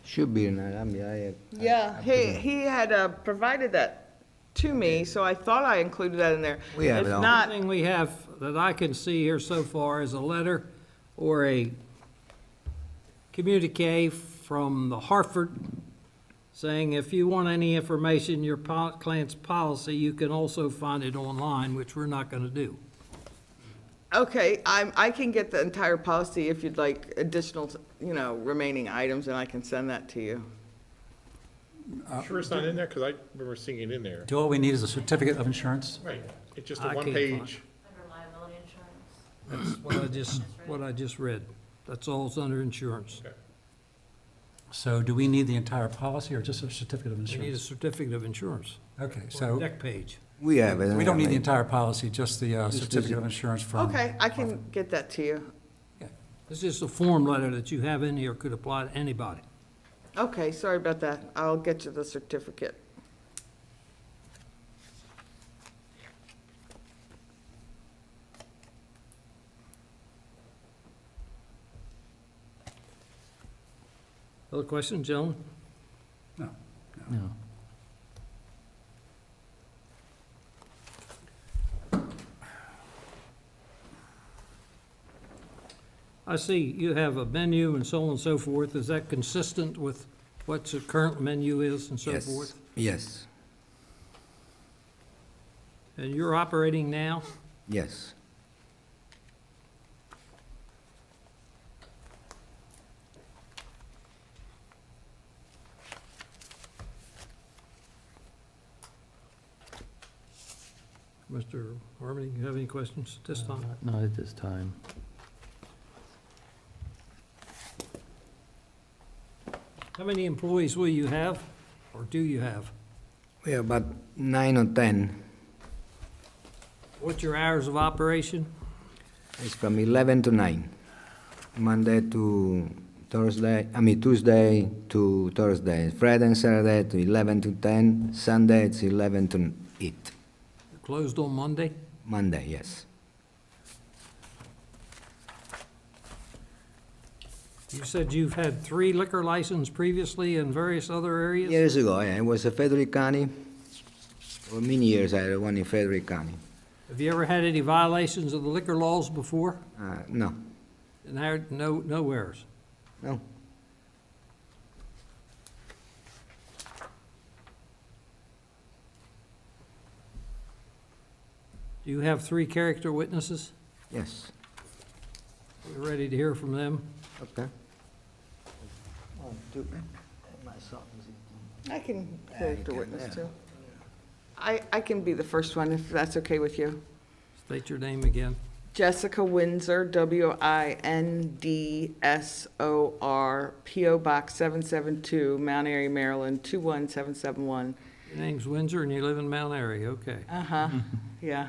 S18: Should be in that. I mean,
S17: Yeah, he had provided that to me, so I thought I included that in there.
S18: We have it
S17: If
S18: all.
S17: not,
S1: The thing we have that I can see here so far is a letter or a communique from the Hartford saying if you want any information, your client's policy, you can also find it online, which we're not going to do.
S17: okay, I can get the entire policy if you'd like additional, you know, remaining items, and I can send that to you.
S7: Sure it's not in there, because I remember seeing it in there.
S2: Do all we need is a certificate of insurance?
S7: Right, it's just a
S1: I
S7: one
S1: can't
S7: page.
S9: Under liability insurance.
S1: That's what I just read. That's all it's under insurance.
S2: So do we need the entire policy or just a certificate of
S1: We need a
S2: insurance?
S1: certificate of insurance.
S2: Okay,
S1: Or a
S2: so
S1: deck page.
S18: we have it.
S2: we don't need the entire policy, just the certificate of insurance from.
S17: Okay, I can get that to you.
S1: This is a form letter that you have in here, could apply to anybody.
S17: Okay, sorry about that. I'll get you the certificate.
S1: Other questions, gentlemen?
S2: No.
S4: No.
S1: I see you have a menu and so on and so forth. Is that consistent with what the current menu is and so
S18: Yes.
S1: forth?
S18: Yes,
S1: And you're operating now?
S18: yes.
S1: Mr. Harmony, you have any questions at this time?
S4: Not at this time.
S1: How many employees will you have, or do you have?
S18: We have about 9 or 10.
S1: What's your hours of operation?
S18: It's from 11 to 9, Monday to Thursday, Tuesday to Thursday. Friday and Saturday to 11 to 10, Sunday it's 11 to 8.
S1: Closed on Monday?
S18: Monday, yes.
S1: You said you've had 3 liquor licenses previously in various other areas?
S18: Years ago, yeah, it was in Frederick County. For many years, I had one in Frederick County.
S1: Have you ever had any violations of the liquor laws before?
S18: No,
S1: And there, no errors?
S18: no.
S1: Do you have 3 character witnesses?
S18: Yes.
S1: We're ready to hear from them.
S18: Okay.
S17: I can character witness too. I can be the first one if that's okay with you.
S1: State your name again.
S17: Jessica Windsor, Windsor, P.O. Box 772, Mount Airy, Maryland, 21771.
S1: Your name's Windsor and you live in Mount Airy, okay.
S17: Uh-huh, yeah.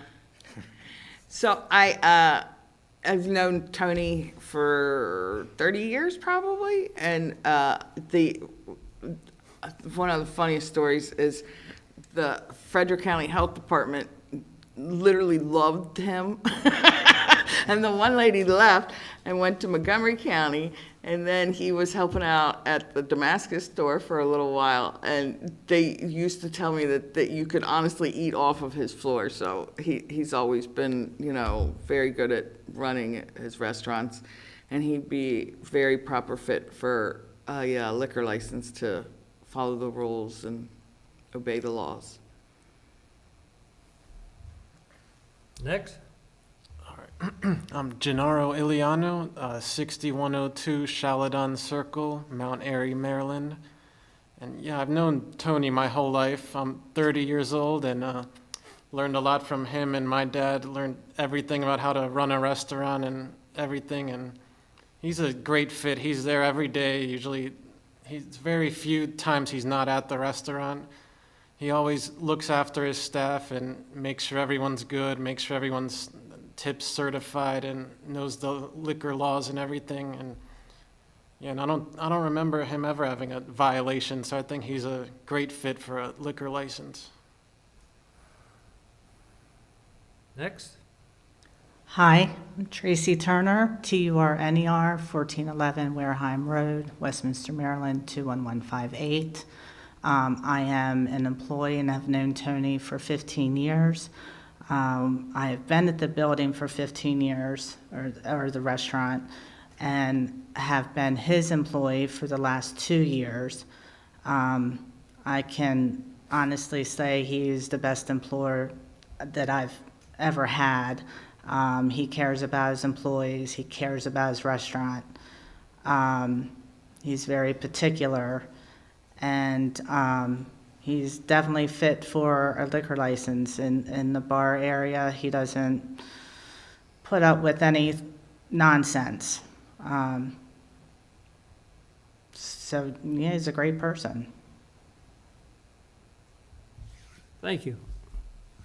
S17: So I've known Tony for 30 years probably, and one of the funniest stories is the Frederick County Health Department literally loved him. And the one lady left and went to Montgomery County, and then he was helping out at the Damascus store for a little while, and they used to tell me that you could honestly eat off of his floor, so he's always been, you know, very good at running his restaurants, and he'd be very proper fit for a liquor license to follow the rules and obey the laws.
S1: Next.
S19: I'm Gennaro Iliano, 6102 Shaladon Circle, Mount Airy, Maryland. And yeah, I've known Tony my whole life. I'm 30 years old and learned a lot from him and my dad, learned everything about how to run a restaurant and everything. And he's a great fit. He's there every day. Usually, he's very few times he's not at the restaurant. He always looks after his staff and makes sure everyone's good, makes sure everyone's tips certified and knows the liquor laws and everything. And yeah, and I don't remember him ever having a violation, so I think he's a great fit for a liquor license.
S1: Next.
S20: Hi, I'm Tracy Turner, TURNER, 1411 Wareheim Road, Westminster, Maryland, 21158. I am an employee and have known Tony for 15 years. I have been at the building for 15 years, or the restaurant, and have been his employee for the last 2 years. I can honestly say he's the best employer that I've ever had. He cares about his employees. He cares about his restaurant. He's very particular, and he's definitely fit for a liquor license in the bar area. He doesn't put up with any nonsense. So, yeah, he's a great person.
S1: Thank you.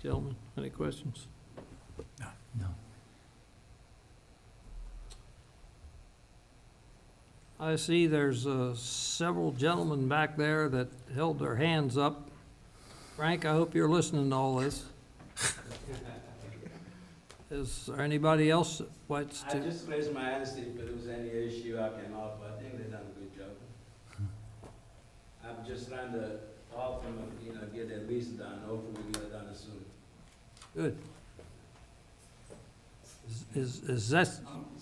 S1: Gentlemen, any questions?
S4: No.
S1: I see there's several gentlemen back there that held their hands up. Frank, I hope you're listening to all this. Is there anybody else that wants
S2: I
S1: to?
S2: just raised my hand to see if there was any issue I can help. I think they've done a good job. I'm just trying to help them, get their lease done. Hopefully we get it done soon.
S1: Good. Is that?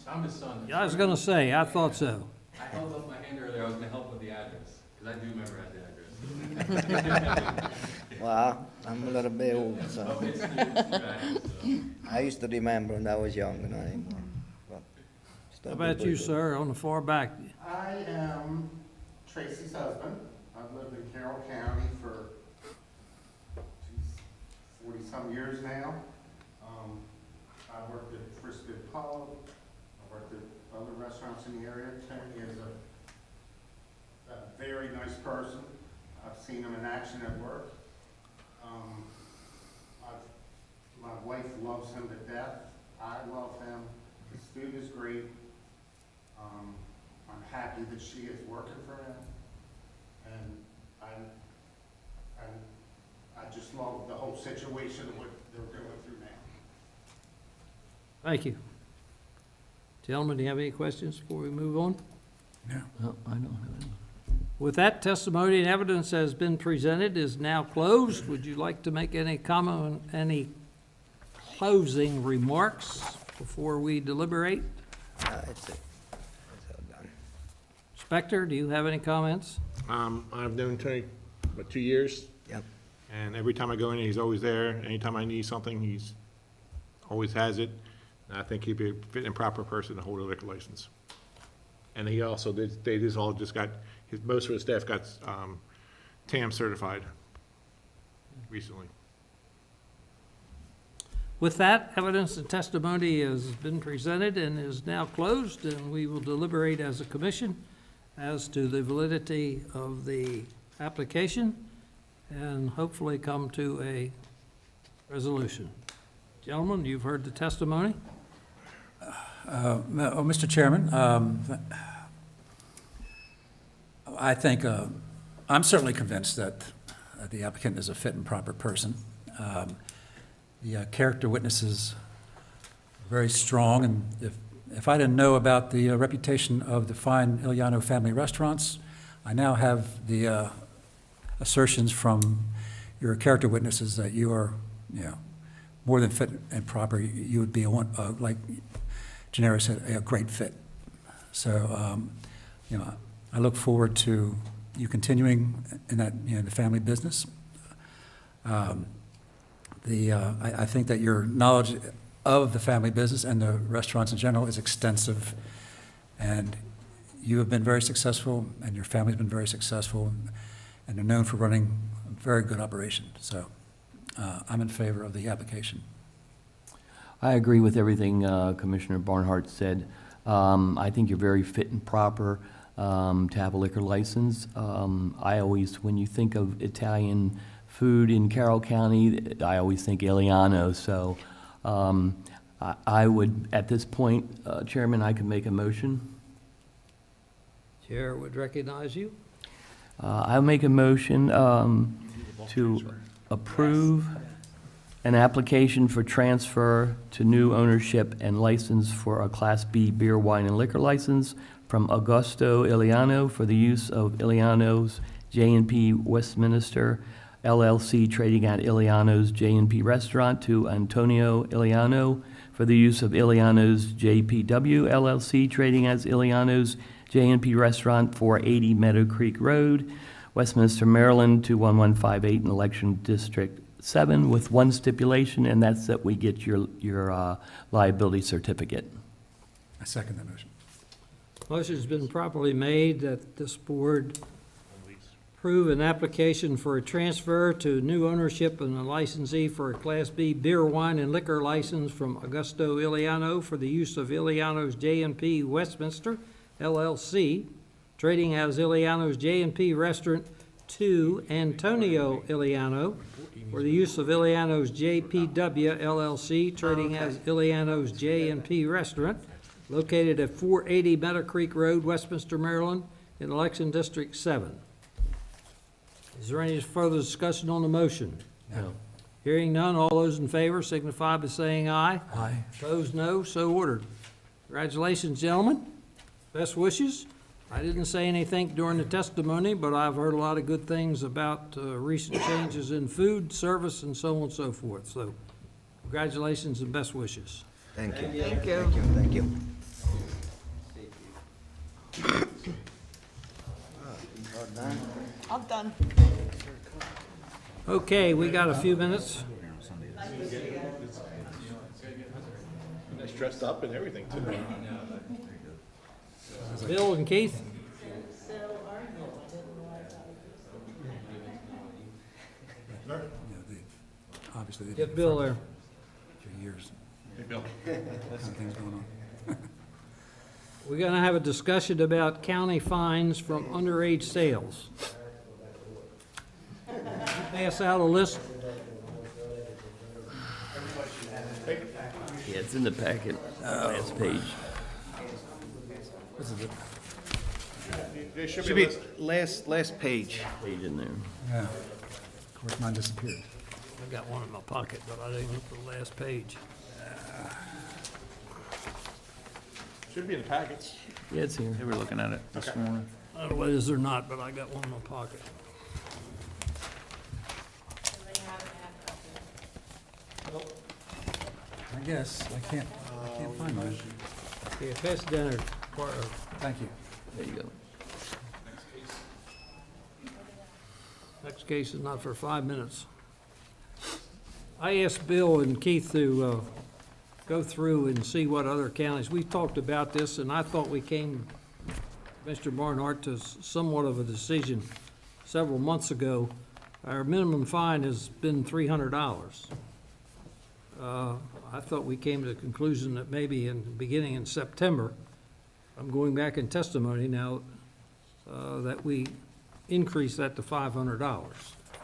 S21: I'm his son.
S1: Yeah, I was gonna say, I thought so.
S21: I held up my hand earlier, I was gonna help with the address, because I do memorize the address.
S18: Well, I'm a little bit old, so.
S21: Oh, it's right, so.
S18: I used to remember when I was young,
S1: How about you, sir, on the far back?
S22: I am Tracy's husband. I've lived in Carroll County for 40-some years now. I worked at Frisbee Pub. I worked at other restaurants in the area. Tony is a very nice person. I've seen him in action at work. My wife loves him to death. I love him. His food is great. I'm happy that she is working for him, and I just love the whole situation of what they're going through now.
S1: Thank you. Gentlemen, do you have any questions before we move on?
S4: No, I don't have any.
S1: With that, testimony and evidence has been presented is now closed. Would you like to make any comment, any closing remarks before we deliberate?
S18: That's it. That's all done.
S1: Spector, do you have any comments?
S7: I've known Tony about 2 years.
S18: Yep.
S7: And every time I go in, he's always there. Anytime I need something, he's always has it. And I think he'd be a fit and proper person to hold a liquor license. And he also did, they just all just got, most of his staff got TAM certified recently.
S1: With that, evidence and testimony has been presented and is now closed, and we will deliberate as a commission as to the validity of the application and hopefully come to a resolution. Gentlemen, you've heard the testimony.
S23: Mr. Chairman, I think, I'm certainly convinced that the applicant is a fit and proper person. The character witnesses are very strong, and if I didn't know about the reputation of the fine Iliano family restaurants, I now have the assertions from your character witnesses that you are, more than fit and proper. You would be a one, like Gennaro said, a great fit. So, I look forward to you continuing in that, the family business. I think that your knowledge of the family business and the restaurants in general is extensive. And you have been very successful, and your family's been very successful, and they're known for running a very good operation. So I'm in favor of the application.
S4: I agree with everything Commissioner Barnhart said. I think you're very fit and proper to have a liquor license. I always, when you think of Italian food in Carroll County, I always think Iliano. So I would, at this point, Chairman, I could make a motion.
S1: Chair would recognize you.
S4: I'll make a motion to approve an application for transfer to new ownership and license for a Class B beer, wine, and liquor license from Augusto Iliano for the use of Iliano's J&P Westminster LLC trading at Iliano's J&P Restaurant to Antonio Iliano for the use of Iliano's JPW LLC trading as Iliano's J&P Restaurant for 80 Meadow Creek Road, Westminster, Maryland 21158 in Election District 7 with one stipulation, and that's that we get your liability certificate.
S23: I second that motion.
S1: Motion's been properly made that this board approve an application for a transfer to new ownership and a licensee for a Class B beer, wine, and liquor license from Augusto Iliano for the use of Iliano's J&P Westminster LLC, trading as Iliano's J&P Restaurant, to Antonio Iliano for the use of Iliano's JPW LLC, trading as Iliano's J&P Restaurant, located at 480 Meadow Creek Road, Westminster, Maryland, in Election District 7. Is there any further discussion on the motion?
S23: No.
S1: Hearing none, all those in favor signify by saying aye.
S23: Aye.
S1: Opposed, no. So ordered. Congratulations, gentlemen. Best wishes. I didn't say anything during the testimony, but I've heard a lot of good things about recent changes in food, service, and so on and so forth. So congratulations and best wishes.
S18: Thank you.
S17: Thank you.
S18: Thank you.
S17: I'm done.
S1: Okay, we got a few minutes.
S7: Nice dressed up and everything, too.
S1: Bill and Keith?
S23: Yeah, obviously, they've
S1: Get
S23: been
S1: Bill there.
S23: for years.
S7: Hey, Bill.
S23: Kind of things going on.
S1: We're going to have a discussion about county fines from underage sales. Pass out a list.
S4: Yeah, it's in the packet, last page.
S23: This is it.
S7: There should
S10: Should
S7: be
S10: be last page.
S4: Page in there.
S23: Yeah. Of course, mine disappeared.
S1: I got one in my pocket, but I didn't look at the last page.
S7: Should be in the packets.
S4: Yeah, it's here.
S10: They were looking at it this morning.
S1: I don't know whether it is or not, but I got one in my pocket.
S23: I guess, I can't find mine.
S1: Okay, pass it down there.
S23: Thank you.
S4: There you go.
S1: Next case is not for 5 minutes. I asked Bill and Keith to go through and see what other counties, we talked about this, and I thought we came, Mr. Barnhart, to somewhat of a decision several months ago. Our minimum fine has been $300. I thought we came to the conclusion that maybe beginning in September, I'm going back in testimony now, that we increase that to $500.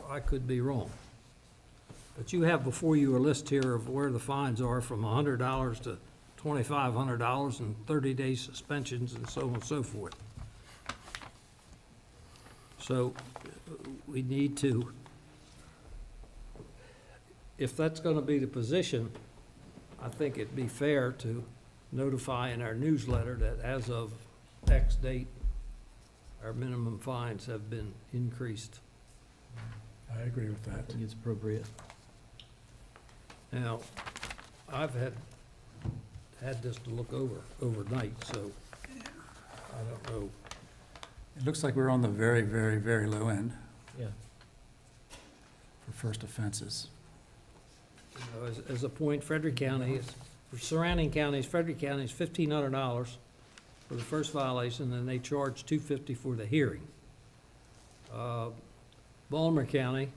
S1: I could be wrong. But you have before you a list here of where the fines are from $100 to $2,500 and 30-day suspensions and so on and so forth. So we need to, if that's going to be the position, I think it'd be fair to notify in our newsletter that as of X date, our minimum fines have been increased.
S23: I agree with that.
S4: I think it's appropriate.
S1: Now, I've had this to look over overnight, so I don't know.
S23: It looks like we're on the very, very, very low end
S4: Yeah.
S23: for first offenses.
S1: You know, as a point, Frederick County For surrounding counties, Frederick County is $1,500 for the first violation, and they charge $250 for the hearing. Baltimore County,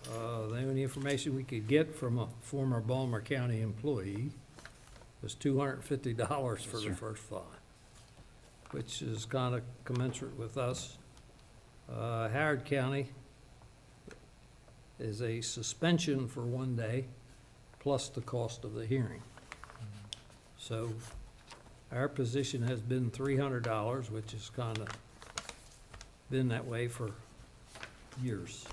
S1: the only information we could get from a former Baltimore County employee was $250 for the first fine, which is kind of commensurate with us. Howard County is a suspension for 1 day plus the cost of the hearing. So our position has been $300, which has kind of been that way for years.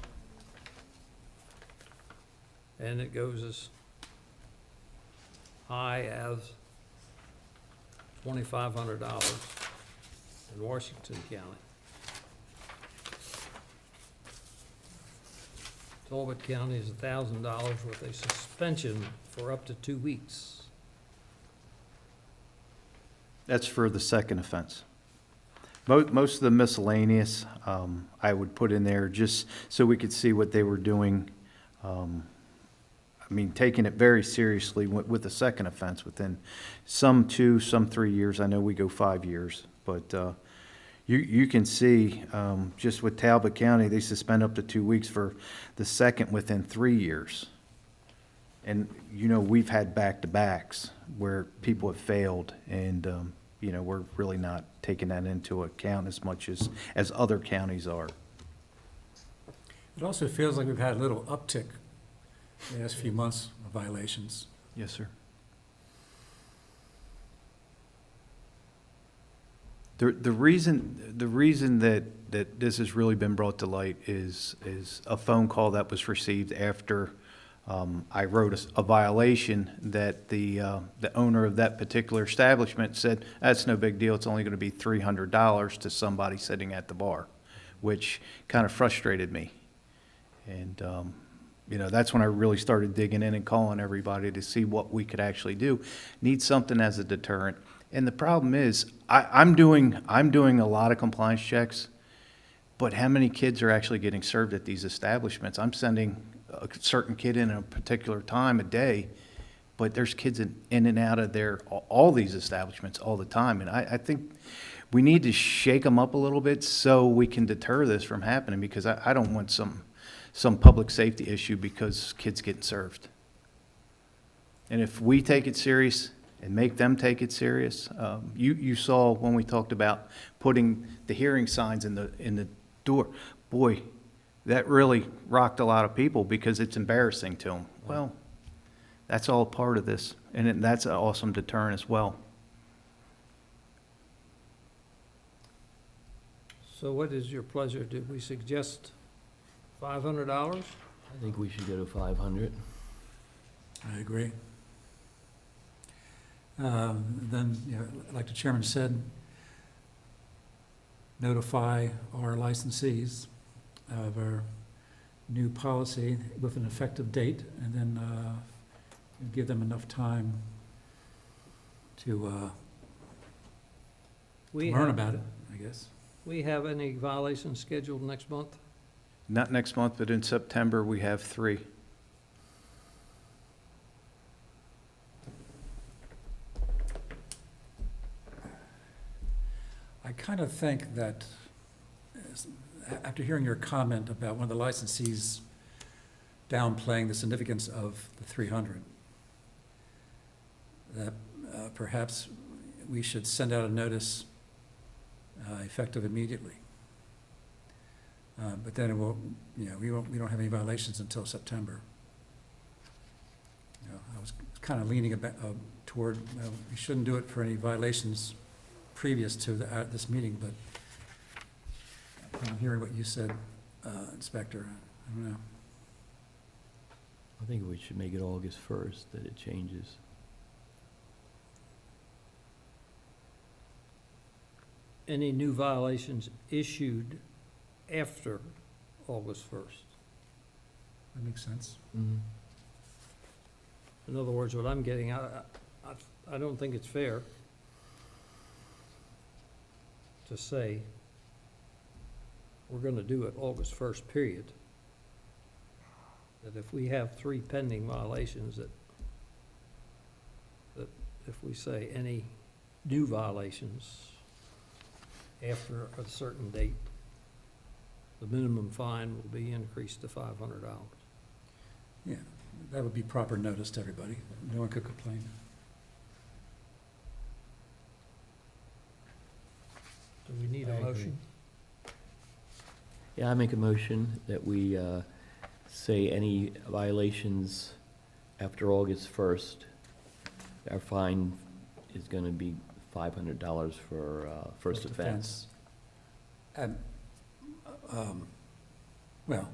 S1: And it goes as high as $2,500 in Washington County. Talbot County is $1,000 with a suspension for up to 2 weeks.
S10: That's for the second offense. Most of the miscellaneous, I would put in there just so we could see what they were doing. I mean, taking it very seriously with the second offense within some 2, some 3 years. I know we go 5 years, but you can see just with Talbot County, they suspend up to 2 weeks for the second within 3 years. And, you know, we've had back-to-backs where people have failed, and, you know, we're really not taking that into account as much as other counties are.
S23: It also feels like we've had a little uptick in the last few months of violations.
S10: Yes, sir. The reason that this has really been brought to light is a phone call that was received after I wrote a violation that the owner of that particular establishment said, that's no big deal, it's only going to be $300 to somebody sitting at the bar, which kind of frustrated me. And, you know, that's when I really started digging in and calling everybody to see what we could actually do. Need something as a deterrent. And the problem is, I'm doing a lot of compliance checks, but how many kids are actually getting served at these establishments? I'm sending a certain kid in a particular time a day, but there's kids in and out of there, all these establishments all the time. And I think we need to shake them up a little bit so we can deter this from happening, because I don't want some public safety issue because kids getting served. And if we take it serious and make them take it serious, you saw when we talked about putting the hearing signs in the door. Boy, that really rocked a lot of people because it's embarrassing to them. Well, that's all part of this, and that's an awesome deterrent as well.
S1: So what is your pleasure? Did we suggest $500?
S4: I think we should go to 500.
S23: I agree. Then, you know, like the chairman said, notify our licensees of our new policy with an effective date, and then give them enough time to learn about it, I guess.
S1: We have any violations scheduled next month?
S10: Not next month, but in September, we have 3.
S23: I kind of think that, after hearing your comment about one of the licensees downplaying the significance of the 300, that perhaps we should send out a notice effective immediately. But then it will, you know, we don't have any violations until September. You know, I was kind of leaning toward, well, we shouldn't do it for any violations previous to this meeting, but I'm hearing what you said, Inspector, I don't know.
S4: I think we should make it August 1st, that it changes.
S1: Any new violations issued after August 1st?
S23: That makes sense.
S4: Mm-hmm.
S1: In other words, what I'm getting, I don't think it's fair to say we're going to do it August 1st, period. That if we have 3 pending violations, that if we say any new violations after a certain date, the minimum fine will be increased to $500.
S23: Yeah, that would be proper notice to everybody. No one could complain.
S1: Do we need a motion?
S4: Yeah, I make a motion that we say any violations after August 1st, our fine is going to be $500 for first offense.
S23: And, well,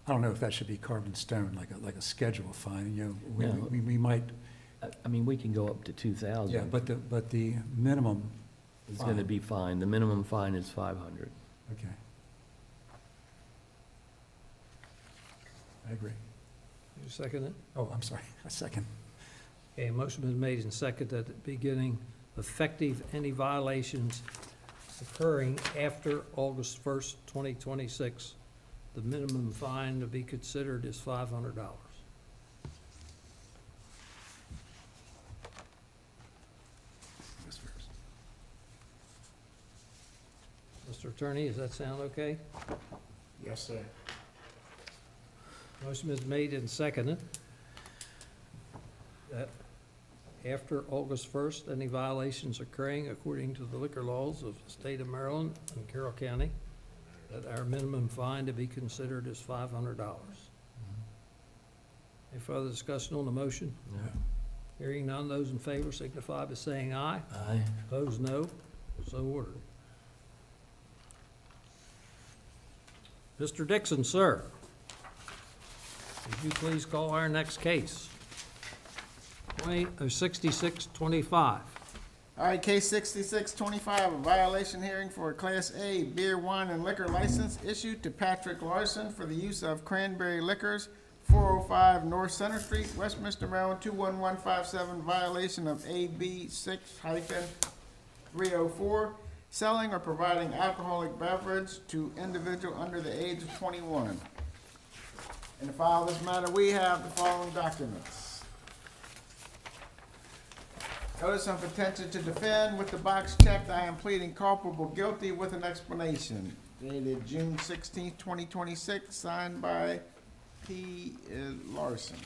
S23: I don't know if that should be carved in stone, like a schedule fine, you know,
S4: No.
S23: we might,
S4: I mean, we can go up to 2,000.
S23: yeah, but the minimum
S4: It's going to
S23: fine.
S4: be fine. The minimum fine is 500.
S23: Okay. I agree.
S1: You second it?
S23: Oh, I'm sorry, a second.
S1: Okay, a motion been made and seconded at the beginning, effective any violations occurring after August 1st, 2026. The minimum fine to be considered is $500. Mr. Attorney, does that sound okay?
S8: Yes, sir.
S1: Motion is made and seconded that after August 1st, any violations occurring according to the liquor laws of the state of Maryland and Carroll County, that our minimum fine to be considered is $500. Any further discussion on the motion?
S4: No.
S1: Hearing none, those in favor signify by saying aye.
S4: Aye.
S1: Opposed, no. So ordered. Mr. Dixon, sir, would you please call our next case? 6625.
S8: All right, case 6625, a violation hearing for a Class A beer, wine, and liquor license issued to Patrick Larson for the use of Cranberry Liquors, 405 North Center Street, Westminster, Maryland, 21157, violation of AB 6-304, selling or providing alcoholic beverage to individual under the age of 21. In the file of this matter, we have the following documents. Notice of intention to defend with the box checked, I am pleading culpable guilty with an explanation. Dated June 16th, 2026, signed by P. Larson.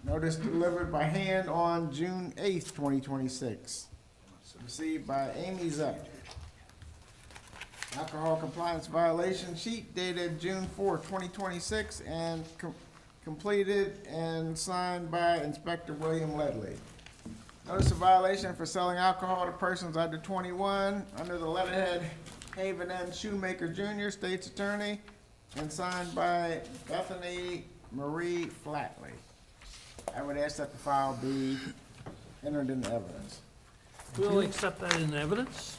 S8: Notice delivered by hand on June 8th, 2026. Received by Amy Zepp. Alcohol compliance violation sheet dated June 4th, 2026, and completed and signed by Inspector William Ledley. Notice of violation for selling alcohol to persons under 21 under the letterhead Haven N. Shoemaker Jr., State's Attorney, and signed by Bethany Marie Flatley. I would ask that the file be entered into evidence.
S1: We'll accept that in evidence.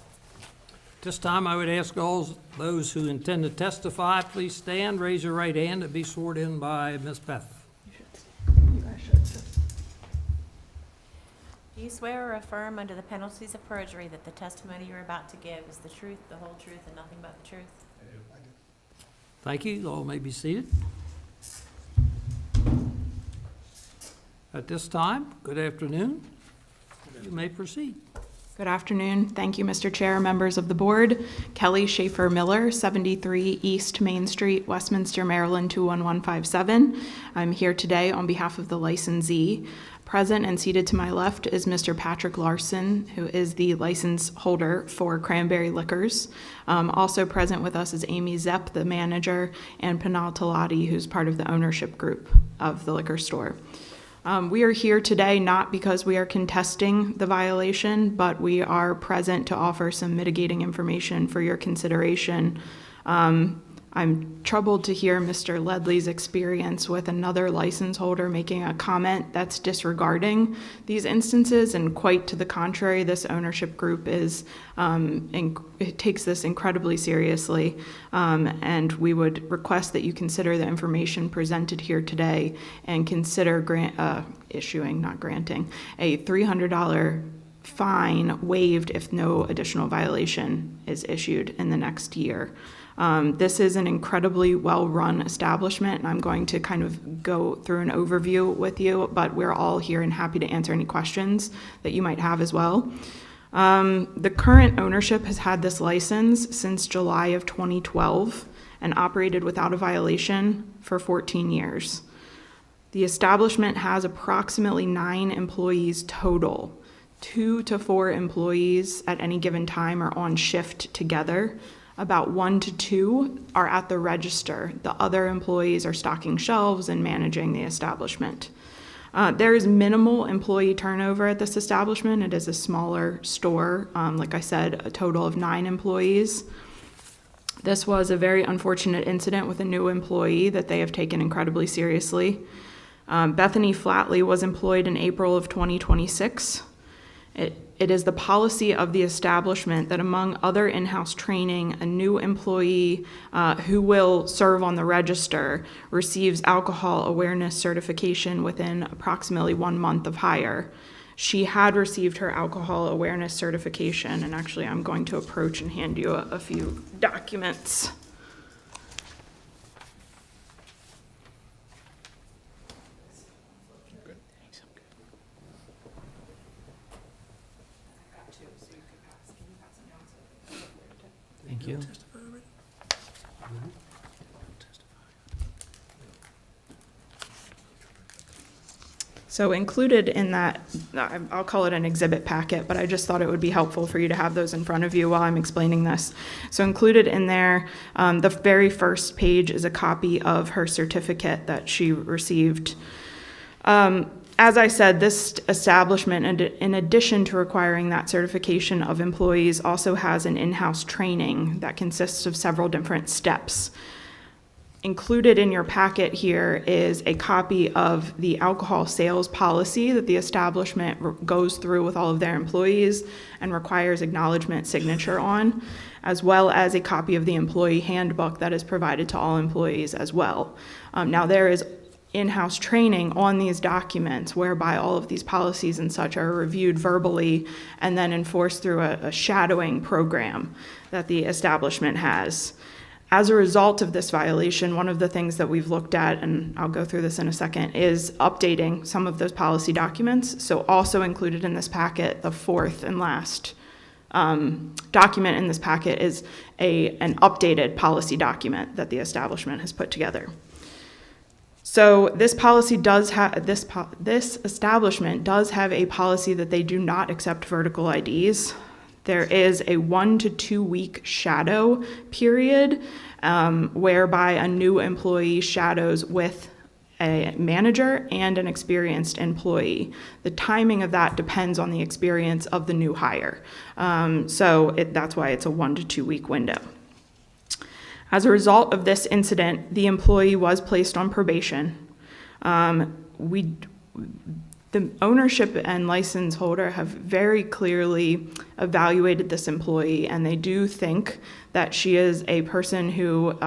S1: This time, I would ask all those who intend to testify, please stand, raise your right hand, and be sworn in by Ms. Beth.
S9: Do you swear or affirm under the penalties of perjury that the testimony you're about to give is the truth, the whole truth, and nothing but the truth?
S1: Thank you. All may be seated. At this time, good afternoon. You may proceed.
S5: Good afternoon. Thank you, Mr. Chair, members of the board. Kelly Schaefer Miller, 73 East Main Street, Westminster, Maryland, 21157. I'm here today on behalf of the licensee. Present and seated to my left is Mr. Patrick Larson, who is the license holder for Cranberry Liquors. Also present with us is Amy Zepp, the manager, and Panal Talati, who's part of the ownership group of the liquor store. We are here today not because we are contesting the violation, but we are present to offer some mitigating information for your consideration. I'm troubled to hear Mr. Ledley's experience with another license holder making a comment that's disregarding these instances, and quite to the contrary, this ownership group is it takes this incredibly seriously, and we would request that you consider the information presented here today and consider issuing, not granting, a $300 fine waived if no additional violation is issued in the next year. This is an incredibly well-run establishment, and I'm going to kind of go through an overview with you, but we're all here and happy to answer any questions that you might have as well. The current ownership has had this license since July of 2012 and operated without a violation for 14 years. The establishment has approximately 9 employees total. 2 to 4 employees at any given time are on shift together. About 1 to 2 are at the register. The other employees are stocking shelves and managing the establishment. There is minimal employee turnover at this establishment. It is a smaller store. Like I said, a total of 9 employees. This was a very unfortunate incident with a new employee that they have taken incredibly seriously. Bethany Flatley was employed in April of 2026. It is the policy of the establishment that among other in-house training, a new employee who will serve on the register receives alcohol awareness certification within approximately 1 month of hire. She had received her alcohol awareness certification, and actually I'm going to approach and hand you a few documents.
S4: Thank you.
S5: So included in that, I'll call it an exhibit packet, but I just thought it would be helpful for you to have those in front of you while I'm explaining this. So included in there, the very first page is a copy of her certificate that she received. As I said, this establishment, in addition to requiring that certification of employees, also has an in-house training that consists of several different steps. Included in your packet here is a copy of the alcohol sales policy that the establishment goes through with all of their employees and requires acknowledgement signature on, as well as a copy of the employee handbook that is provided to all employees as well. Now there is in-house training on these documents whereby all of these policies and such are reviewed verbally and then enforced through a shadowing program that the establishment has. As a result of this violation, one of the things that we've looked at, and I'll go through this in a second, is updating some of those policy documents. So also included in this packet, the fourth and last document in this packet is an updated policy document that the establishment has put together. So this policy does have, this establishment does have a policy that they do not accept vertical IDs. There is a 1 to 2 week shadow period whereby a new employee shadows with a manager and an experienced employee. The timing of that depends on the experience of the new hire. That's why it's a 1 to 2 week window. As a result of this incident, the employee was placed on probation. The ownership and license holder have very clearly evaluated this employee, and they do think that she is a person who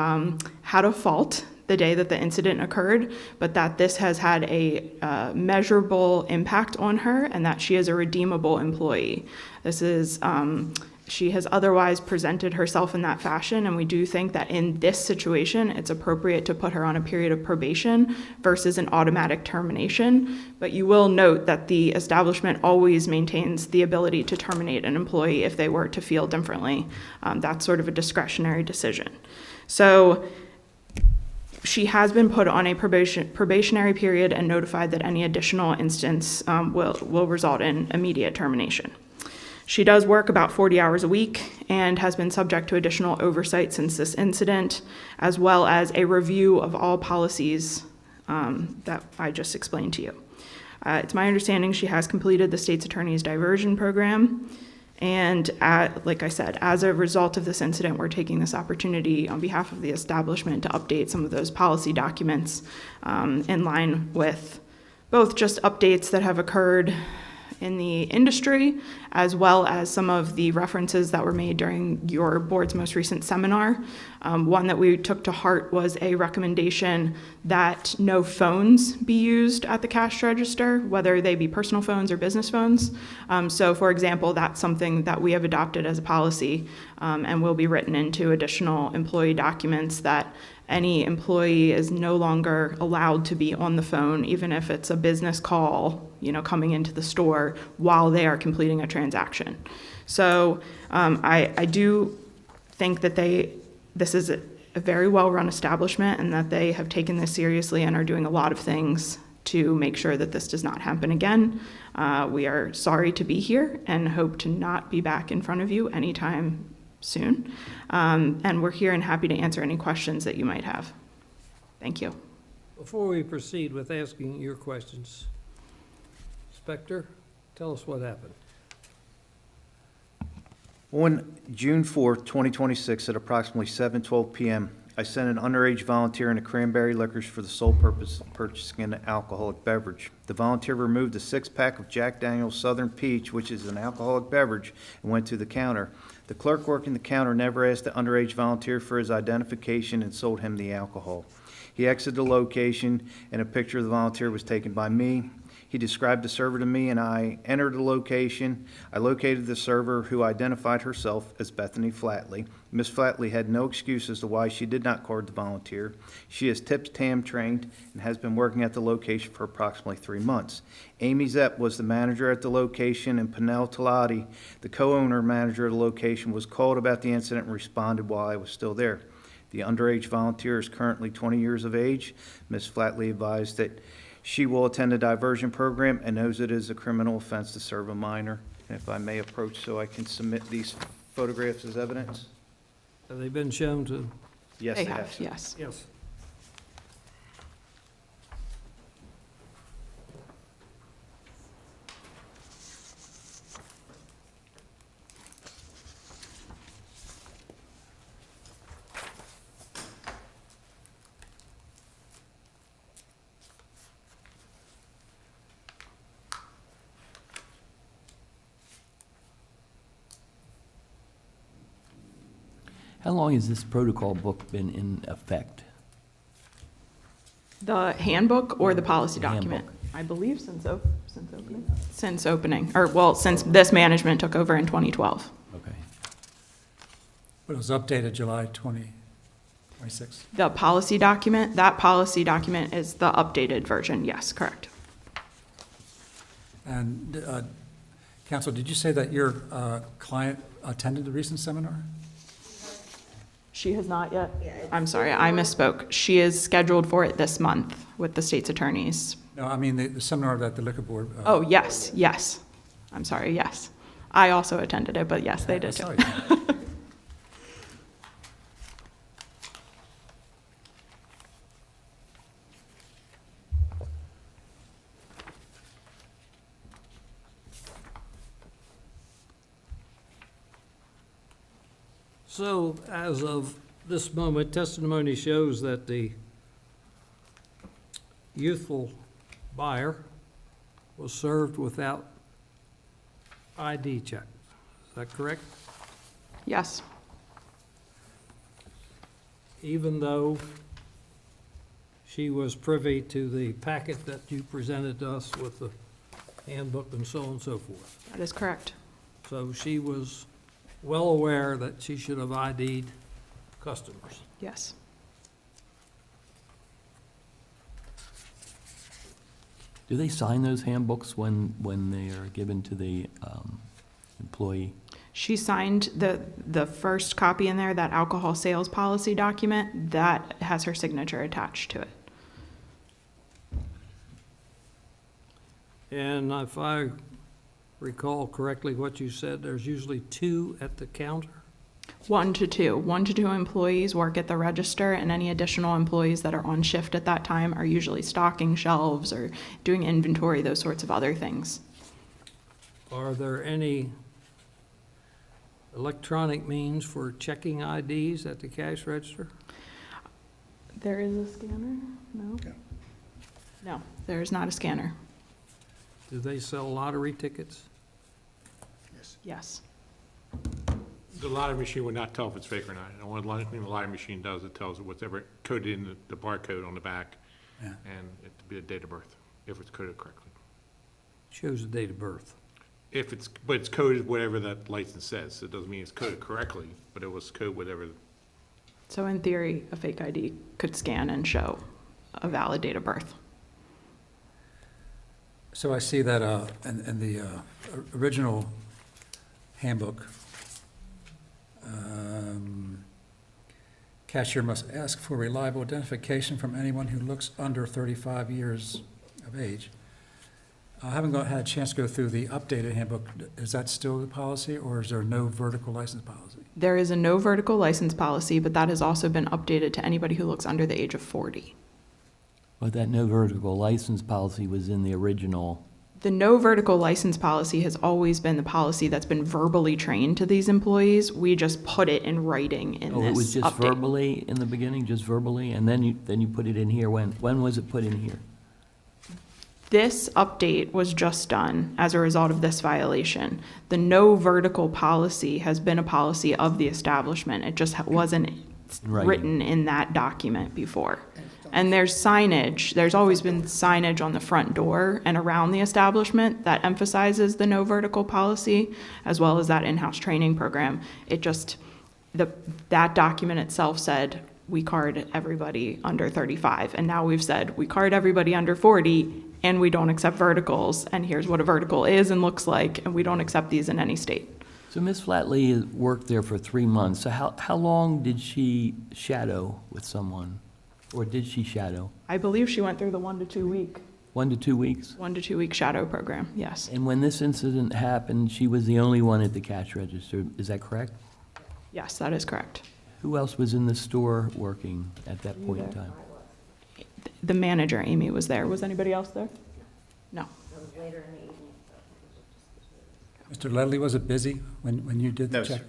S5: had a fault the day that the incident occurred, but that this has had a measurable impact on her and that she is a redeemable employee. She has otherwise presented herself in that fashion, and we do think that in this situation, it's appropriate to put her on a period of probation versus an automatic termination. But you will note that the establishment always maintains the ability to terminate an employee if they were to feel differently. That's sort of a discretionary decision. So she has been put on a probationary period and notified that any additional instance will result in immediate termination. She does work about 40 hours a week and has been subject to additional oversight since this incident, as well as a review of all policies that I just explained to you. It's my understanding she has completed the state's attorney's diversion program. And like I said, as a result of this incident, we're taking this opportunity on behalf of the establishment to update some of those policy documents in line with both just updates that have occurred in the industry, as well as some of the references that were made during your board's most recent seminar. One that we took to heart was a recommendation that no phones be used at the cash register, whether they be personal phones or business phones. So for example, that's something that we have adopted as a policy and will be written into additional employee documents, that any employee is no longer allowed to be on the phone, even if it's a business call, coming into the store while they are completing a transaction. So I do think that this is a very well-run establishment, and that they have taken this seriously and are doing a lot of things to make sure that this does not happen again. We are sorry to be here and hope to not be back in front of you anytime soon. And we're here and happy to answer any questions that you might have. Thank you.
S1: Before we proceed with asking your questions, Inspector, tell us what happened.
S10: On June 4th, 2026, at approximately 7:12 p.m., I sent an underage volunteer into Cranberry Liquors for the sole purpose of purchasing an alcoholic beverage. The volunteer removed a six-pack of Jack Daniel's Southern Peach, which is an alcoholic beverage, and went to the counter. The clerk working the counter never asked the underage volunteer for his identification and sold him the alcohol. He exited the location, and a picture of the volunteer was taken by me. He described the server to me, and I entered the location. I located the server, who identified herself as Bethany Flatley. Miss Flatley had no excuse as to why she did not card the volunteer. She is TIPS-TAM trained and has been working at the location for approximately 3 months. Amy Zepp was the manager at the location, and Panel Talati, the co-owner manager of the location, was called about the incident and responded while I was still there. The underage volunteer is currently 20 years of age. Miss Flatley advised that she will attend a diversion program and knows it is a criminal offense to serve a minor. And if I may approach so I can submit these photographs as evidence?
S1: Have they been shown to?
S10: Yes,
S5: They have, yes.
S1: Yes.
S4: How long has this protocol book been in effect?
S5: The handbook or the policy
S4: The handbook.
S5: document? I believe since opening. Since opening, since this management took over in 2012.
S4: Okay.
S23: But it was updated July 2026.
S5: The policy document, that policy document is the updated version, yes, correct.
S23: And, Counsel, did you say that your client attended the recent seminar?
S5: She has not yet? I'm sorry, I misspoke. She is scheduled for it this month with the state's attorneys.
S23: No, I mean the seminar that the liquor board.
S5: Oh, yes. I'm sorry, yes. I also attended it, but yes, they did too.
S23: Sorry.
S1: So, as of this moment, testimony shows that the youthful buyer was served without ID check. Is that correct?
S5: Yes,
S1: Even though she was privy to the packet that you presented to us with the handbook and so on and so forth.
S5: that is correct.
S1: So she was well aware that she should have ID'd customers.
S5: Yes.
S4: Do they sign those handbooks when they are given to the employee?
S5: She signed the first copy in there, that alcohol sales policy document, that has her signature attached to it.
S1: And if I recall correctly what you said, there's usually 2 at the counter?
S5: 1 to 2. 1 to 2 employees work at the register, and any additional employees that are on shift at that time are usually stocking shelves or doing inventory, those sorts of other things.
S1: Are there any electronic means for checking IDs at the cash register?
S5: There is a scanner? No? No, there is not a scanner.
S1: Do they sell lottery tickets?
S5: Yes.
S7: The lottery machine would not tell if it's fake or not. And one thing the lottery machine does, it tells whatever coded in the barcode on the back,
S23: Yeah.
S7: and it'd be a date of birth, if it's coded correctly.
S1: Shows the date of birth.
S7: But it's coded whatever that license says. It doesn't mean it's coded correctly, but it was coded whatever.
S5: So in theory, a fake ID could scan and show a valid date of birth.
S23: So I see that in the original handbook, cashier must ask for reliable identification from anyone who looks under 35 years of age. I haven't had a chance to go through the updated handbook. Is that still the policy, or is there no vertical license policy?
S5: There is a no vertical license policy, but that has also been updated to anybody who looks under the age of 40.
S4: But that no vertical license policy was in the original.
S5: The no vertical license policy has always been the policy that's been verbally trained to these employees. We just put it in writing in this
S4: Oh, it was just
S5: update.
S4: verbally in the beginning, just verbally, and then you put it in here. When was it put in here?
S5: This update was just done as a result of this violation. The no vertical policy has been a policy of the establishment. It just wasn't
S4: Right.
S5: written in that document before. And there's signage, there's always been signage on the front door and around the establishment that emphasizes the no vertical policy, as well as that in-house training program. It just, that document itself said, we card everybody under 35. And now we've said, we card everybody under 40, and we don't accept verticals, and here's what a vertical is and looks like, and we don't accept these in any state.
S4: So Ms. Flatley worked there for 3 months. So how long did she shadow with someone? Or did she shadow?
S5: I believe she went through the 1 to 2 week,
S4: 1 to 2 weeks?
S5: 1 to 2 week shadow program, yes.
S4: And when this incident happened, she was the only one at the cash register. Is that correct?
S5: Yes, that is correct.
S4: Who else was in the store working at that point in time?
S5: The manager, Amy, was there. Was anybody else there? No.
S23: Mr. Ledley, was it busy when you did the
S10: No,
S23: check?
S10: sir.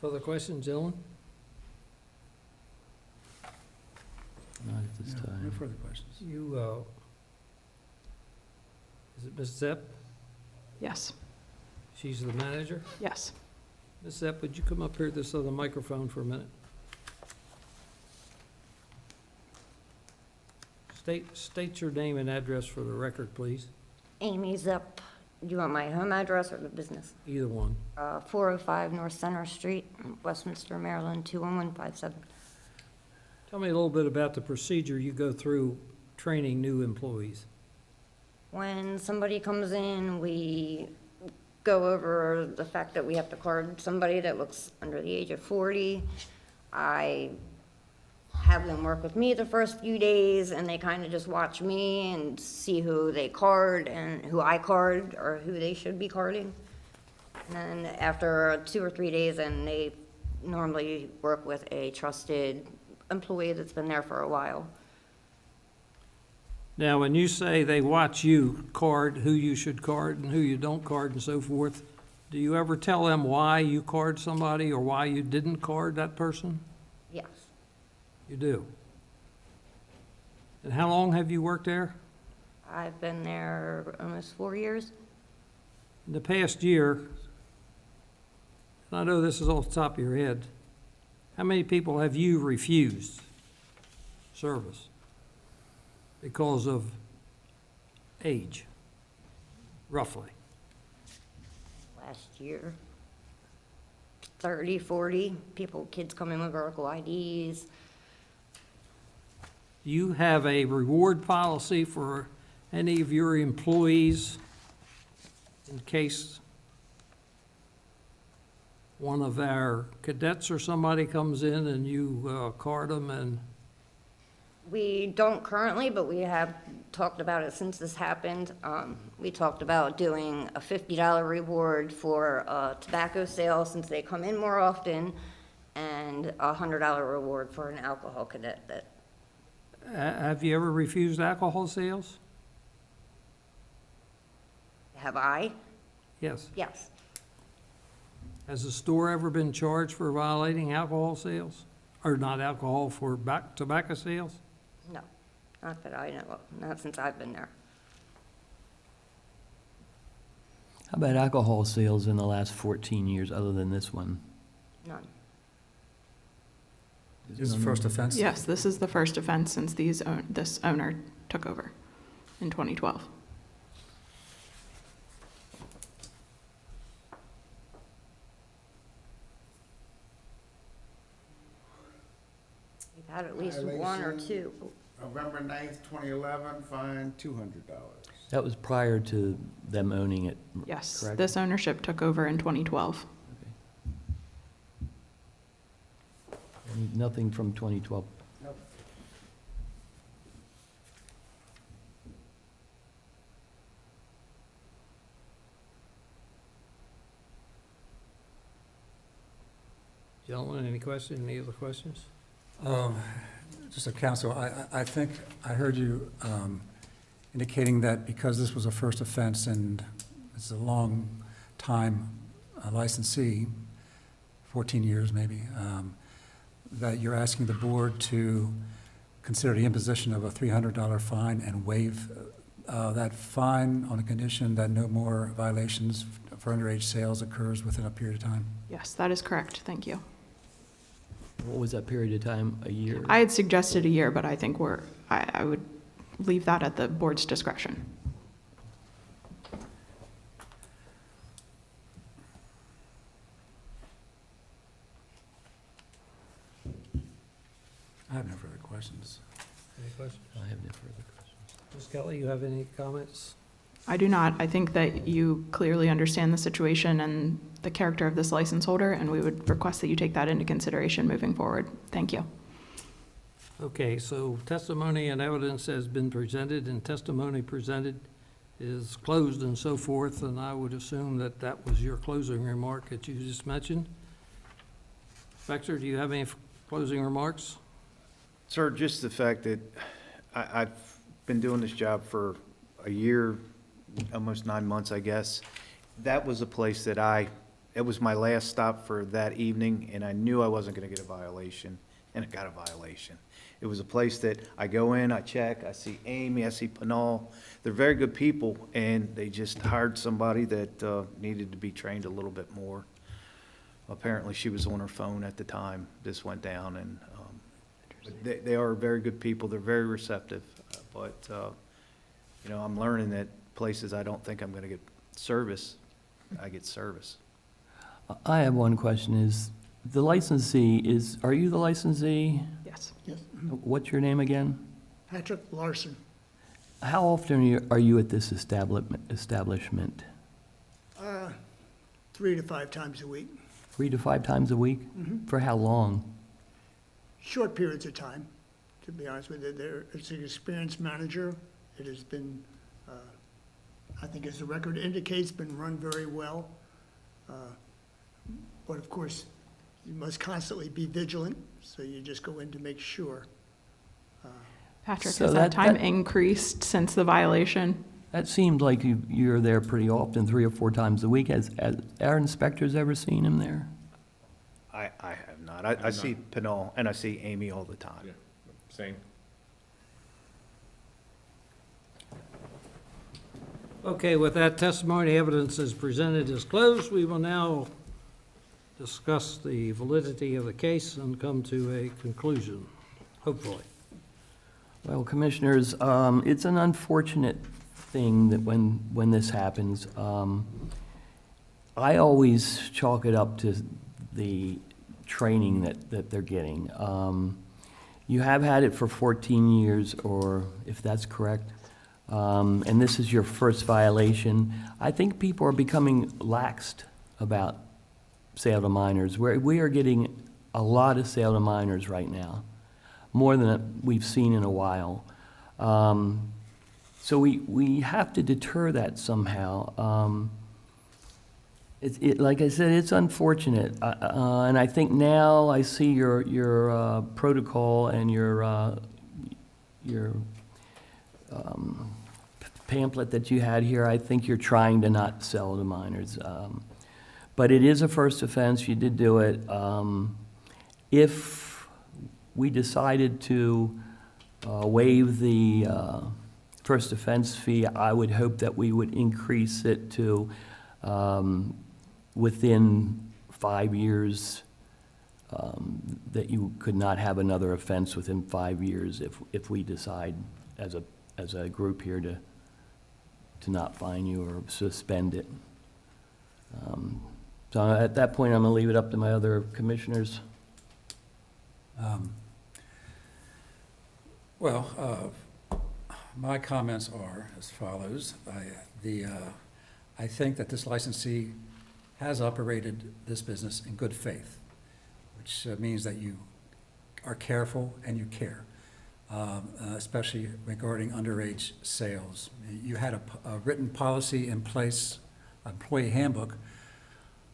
S1: Further questions, gentlemen?
S4: Not at this
S23: No
S4: time.
S23: further questions.
S1: You, is it Ms. Zepp?
S5: Yes.
S1: She's the manager?
S5: Yes.
S1: Ms. Zepp, would you come up here to this other microphone for a minute? State your name and address for the record, please.
S6: Amy Zepp. Do you want my home address or the business?
S1: Either one.
S6: 405 North Center Street, Westminster, Maryland, 21157.
S1: Tell me a little bit about the procedure you go through training new employees.
S6: When somebody comes in, we go over the fact that we have to card somebody that looks under the age of 40. I have them work with me the first few days, and they kind of just watch me and see who they card and who I card or who they should be carding. And then after 2 or 3 days, and they normally work with a trusted employee that's been there for a while.
S1: Now, when you say they watch you card who you should card and who you don't card and so forth, do you ever tell them why you card somebody or why you didn't card that person?
S6: Yes.
S1: You do. And how long have you worked there?
S6: I've been there almost 4 years.
S1: In the past year, and I know this is off the top of your head, how many people have you refused service because of age, roughly?
S6: Last year, 30, 40 people, kids come in with vertical IDs.
S1: Do you have a reward policy for any of your employees in case one of our cadets or somebody comes in and you card them and
S6: We don't currently, but we have talked about it since this happened. We talked about doing a $50 reward for tobacco sales since they come in more often, and a $100 reward for an alcohol cadet that,
S1: Have you ever refused alcohol sales?
S6: have I?
S1: Yes.
S6: Yes.
S1: Has the store ever been charged for violating alcohol sales? Or not alcohol, for tobacco sales?
S6: No, not that I know of, not since I've been there.
S4: How about alcohol sales in the last 14 years, other than this one?
S6: None.
S23: This is the first offense?
S5: Yes, this is the first offense since this owner took over in 2012.
S6: We've had at least one or two.
S8: November 9th, 2011, fine $200.
S4: That was prior to them owning it,
S5: Yes,
S4: correct?
S5: this ownership took over in 2012.
S4: And nothing from 2012.
S8: Nope.
S1: Gentlemen, any questions, any other questions?
S23: Just a counsel, I think I heard you indicating that because this was a first offense and it's a long time licensee, 14 years maybe, that you're asking the board to consider the imposition of a $300 fine and waive that fine on a condition that no more violations for underage sales occurs within a period of time.
S5: Yes, that is correct. Thank you.
S4: What was that period of time, a year?
S5: I had suggested a year, but I think I would leave that at the board's discretion.
S23: I have no further questions.
S1: Any questions?
S4: I have no further questions.
S1: Ms. Kelly, you have any comments?
S5: I do not. I think that you clearly understand the situation and the character of this license holder, and we would request that you take that into consideration moving forward. Thank you.
S1: Okay, so testimony and evidence has been presented, and testimony presented is closed and so forth, and I would assume that that was your closing remark that you just mentioned. Spector, do you have any closing remarks?
S10: Sir, just the fact that I've been doing this job for a year, almost 9 months, I guess. That was a place that it was my last stop for that evening, and I knew I wasn't gonna get a violation, and I got a violation. It was a place that I go in, I check, I see Amy, I see Pinal. They're very good people, and they just hired somebody that needed to be trained a little bit more. Apparently, she was on her phone at the time this went down, and but they are very good people. They're very receptive, but you know, I'm learning that places I don't think I'm going to get service, I get service.
S4: I have one question, is the licensee are you the licensee?
S5: Yes.
S11: Yes.
S4: What's your name again?
S11: Patrick Larson.
S4: How often are you at this establishment?
S11: 3 to 5 times a week.
S4: 3 to 5 times a week? For how long?
S11: Short periods of time, to be honest with you. It's an experienced manager. It has been, I think as the record indicates, been run very well. But of course, you must constantly be vigilant, so you just go in to make sure.
S5: Patrick,
S4: So
S5: has that time
S4: that-
S5: increased since the violation?
S4: That seemed like you're there pretty often, 3 or 4 times a week. Has our inspectors ever seen him there?
S10: I have not. I see Pinal and I see Amy all the time.
S7: Yeah, same.
S1: Okay, with that testimony, evidence is presented as closed. We will now discuss the validity of the case and come to a conclusion, hopefully.
S4: Well, Commissioners, it's an unfortunate thing that when this happens, I always chalk it up to the training that they're getting. You have had it for 14 years, or if that's correct, and this is your first violation. I think people are becoming laxed about sale to minors. We are getting a lot of sale to minors right now. more than we've seen in a while. So we have to deter that somehow. Like I said, it's unfortunate, and I think now I see your protocol and your pamphlet that you had here. I think you're trying to not sell to minors, but it is a first offense. You did do it. If we decided to waive the first offense fee, I would hope that we would increase it to within 5 years, that you could not have another offense within 5 years if we decide as a group here to not fine you or suspend it. So at that point, I'm going to leave it up to my other commissioners.
S23: My comments are as follows. I think that this licensee has operated this business in good faith, which means that you are careful and you care, especially regarding underage sales. You had a written policy in place, employee handbook.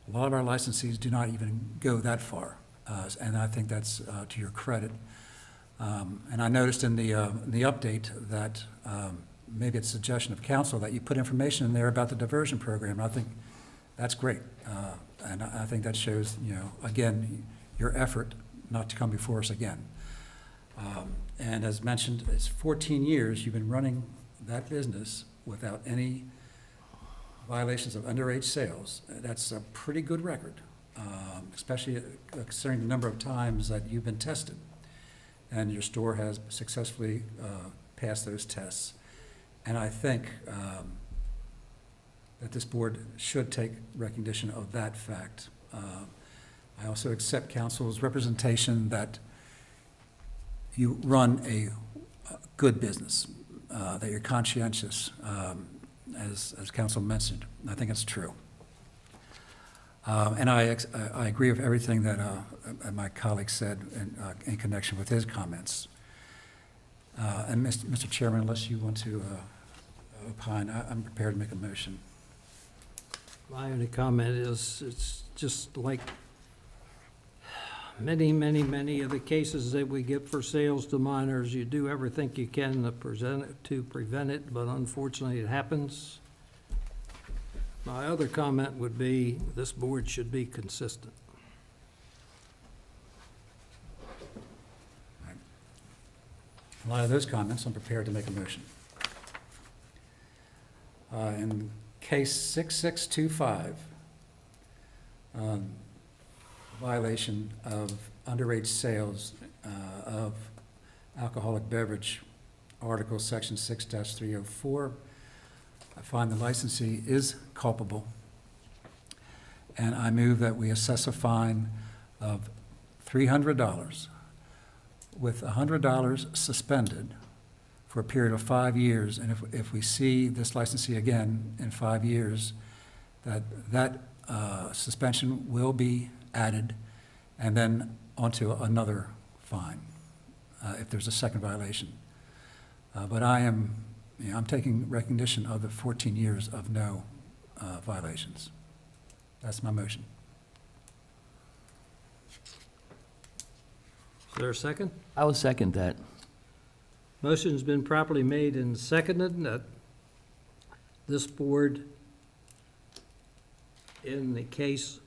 S23: A lot of our licensees do not even go that far, and I think that's to your credit. And I noticed in the update that maybe it's a suggestion of council that you put information in there about the diversion program. I think that's great, and I think that shows, again, your effort not to come before us again. And as mentioned, it's 14 years you've been running that business without any violations of underage sales. That's a pretty good record, especially considering the number of times that you've been tested. And your store has successfully passed those tests. And I think that this board should take recognition of that fact. I also accept council's representation that you run a good business, that you're conscientious, as council mentioned. I think it's true. And I agree with everything that my colleague said in connection with his comments. And Mr. Chairman, unless you want to opine, I'm prepared to make a motion.
S1: My only comment is, it's just like many of the cases that we get for sales to minors. You do everything you can to prevent it, but unfortunately it happens. My other comment would be, this board should be consistent.
S23: In light of those comments, I'm prepared to make a motion. In case 6625, violation of underage sales of alcoholic beverage, Article Section 6-304, I find the licensee is culpable, and I move that we assess a fine of $300 with $100 suspended for a period of 5 years. And if we see this licensee again in 5 years, that suspension will be added and then onto another fine if there's a second violation. But I'm taking recognition of the 14 years of no violations. That's my motion.
S1: Is there a second?
S4: I will second that.
S1: Motion's been properly made and seconded that this board, in the case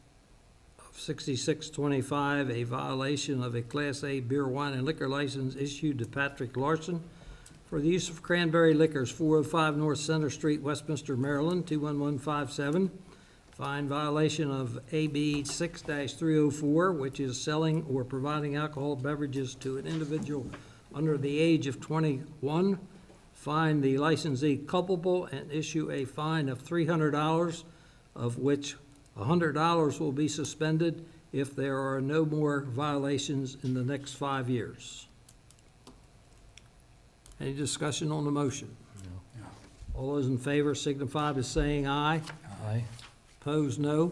S1: of 6625, a violation of a Class A beer, wine, and liquor license issued to Patrick Larson for the use of Cranberry Liquors, 405 North Center Street, Westminster, Maryland, 21157. Fine violation of AB 6-304, which is selling or providing alcohol beverages to an individual under the age of 21. Find the licensee culpable and issue a fine of $300, of which $100 will be suspended if there are no more violations in the next 5 years. Any discussion on the motion?
S23: No.
S1: All those in favor signify by saying aye.
S4: Aye.
S1: Opposed, no.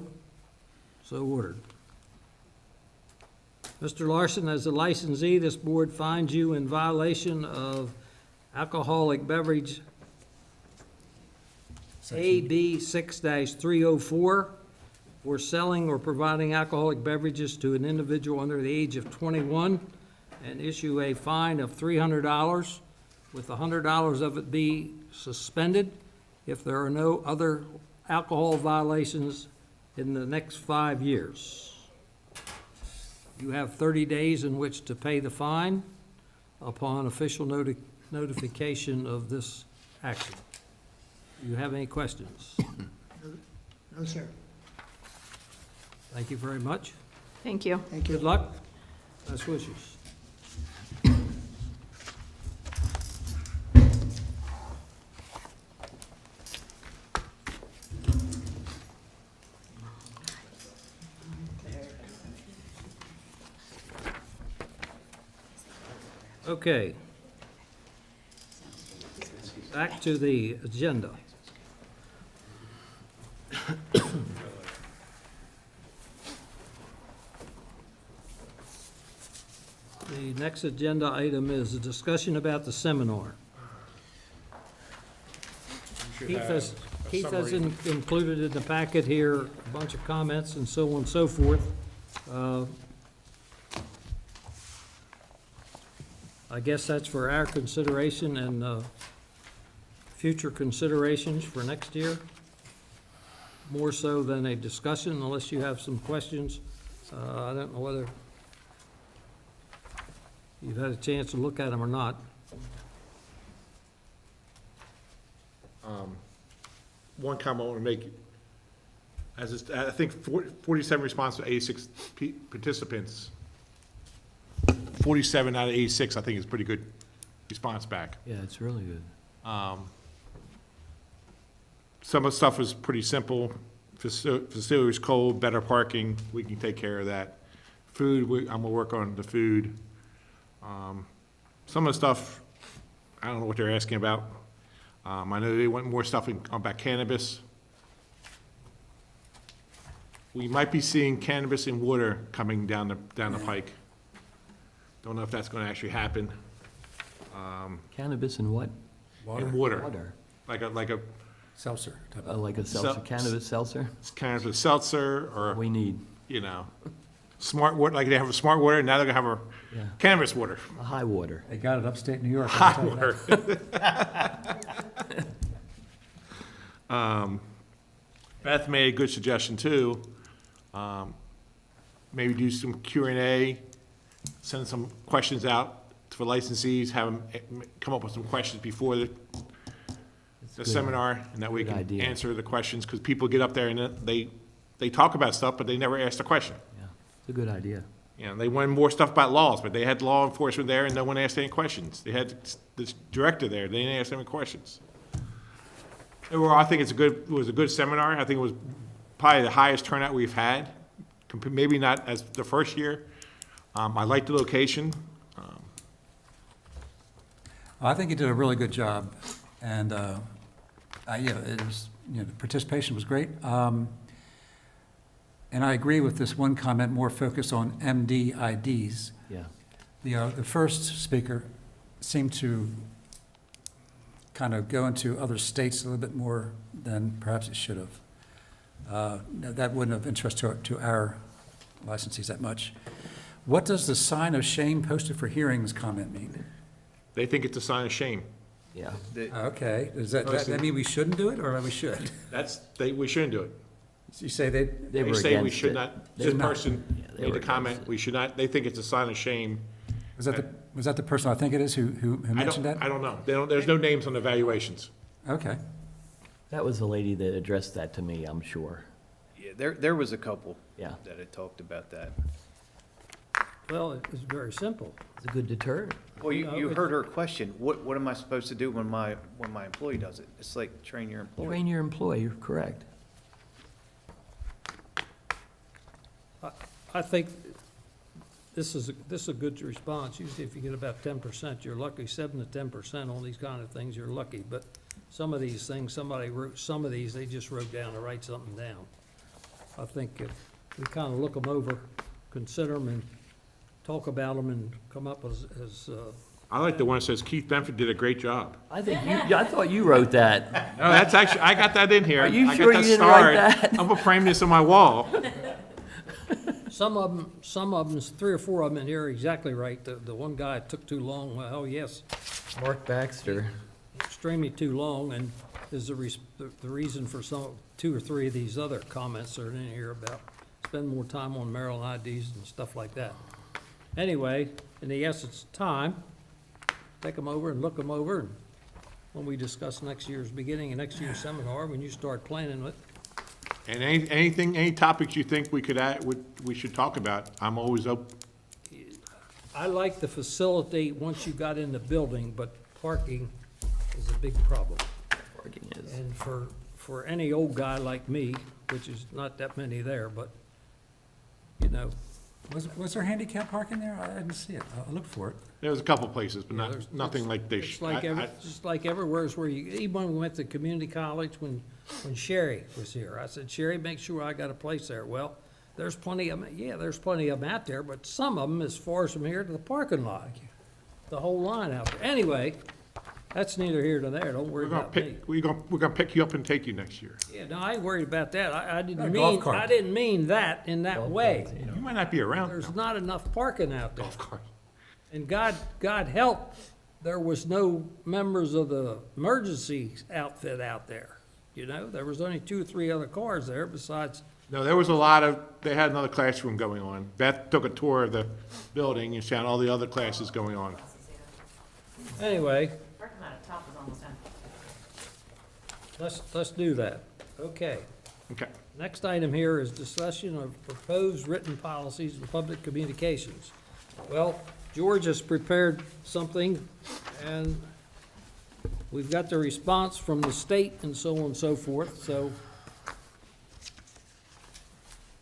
S1: So ordered. Mr. Larson, as a licensee, this board finds you in violation of alcoholic beverage AB 6-304 for selling or providing alcoholic beverages to an individual under the age of 21, and issue a fine of $300, with $100 of it be suspended if there are no other alcohol violations in the next 5 years. You have 30 days in which to pay the fine upon official notification of this action. Do you have any questions?
S11: No, sir.
S1: Thank you very much.
S5: Thank you.
S11: Thank you.
S1: Good luck. Best wishes. Okay. Back to the agenda. The next agenda item is a discussion about the seminar. Keith has included in the packet here a bunch of comments and so on and so forth. I guess that's for our consideration and future considerations for next year, more so than a discussion, unless you have some questions. I don't know whether you've had a chance to look at them or not.
S7: One comment I want to make, I think 47 responses to 86 participants, 47 out of 86, I think is pretty good response back.
S4: Yeah, it's really good.
S7: Some of the stuff was pretty simple. Facility was cold, better parking, we can take care of that. Food, I'm gonna work on the food. Some of the stuff, I don't know what they're asking about. I know they want more stuff about cannabis. We might be seeing cannabis in water coming down the pike. Don't know if that's gonna actually happen.
S4: Cannabis and what?
S7: In water.
S4: Water.
S7: Like a
S23: Seltzer.
S4: Like a seltzer, cannabis seltzer?
S7: cannabis seltzer, or,
S4: We need
S7: you know, smart water, like they have a smart water, now they're gonna have
S4: Yeah.
S7: a cannabis water.
S4: a high water.
S23: They got it upstate New York.
S7: Hot water. Beth made a good suggestion too. Maybe do some Q&A, send some questions out for licensees, have them come up with some questions before the
S4: good.
S7: seminar, and that we
S4: Good
S7: can
S4: idea.
S7: answer the questions, because people get up there and they talk about stuff, but they never ask the question.
S4: Yeah, it's a good idea.
S7: You know, they wanted more stuff about laws, but they had law enforcement there and no one asked any questions. They had this director there, they didn't ask any questions. Overall, I think it was a good seminar. I think it was probably the highest turnout we've had, maybe not as the first year. I like the location.
S23: I think you did a really good job, and, it was, the participation was great. And I agree with this one comment, more focus on MDIDs.
S4: Yeah.
S23: The first speaker seemed to kind of go into other states a little bit more than perhaps it should have. That wouldn't have interest to our licensees that much. What does the sign of shame posted for hearings comment mean?
S7: They think it's a sign of shame.
S4: Yeah.
S23: Okay, does that mean we shouldn't do it, or we should?
S7: We shouldn't do it.
S23: You say they
S7: They say we should not, this
S23: They're not.
S7: person
S4: they
S7: made
S4: were
S7: a comment, we should not, they think it's a sign of shame.
S23: Was that the person I think it is who mentioned that?
S7: I don't know. There's no names on the evaluations.
S23: Okay.
S4: That was the lady that addressed that to me, I'm sure.
S10: Yeah, there was a couple
S4: Yeah.
S10: that had talked about that.
S1: Well, it's very simple.
S4: It's a good deterrent.
S10: Well, you
S1: No,
S10: heard her question, what am I supposed to do when my employee does it? It's like train your employee.
S4: Train your employee, you're correct.
S1: I think this is a good response. Usually if you get about 10%, you're lucky. 7 to 10% on these kind of things, you're lucky. But some of these things, somebody wrote, some of these, they just wrote down to write something down. I think if we kind of look them over, consider them, and talk about them and come up as
S7: I like the one that says Keith Benford did a great job.
S4: I thought you wrote that.
S7: No, that's actually, I got that in here.
S4: Are you
S7: I got
S4: sure
S7: that
S4: you didn't
S7: starred.
S4: write that?
S7: I'm gonna frame this on my wall.
S1: some of them, 3 or 4 of them in here are exactly right. The one guy took too long, well, yes,
S4: Mark Baxter.
S1: extremely too long, and is the reason for 2 or 3 of these other comments that are in here about spend more time on Maryland IDs and stuff like that. Anyway, in the essence of time, take them over and look them over, and when we discuss next year's beginning of next year's seminar, when you start planning it,
S7: And any topics you think we could add, we should talk about, I'm always open.
S1: I like to facilitate once you got in the building, but parking is a big problem.
S4: Parking is.
S1: And for any old guy like me, which is not that many there, but, you know,
S23: Was there handicap parking there? I didn't see it. I'll look for it.
S7: There was a couple places, but
S1: there's-
S7: nothing like this.
S1: it's like just like everywhere is where you, even when we went to community college, when Sherry was here, I said, Sherry, make sure I got a place there. Well, there's plenty of them, yeah, there's plenty of them out there, but some of them as far as from here to the parking lot. The whole line out there. Anyway, that's neither here nor there, don't worry about me.
S7: We're gonna pick you up and take you next year.
S1: Yeah, no, I ain't worried about that. I didn't
S23: golf
S1: mean,
S23: cart.
S1: I didn't mean that in that way.
S7: You might not be around.
S1: There's not enough parking out there.
S7: Golf cart.
S1: And God help, there was no members of the emergency outfit out there. You know, there was only 2 or 3 other cars there besides,
S7: No, there was a lot of, they had another classroom going on. Beth took a tour of the building and found all the other classes going on.
S1: anyway,
S9: Parking lot up top is almost empty.
S1: let's do that. Okay.
S7: Okay.
S1: Next item here is discussion of proposed written policies and public communications. Well, George has prepared something, and we've got the response from the state and so on and so forth, so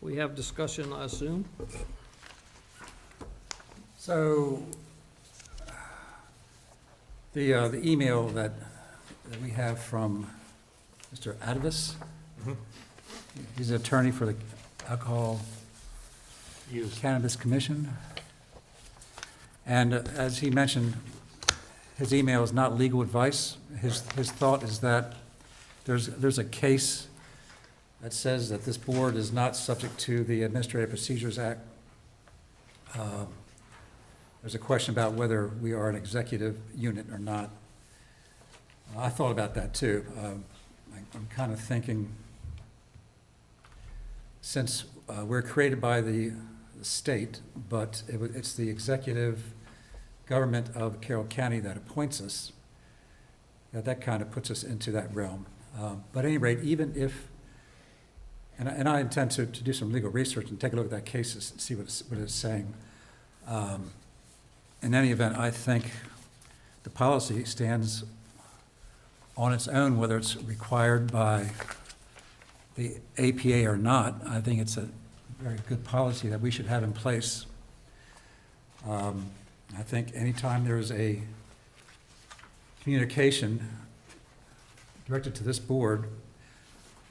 S1: we have discussion, I assume.
S23: So, the email that we have from Mr. Advis, he's an attorney for the Alcohol Cannabis Commission. And as he mentioned, his email is not legal advice. His thought is that there's a case that says that this board is not subject to the Administrative Procedures Act. There's a question about whether we are an executive unit or not. I thought about that too. I'm kind of thinking, since we're created by the state, but it's the executive government of Carroll County that appoints us, that kind of puts us into that realm. But at any rate, even if, and I intend to do some legal research and take a look at that case and see what it's saying. In any event, I think the policy stands on its own, whether it's required by the APA or not. I think it's a very good policy that we should have in place. I think anytime there's a communication directed to this board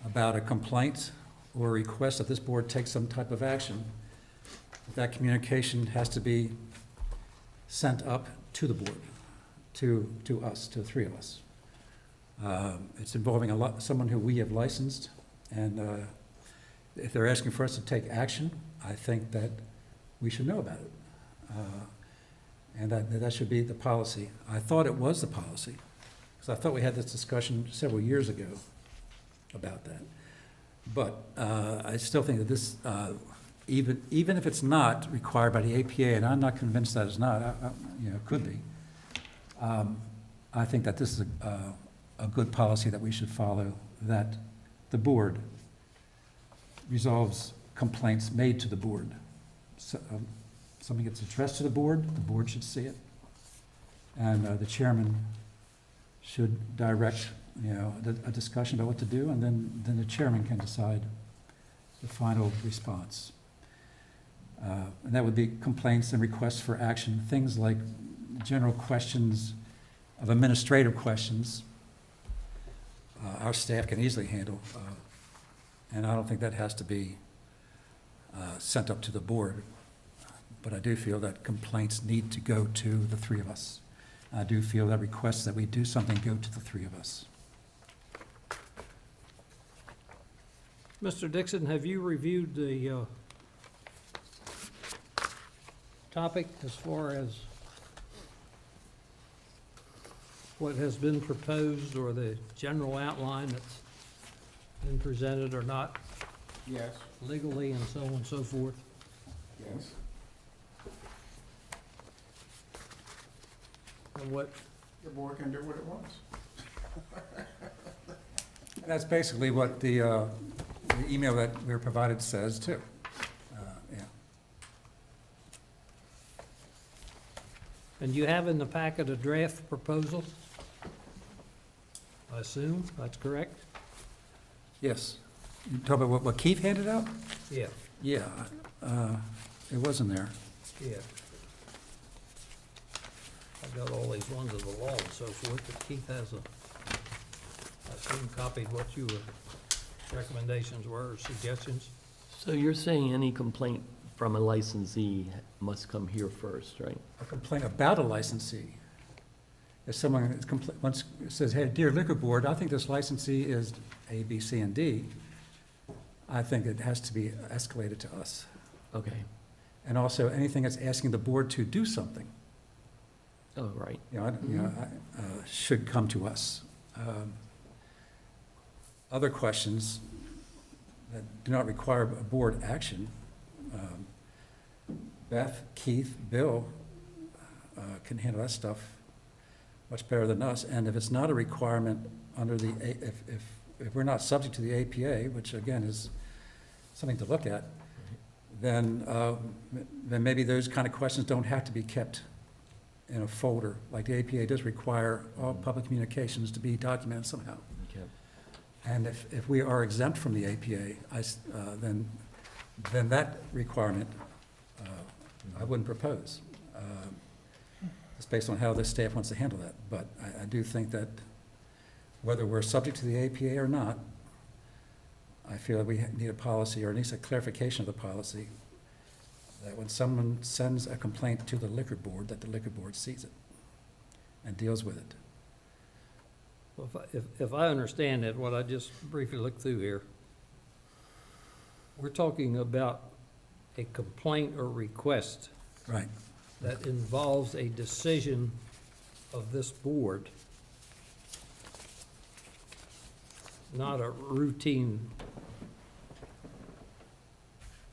S23: about a complaint or a request that this board take some type of action, that communication has to be sent up to the board, to us, to the 3 of us. It's involving someone who we have licensed, and if they're asking for us to take action, I think that we should know about it. And that should be the policy. I thought it was the policy, because I thought we had this discussion several years ago about that. But I still think that this, even if it's not required by the APA, and I'm not convinced that it's not, it could be, I think that this is a good policy that we should follow, that the board resolves complaints made to the board. So, something gets addressed to the board should see it. And the chairman should direct, a discussion about what to do, and then the chairman can decide the final response. And that would be complaints and requests for action, things like general questions of administrative questions. Our staff can easily handle, and I don't think that has to be sent up to the board. but I do feel that complaints need to go to the three of us. I do feel that requests that we do something go to the three of us.
S1: Mr. Dixon, have you reviewed the topic as far as what has been proposed or the general outline that's been presented or not
S8: Yes,
S1: legally and so on and so forth?
S8: yes.
S1: And what,
S8: The board can do what it wants.
S23: That's basically what the email that we were provided says too. Yeah.
S1: and you have in the packet a draft proposal? I assume, that's correct?
S23: Yes. You talk about what Keith handed out?
S1: Yeah,
S23: Yeah, it wasn't there.
S1: yeah. I've got all these ones of the law and so forth, but Keith has I assume copied what your recommendations were or suggestions.
S4: So you're saying any complaint from a licensee must come here first, right?
S23: A complaint about a licensee. If someone is once says, hey, dear liquor board, I think this licensee is A, B, C, and D, I think it has to be escalated to us.
S4: Okay.
S23: And also, anything that's asking the board to do something,
S4: Oh, right.
S23: should come to us. Other questions that do not require a board action, Beth, Keith, Bill can handle that stuff much better than us. And if it's not a requirement under the, if we're not subject to the APA, which again is something to look at, then maybe those kind of questions don't have to be kept in a folder. Like the APA does require all public communications to be documented somehow.
S4: Okay.
S23: And if we are exempt from the APA, then that requirement, I wouldn't propose. It's based on how the staff wants to handle that. But I do think that whether we're subject to the APA or not, I feel that we need a policy, or at least a clarification of the policy, that when someone sends a complaint to the liquor board, that the liquor board sees it and deals with it.
S1: Well, if I understand it, what I just briefly looked through here, we're talking about a complaint or request
S23: Right.
S1: that involves a decision of this board, not a routine,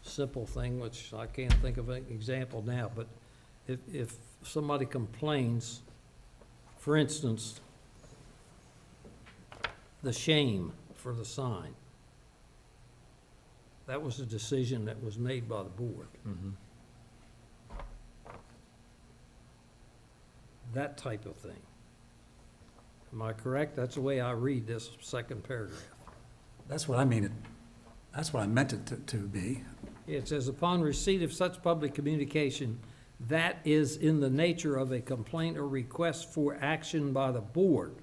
S1: simple thing, which I can't think of an example now, but if somebody complains, for instance, the shame for the sign, that was a decision that was made by the board.
S4: Mhm.
S1: That type of thing. Am I correct? That's the way I read this second paragraph.
S23: That's what I mean. That's what I meant it to be.
S1: It says, upon receipt of such public communication, that is in the nature of a complaint or request for action by the board.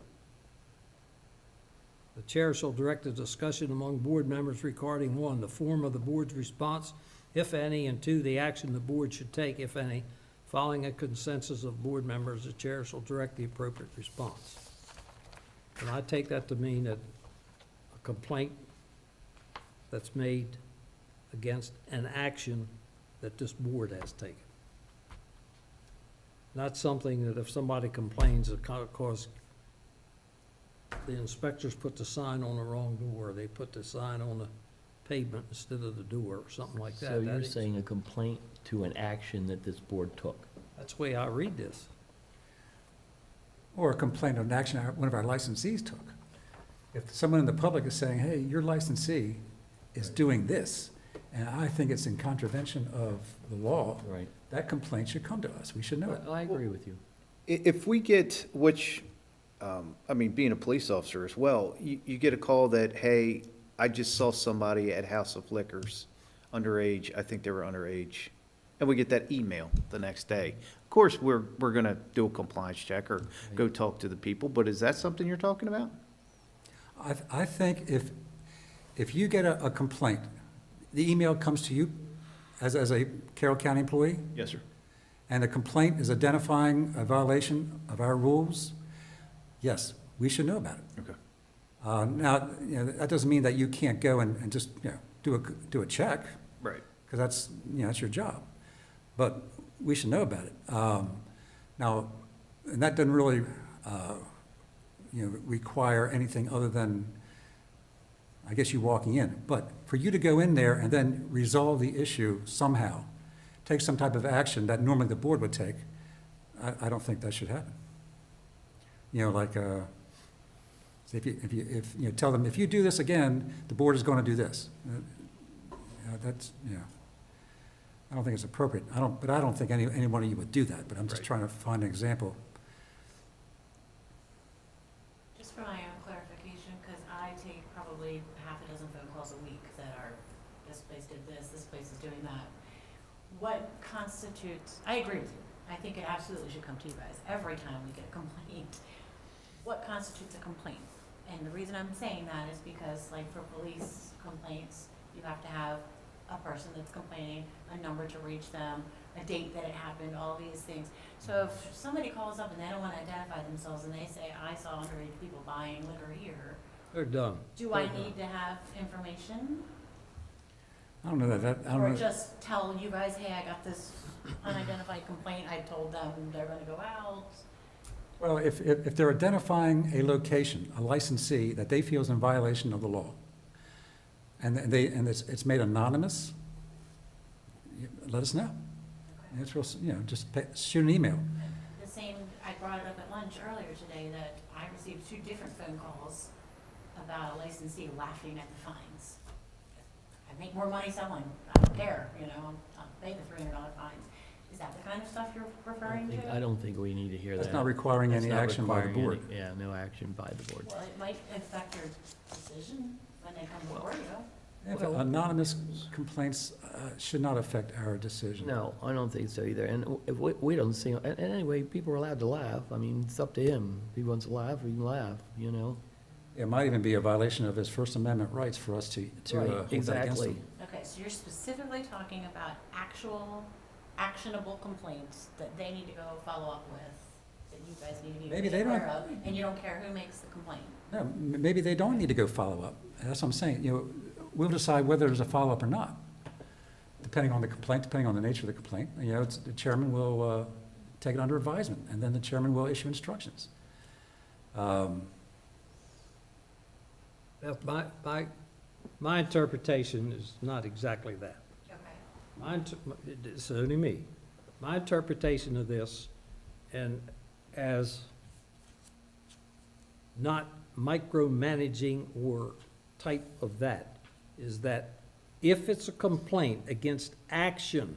S1: The chair shall direct a discussion among board members regarding, 1, the form of the board's response, if any, and 2, the action the board should take, if any. Following a consensus of board members, the chair shall direct the appropriate response. And I take that to mean that a complaint that's made against an action that this board has taken. Not something that if somebody complains, it cause the inspectors put the sign on the wrong door, they put the sign on the pavement instead of the door, or something like that.
S4: So
S1: That
S4: you're
S1: is-
S4: saying a complaint to an action that this board took?
S1: That's the way I read this.
S23: Or a complaint of an action one of our licensees took. If someone in the public is saying, hey, your licensee is doing this, and I think it's in contravention of the law,
S4: Right.
S23: that complaint should come to us. We should know it.
S4: I agree with you.
S10: If we get, which, I mean, being a police officer as well, you get a call that, hey, I just saw somebody at House of Liquors, underage, I think they were underage, and we get that email the next day. Of course, we're gonna do a compliance check or go talk to the people, but is that something you're talking about?
S23: I think if you get a complaint, the email comes to you as a Carroll County employee,
S10: Yes, sir.
S23: and a complaint is identifying a violation of our rules, yes, we should know about it.
S10: Okay.
S23: Now, you know, that doesn't mean that you can't go and just, you know, do a check,
S10: Right.
S23: because that's, you know, that's your job. But we should know about it. Now, and that doesn't really, you know, require anything other than, I guess, you walking in. But for you to go in there and then resolve the issue somehow, take some type of action that normally the board would take, I don't think that should happen. You know, like, if you tell them, if you do this again, the board is going to do this. That's, you know, I don't think it's appropriate. But I don't think any one of you would do that, but I'm just trying to find an example.
S9: Just for my own clarification, because I take probably half a dozen phone calls a week that are, this place did this place is doing that. What constitutes, I agree with you. I think it absolutely should come to you guys every time we get a complaint. What constitutes a complaint? And the reason I'm saying that is because, like, for police complaints, you have to have a person that's complaining, a number to reach them, a date that it happened, all these things. So if somebody calls up and they don't want to identify themselves and they say, I saw underage people buying liquor here,
S1: They're done.
S9: do I need to have information?
S23: I don't know that, I don't
S9: Or
S23: know.
S9: just tell you guys, hey, I got this unidentified complaint, I told them they're gonna go out?
S23: Well, if they're identifying a location, a licensee that they feel is in violation of the law, and it's made anonymous, let us know. And it's real, you know, just shoot an email.
S9: The same, I brought it up at lunch earlier today, that I received 2 different phone calls about a licensee laughing at the fines. I make more money selling, I don't care, you know, I'll pay the $300 fines. Is that the kind of stuff you're referring to?
S4: I don't think we need to hear that.
S23: That's not requiring
S4: That's
S23: any
S4: not
S23: action by the
S4: requiring
S23: board.
S4: any- Yeah, no action by the board.
S9: Well, it might affect your decision when they come before you.
S23: If anonymous complaints should not affect our decision.
S4: No, I don't think so either. And if we don't see, and anyway, people are allowed to laugh. I mean, it's up to him. If he wants to laugh, he can laugh, you know?
S23: It might even be a violation of his First Amendment rights for us to
S4: Right,
S23: hold that against
S4: exactly.
S23: him.
S9: Okay, so you're specifically talking about actual actionable complaints that they need to go follow up with, that you guys need to be
S23: Maybe they don't-
S9: aware of, and you don't care who makes the complaint.
S23: No, maybe they don't need to go follow up. That's what I'm saying. You know, we'll decide whether there's a follow-up or not, depending on the complaint, depending on the nature of the complaint. You know, the chairman will take it under advisement, and then the chairman will issue instructions.
S1: That's my interpretation is not exactly that.
S9: Okay.
S1: It's only me. My interpretation of this, and as not micromanaging or type of that, is that if it's a complaint against action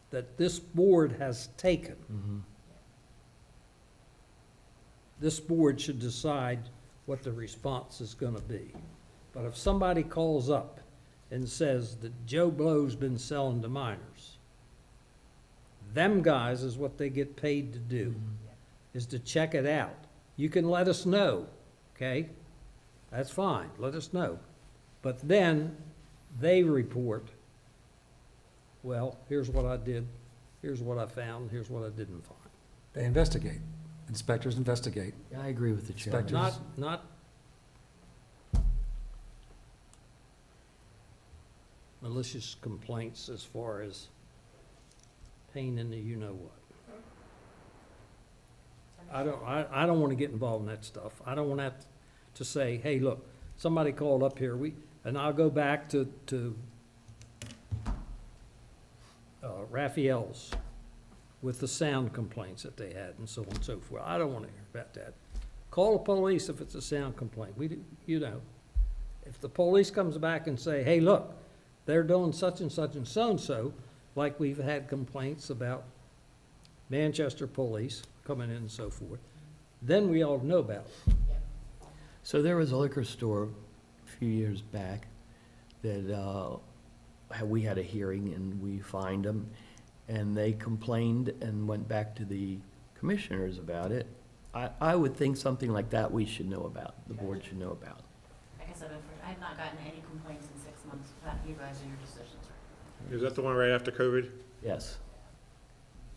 S1: that this board has taken, this board should decide what the response is gonna be. But if somebody calls up and says that Joe Blow's been selling to minors, them guys is what they get paid to do, is to check it out. You can let us know, okay? That's fine, let us know. But then they report, well, here's what I did, here's what I found, here's what I didn't find.
S23: They investigate. Inspectors investigate.
S4: Yeah, I agree with the chairman.
S23: Inspectors.
S1: Not malicious complaints as far as pain in the you-know-what. I don't want to get involved in that stuff. I don't want to have to say, hey, look, somebody called up here, and I'll go back to Raphael's with the sound complaints that they had and so on and so forth. I don't want to hear about that. Call the police if it's a sound complaint. You know, if the police comes back and say, hey, look, they're doing such and such and so-and-so, like we've had complaints about Manchester police coming in and so forth, then we all know about it.
S4: So there was a liquor store a few years back that we had a hearing and we fined them, and they complained and went back to the commissioners about it. I would think something like that we should know about, the board should know about.
S9: Like I said, I've not gotten any complaints in 6 months about you guys or your decisions.
S7: Is that the one right after COVID?
S4: Yes.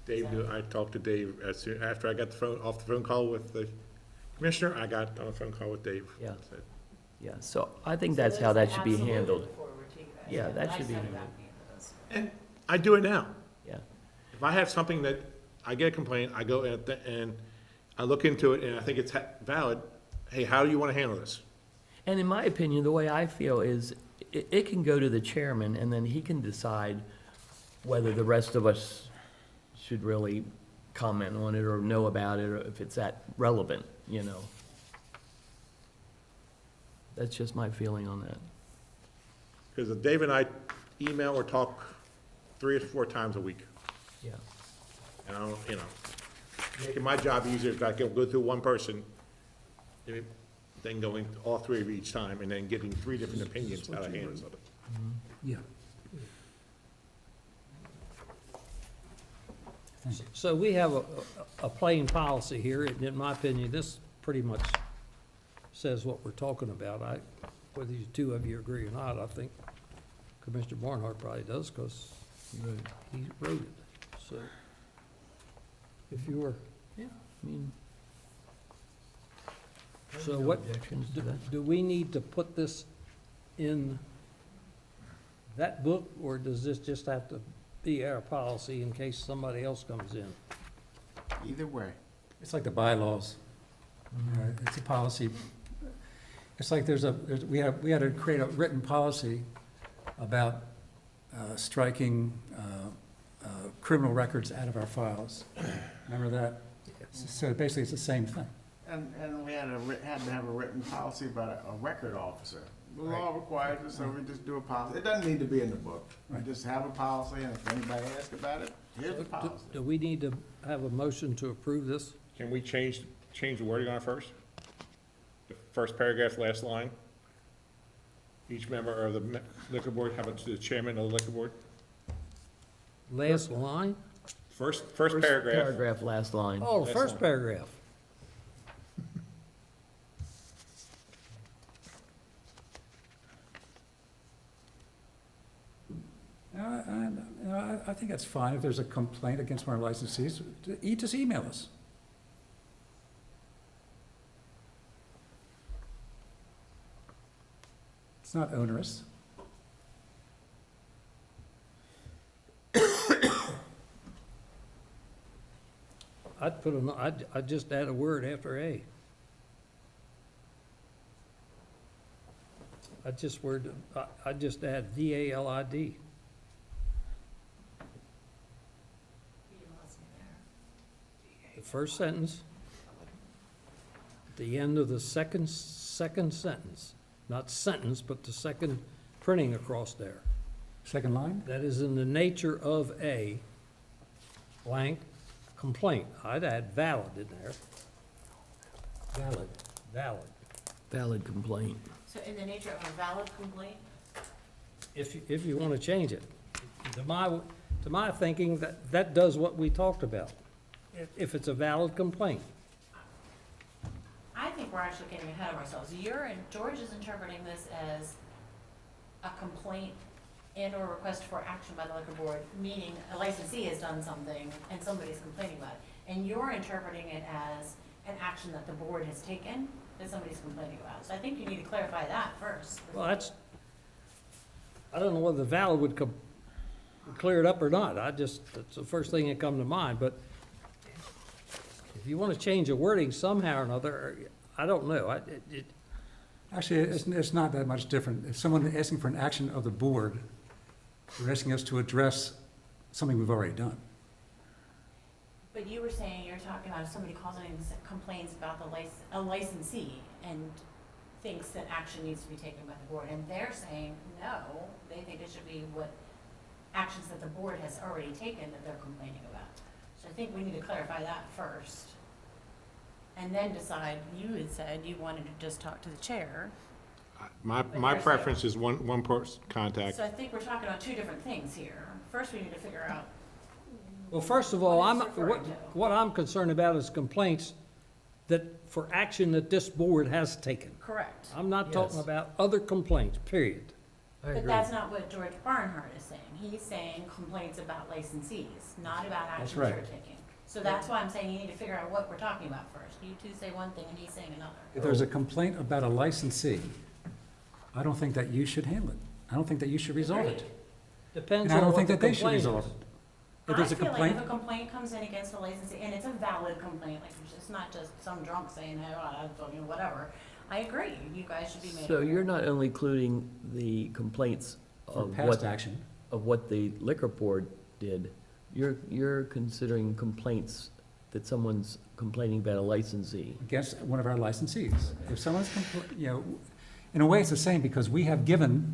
S7: Dave, I talked to Dave as soon, after I got off the phone call with the commissioner, I got on a phone call with Dave.
S4: Yeah. Yeah, so I think that's how that should be handled. Yeah, that
S9: I
S4: should be
S9: second
S4: handled.
S9: that.
S7: And I do it now.
S4: Yeah.
S7: If I have something that, I get a complaint, I go and I look into it and I think it's valid, hey, how do you want to handle this?
S4: And in my opinion, the way I feel is it can go to the chairman and then he can decide whether the rest of us should really comment on it or know about it or if it's that relevant, you know. That's just my feeling on that.
S7: Because Dave and I email or talk 3 or 4 times a week.
S4: Yeah.
S7: And I don't, you know, making my job easier if I can go through one person, than going all 3 of each time and then getting 3 different opinions how to handle something.
S23: Yeah.
S1: So we have a plain policy here, and in my opinion, this pretty much says what we're talking about. Whether you two of you agree or not, I think Commissioner Barnhart probably does, because he wrote it. So if you were,
S4: Yeah, I mean.
S1: so
S4: no
S1: what,
S4: objections to that.
S1: do we need to put this in that book, or does this just have to be our policy in case somebody else comes in?
S8: Either way.
S23: It's like the bylaws. It's a policy. It's like we had to create a written policy about striking criminal records out of our files. Remember that? So basically, it's the same thing.
S8: And we had to have a written policy about a record officer. The law requires it, so we just do a policy. It doesn't need to be in the book. We just have a policy, and if anybody asks about it, here's the policy.
S1: Do we need to have a motion to approve this?
S7: Can we change the wording on it first? The first paragraph, last line? Each member of the liquor board, how about to the chairman of the liquor board?
S1: Last line?
S7: First paragraph.
S4: Paragraph, last line.
S1: Oh, the
S7: Last
S1: first
S7: line.
S1: paragraph.
S23: I think that's fine. If there's a complaint against one of our licensees, just email us. It's not onerous.
S1: I'd just add a word after A. I'd just add DALID.
S9: You lost me there.
S1: The first sentence, at the end of the second sentence, not sentence, but the second printing across there.
S23: Second line?
S1: That is in the nature of a blank complaint. I'd add valid in there. Valid.
S4: Valid complaint.
S9: So in the nature of a valid complaint,
S1: If you want to change it. To my thinking, that does what we talked about, if it's a valid complaint.
S9: I think we're actually getting ahead of ourselves. George is interpreting this as a complaint and/or request for action by the liquor board, meaning a licensee has done something and somebody's complaining about it. And you're interpreting it as an action that the board has taken that somebody's complaining about. So I think you need to clarify that first.
S1: Well, I don't know whether the valid would clear it up or not. that's the first thing that come to mind, but if you want to change the wording somehow or another, I don't know.
S23: Actually, it's not that much different. If someone is asking for an action of the board, they're asking us to address something we've already done.
S9: But you were saying, you're talking about if somebody calls in and complains about a licensee and thinks that action needs to be taken by the board, and they're saying, no, they think it should be what actions that the board has already taken that they're complaining about. So I think we need to clarify that first. And then decide, you had said you wanted to just talk to the chair.
S7: My preference is one person contact.
S9: So I think we're talking about 2 different things here. First, we need to figure out.
S1: Well, first of all,
S9: What it's referring to.
S1: what I'm concerned about is complaints for action that this board has taken.
S9: Correct.
S1: I'm not talking
S23: Yes.
S1: about other complaints, period.
S9: But that's not what George Barnhart is saying. He's saying complaints about licensees, not about actions
S23: right.
S9: you're taking. So that's why I'm saying you need to figure out what we're talking about first. You two say one thing and he's saying another.
S23: If there's a complaint about a licensee, I don't think that you should handle it. I don't think that you should resolve it.
S1: Depends
S23: And I
S1: on
S23: don't
S1: what
S23: think
S1: the
S23: that they should
S1: complaint
S23: resolve
S1: is.
S23: it. If there's a
S9: I feel
S23: complaint,
S9: like if a complaint comes in against a licensee, and it's a valid complaint, like it's not just some drunk saying, hey, I don't know, whatever. I agree, you guys should be made
S4: So
S9: aware.
S4: you're not only including the complaints
S23: for
S4: of
S23: past
S4: what,
S23: action,
S4: of what the liquor board did, you're considering complaints that someone's complaining about a licensee.
S23: against one of our licensees. If someone's, you know, in a way, it's the same, because we have given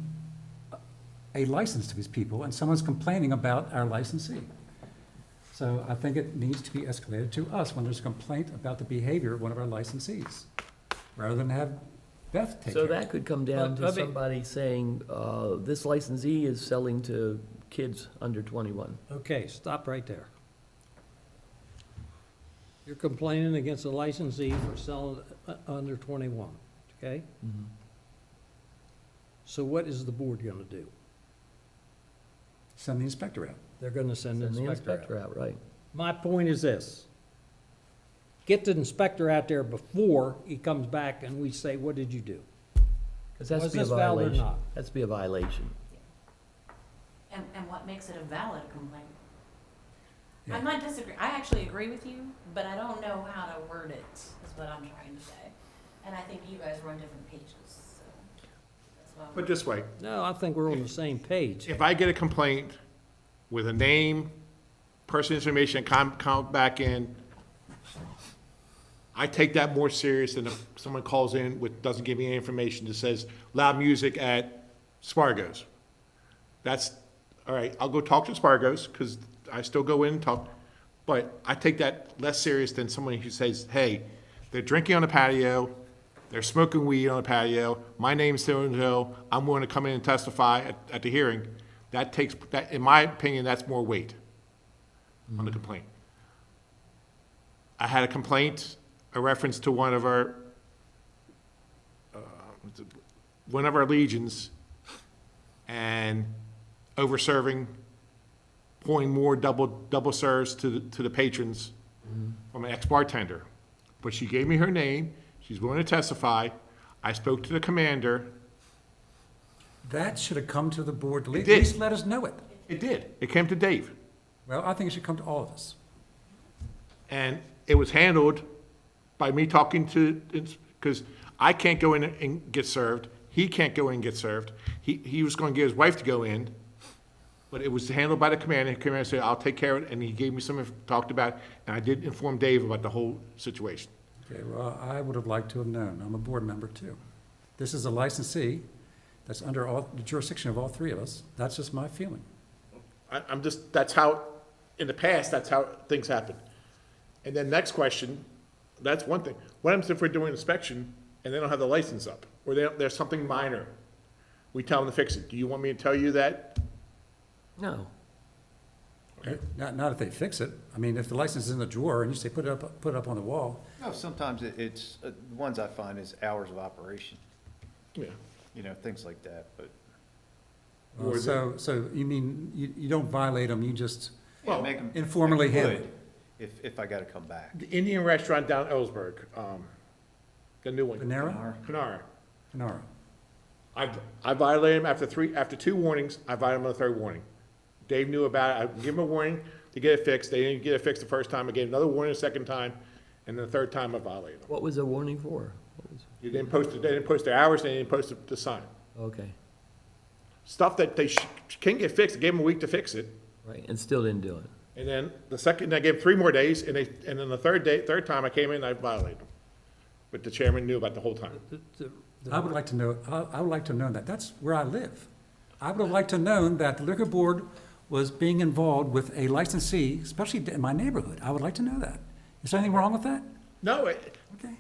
S23: a license to these people, and someone's complaining about our licensee. So I think it needs to be escalated to us when there's a complaint about the behavior of one of our licensees, rather than have Beth take care
S4: So
S23: of it.
S4: that could come down to
S1: But, I mean-
S4: somebody saying, this licensee is selling to kids under 21.
S1: Okay, stop right there. You're complaining against a licensee for selling under 21, okay? So what is the board gonna do?
S23: Send the inspector out.
S1: They're gonna send an
S4: Send the
S1: inspector out.
S4: inspector out, right.
S1: My point is this. Get the inspector out there before he comes back and we say, what did you do?
S4: Because that's
S1: Was
S4: to be a
S1: this valid or
S4: violation.
S1: not?
S4: That's to be a violation.
S9: And what makes it a valid complaint?
S23: Yeah.
S9: I'm not disagreeing, I actually agree with you, but I don't know how to word it, is what I'm trying to say. And I think you guys were on different pages, so that's why.
S7: Put it this way,
S1: No, I think we're on the same page.
S7: if I get a complaint with a name, person information, come back in, I take that more serious than if someone calls in with, doesn't give me any information, that says loud music at Spargo's. That's, all right, I'll go talk to Spargo's, because I still go in and talk, but I take that less serious than someone who says, hey, they're drinking on the patio, they're smoking weed on the patio, my name's so-and-so, I'm willing to come in and testify at the hearing. That takes, that, in my opinion, that's more weight on the complaint. I had a complaint, a reference to one of our legions, and over-serving, pouring more double serves to the patrons from an ex-bartender. But she gave me her name, she's willing to testify, I spoke to the commander.
S23: That should have come to the board, at
S7: It
S23: least
S7: did.
S23: let us know it.
S7: It did, it came to Dave.
S23: Well, I think it should come to all of us.
S7: And it was handled by me talking to, because I can't go in and get served, he can't go in and get served. He was gonna get his wife to go in, but it was handled by the commander. The commander said, I'll take care of it, and he gave me some, talked about it, and I did inform Dave about the whole situation.
S23: Okay, well, I would have liked to have known. I'm a board member too. This is a licensee that's under the jurisdiction of all three of us. That's just my feeling.
S7: I'm just, that's how, in the past, that's how things happen. And then next question, that's one thing. What happens if we're doing inspection and they don't have the license up? Or there's something minor? We tell them to fix it. Do you want me to tell you that?
S4: No.
S23: Not if they fix it. I mean, if the license is in the drawer and you say, put it up on the wall.
S10: No, sometimes it's, the ones I find is hours of operation,
S7: Yeah.
S10: you know, things like that, but.
S23: Well, so you mean, you don't violate them, you just
S10: Yeah, make 'em-
S23: informally
S10: make 'em
S23: handle
S10: good
S23: it?
S10: If I gotta come back.
S7: The Indian restaurant down Ellsberg, the new one.
S23: Panera?
S7: Panera.
S23: Panera.
S7: I violated him after two warnings, I violated him on the third warning. Dave knew about it, I gave him a warning to get it fixed, they didn't get it fixed the first time, I gave another warning the second time, and then the third time I violated them.
S4: What was the warning for?
S7: They didn't post their hours, they didn't post the sign.
S4: Okay,
S7: Stuff that they can get fixed, I gave them a week to fix it,
S4: right, and still didn't do it.
S7: and then the second, I gave them 3 more days, and then the third time I came in, I violated them. But the chairman knew about the whole time.
S23: I would like to know, I would like to know that. That's where I live. I would have liked to known that the liquor board was being involved with a licensee, especially in my neighborhood. I would like to know that. Is there anything wrong with that?
S7: No,
S23: Okay.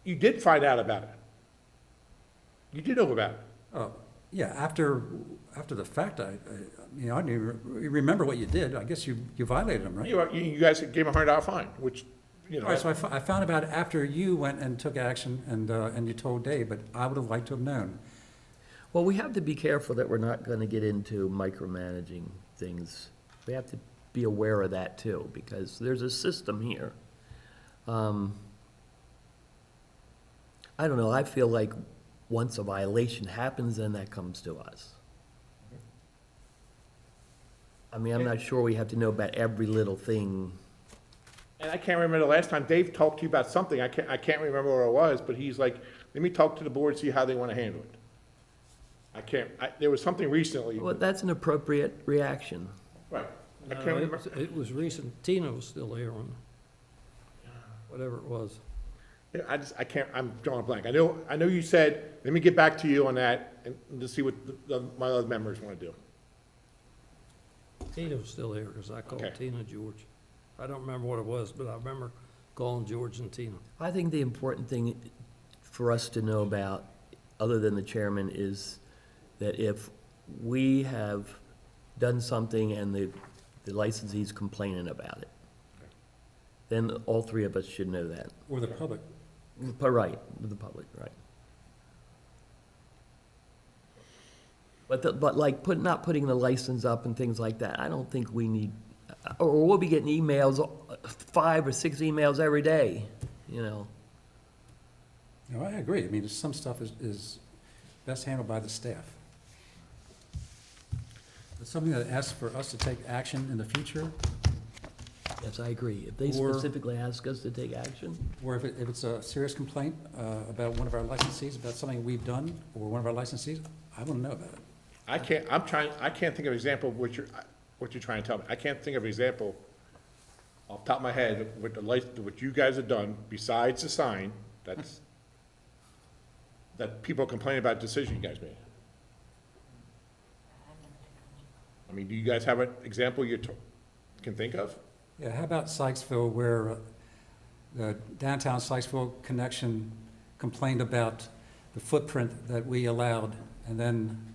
S7: you did find out about it. You did know about it.
S23: Oh, yeah, after the fact, I didn't even remember what you did. I guess you violated them, right?
S7: You guys gave him a $100 fine, which, you know.
S23: All right, so I found about it after you went and took action and you told Dave, but I would have liked to have known.
S4: Well, we have to be careful that we're not gonna get into micromanaging things. We have to be aware of that too, because there's a system here. I don't know, I feel like once a violation happens, then that comes to us. I mean, I'm not sure we have to know about every little thing.
S7: And I can't remember the last time Dave talked to you about something, I can't remember what it was, but he's like, let me talk to the board, see how they want to handle it. There was something recently.
S4: Well, that's an appropriate reaction.
S7: Right. I can't
S1: No,
S7: remember.
S1: it was recent, Tina was still here on, whatever it was.
S7: Yeah, I'm drawing a blank. I know you said, let me get back to you on that and to see what my other members want to do.
S1: Tina was still here, because I called
S7: Okay.
S1: Tina George. I don't remember what it was, but I remember calling George and Tina.
S4: I think the important thing for us to know about, other than the chairman, is that if we have done something and the licensee's complaining about it, then all three of us should know that.
S23: Or the public.
S4: Right, the public, right. But like not putting the license up and things like that, I don't think we need, or we'll be getting emails, 5 or 6 emails every day, you know.
S23: No, I agree. I mean, some stuff is best handled by the staff. But something that asks for us to take action in the future,
S4: Yes, I agree. If they
S23: Or-
S4: specifically ask us to take action,
S23: or if it's a serious complaint about one of our licensees, about something we've done, or one of our licensees, I want to know about it.
S7: I can't think of an example of what you're trying to tell me. I can't think of an example off the top of my head with what you guys have done besides the sign, that people complain about the decision you guys made. I mean, do you guys have an example you can think of?
S23: Yeah, how about Sykesville, where the downtown Sykesville connection complained about the footprint that we allowed, and then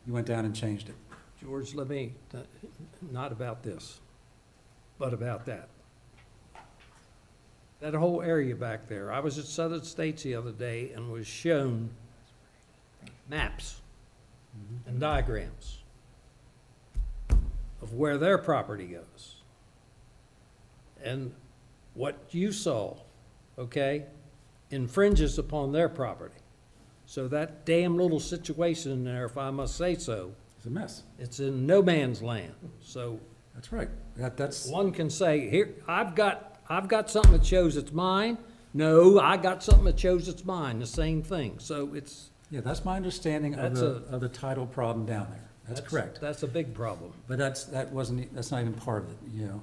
S23: you went down and changed it?
S1: George, not about this, but about that. That whole area back there, I was at Southern States the other day and was shown maps and diagrams of where their property goes. And what you saw, okay, infringes upon their property. So that damn little situation in there, if I must say so,
S23: It's a mess.
S1: it's in no man's land. So
S23: That's right. That's,
S1: one can say, here, I've got something that shows it's mine. No, I got something that shows it's mine, the same thing. So it's.
S23: yeah, that's my understanding of the title problem down there. That's correct.
S1: That's a big problem.
S23: But that's not even part of it, you know.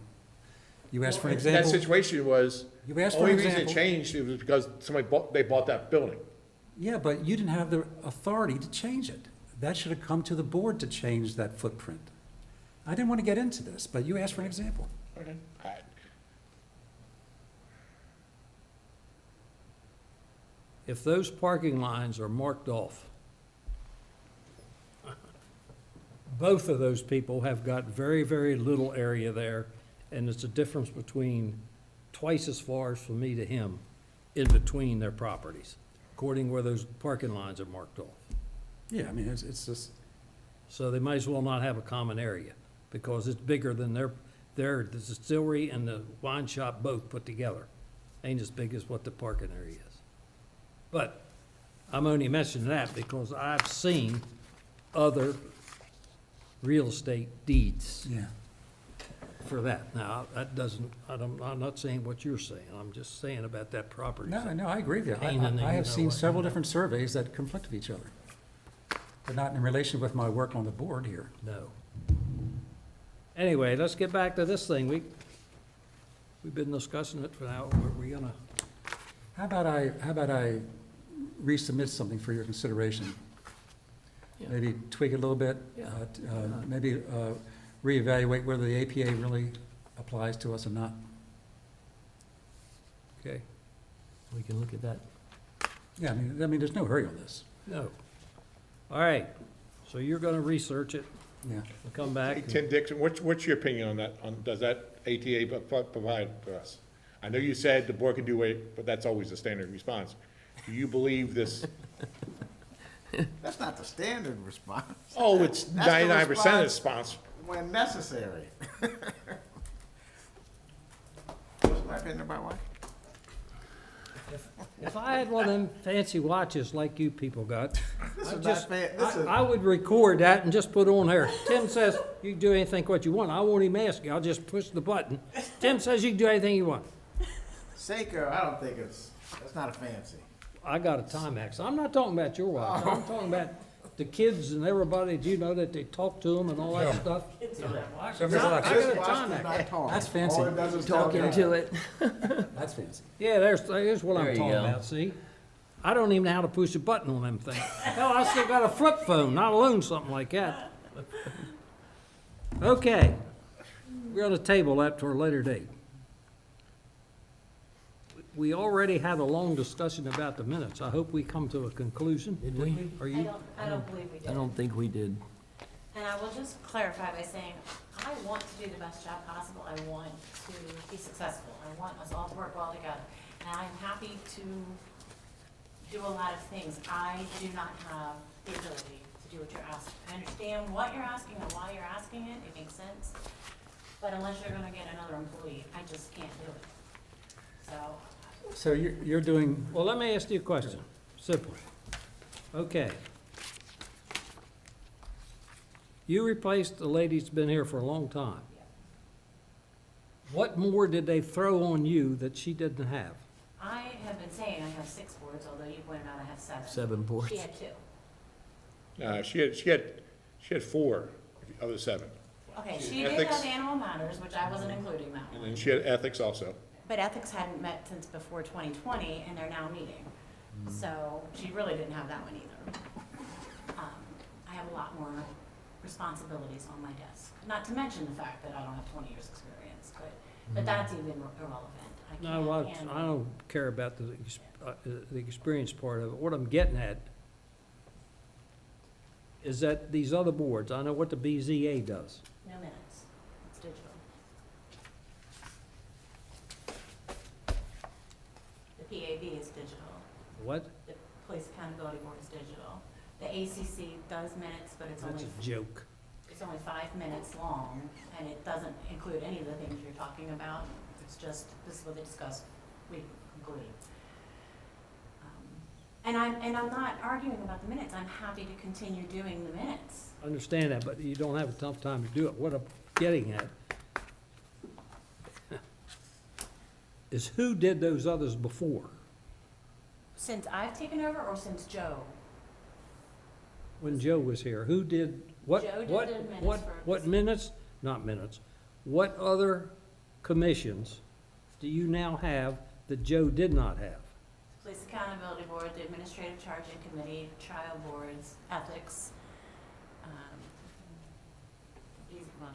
S23: You asked for an
S7: That
S23: example.
S7: situation was,
S23: You asked for
S7: only
S23: an
S7: reason it
S23: example.
S7: changed, it was because they bought that building.
S23: Yeah, but you didn't have the authority to change it. That should have come to the board to change that footprint. I didn't want to get into this, but you asked for an example.
S7: Okay.
S1: If those parking lines are marked off, both of those people have got very, very little area there, and it's a difference between twice as far as from me to him in between their properties, according where those parking lines are marked off.
S23: Yeah, I mean, it's just,
S1: So they might as well not have a common area, because it's bigger than the distillery and the wine shop both put together. Ain't as big as what the parking area is. But I'm only mentioning that because I've seen other real estate deeds
S23: yeah.
S1: for that. Now, that doesn't, I'm not saying what you're saying, I'm just saying about that property.
S23: No, I agree with you.
S1: Pain in the,
S23: I have
S1: you
S23: seen
S1: know,
S23: several different surveys that conflict with each other. But not in relation with my work on the board here.
S1: No. Anyway, let's get back to this thing. We've been discussing it for now. We're gonna,
S23: How about I resubmit something for your consideration?
S4: Yeah.
S23: Maybe tweak it a little bit?
S4: Yeah.
S23: Maybe reevaluate whether the APA really applies to us or not.
S1: okay,
S4: we can look at that.
S23: Yeah, I mean, there's no hurry on this.
S1: no. All right, so you're gonna research it
S23: Yeah.
S1: and come back.
S7: Hey, Tim Dixon, what's your opinion on that? Does that ATA provide for us? I know you said the board can do it, but that's always the standard response. Do you believe this
S8: That's not the standard response.
S7: Oh, it's
S8: That's the
S7: 99%
S8: response
S7: response.
S8: when necessary. What's my opinion about what?
S1: If I had one of them fancy watches like you people got,
S8: This
S1: I'd
S8: is
S1: just,
S8: not fair. This is,
S1: I would record that and just put on there. Tim says you can do anything what you want. I won't even ask you. I'll just push the button. Tim says you can do anything you want.
S8: Seiko, I don't think that's not a fancy.
S1: I got a Timex. I'm not talking about your watch. I'm talking about the kids and everybody, do you know that they talk to them and all that stuff? I got a Timex.
S23: That's fancy.
S8: All it does is
S3: Talk
S8: tell
S3: into
S8: time.
S3: it.
S23: That's fancy.
S1: Yeah, there's what
S4: There
S1: I'm
S4: you
S1: talking
S4: go.
S1: about, see? I don't even know how to push a button on them things. Hell, I still got a flip phone, not alone something like that. Okay, we're gonna table that to a later date. We already had a long discussion about the minutes. I hope we come to a conclusion.
S4: Did we?
S1: Are
S9: I
S1: you?
S9: don't believe we did.
S4: I don't think we did.
S9: And I will just clarify by saying, I want to do the best job possible. I want to be successful. I want us all to work well together. And I'm happy to do a lot of things. I do not have the ability to do what you're asking. I understand what you're asking and why you're asking it. It makes sense. But unless you're gonna get another employee, I just can't do it. So,
S23: So you're doing,
S1: Well, let me ask you a question, simple. Okay. You replaced the lady that's been here for a long time. What more did they throw on you that she didn't have?
S9: I have been saying I have 6 boards, although you pointed out I have 7.
S4: 7 boards.
S9: She had 2.
S7: She had 4 of the 7.
S9: Okay,
S7: She
S9: she
S7: had
S9: did
S7: ethics.
S9: have animal matters, which I wasn't including that
S7: And
S9: one.
S7: then she had ethics also.
S9: But ethics hadn't met since before 2020, and they're now meeting. So she really didn't have that one either. I have a lot more responsibilities on my desk. Not to mention the fact that I don't have 20 years' experience, but that's even irrelevant. I
S1: No,
S9: can't
S1: I
S9: handle.
S1: don't care about the experience part of it. What I'm getting at is that these other boards, I know what the BZA does.
S9: No minutes. It's digital. The PAB is digital.
S1: What?
S9: The Police Accountability Board is digital. The ACC does minutes, but it's
S1: That's
S9: only,
S1: a joke.
S9: it's only 5 minutes long, and it doesn't include any of the things you're talking about. It's just, this is what they discussed, we concluded. And I'm not arguing about the minutes. I'm happy to continue doing the minutes.
S1: I understand that, but you don't have a tough time to do it. What I'm getting at is who did those others before?
S9: Since I've taken over, or since Joe?
S1: When Joe was here, who did, what,
S9: Joe did
S1: what,
S9: the minutes
S1: what,
S9: for
S1: what
S9: this.
S1: minutes, not minutes, what other commissions do you now have that Joe did not have?
S9: Police Accountability Board, the Administrative Charging Committee, trial boards, ethics.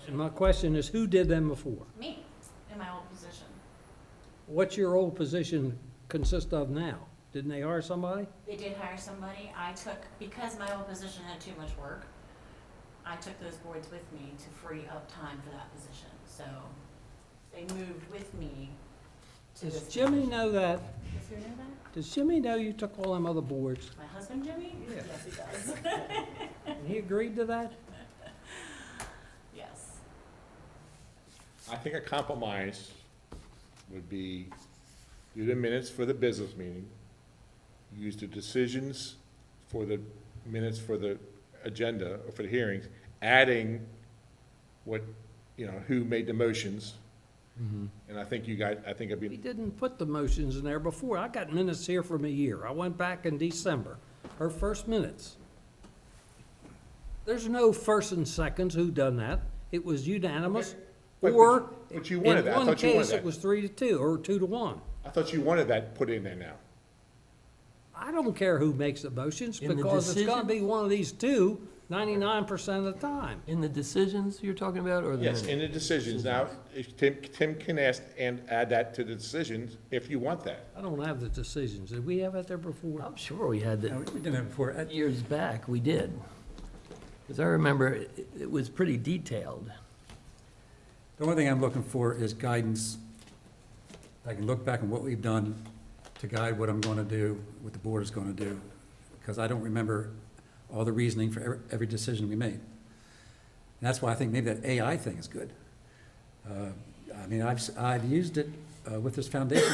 S1: And my question is, who did them before?
S9: Me, in my old position.
S1: What's your old position consist of now? Didn't they hire somebody?
S9: They did hire somebody. I took, because my old position had too much work, I took those boards with me to free up time for that position. So they moved with me to this
S1: Does Jimmy
S9: position.
S1: know that?
S9: Does who know that?
S1: Does Jimmy know you took all them other boards?
S9: My husband Jimmy?
S1: Yeah.
S9: Yes, he does.
S1: And he agreed to that?
S9: Yes.
S7: I think a compromise would be do the minutes for the business meeting, use the decisions for the minutes for the agenda, or for the hearings, adding what, who made the motions. And I think I'd
S1: We
S7: be,
S1: didn't put the motions in there before. I got minutes here from a year. I went back in December, her first minutes. There's no first and seconds who done that. It was unanimous,
S7: But-
S1: or
S7: but you wanted that. I
S1: in one
S7: thought you wanted
S1: case,
S7: that.
S1: it was 3-2 or 2-1.
S7: I thought you wanted that put in there now.
S1: I don't care who makes the motions,
S4: In the
S1: because it's gonna
S4: decision?
S1: be one of these two 99% of the time.
S4: In the decisions you're talking about, or the
S7: Yes,
S4: minutes?
S7: in the decisions. Now, if Tim can ask and add that to the decisions if you want that.
S1: I don't have the decisions. Did we have it there before?
S4: I'm sure we had
S23: no,
S4: that
S23: we did it before.
S4: years back, we did. Because I remember it was pretty detailed.
S23: The only thing I'm looking for is guidance. I can look back on what we've done to guide what I'm going to do, what the board is going to do, because I don't remember all the reasoning for every decision we made. And that's why I think maybe that AI thing is good. I mean, I've used it with this foundation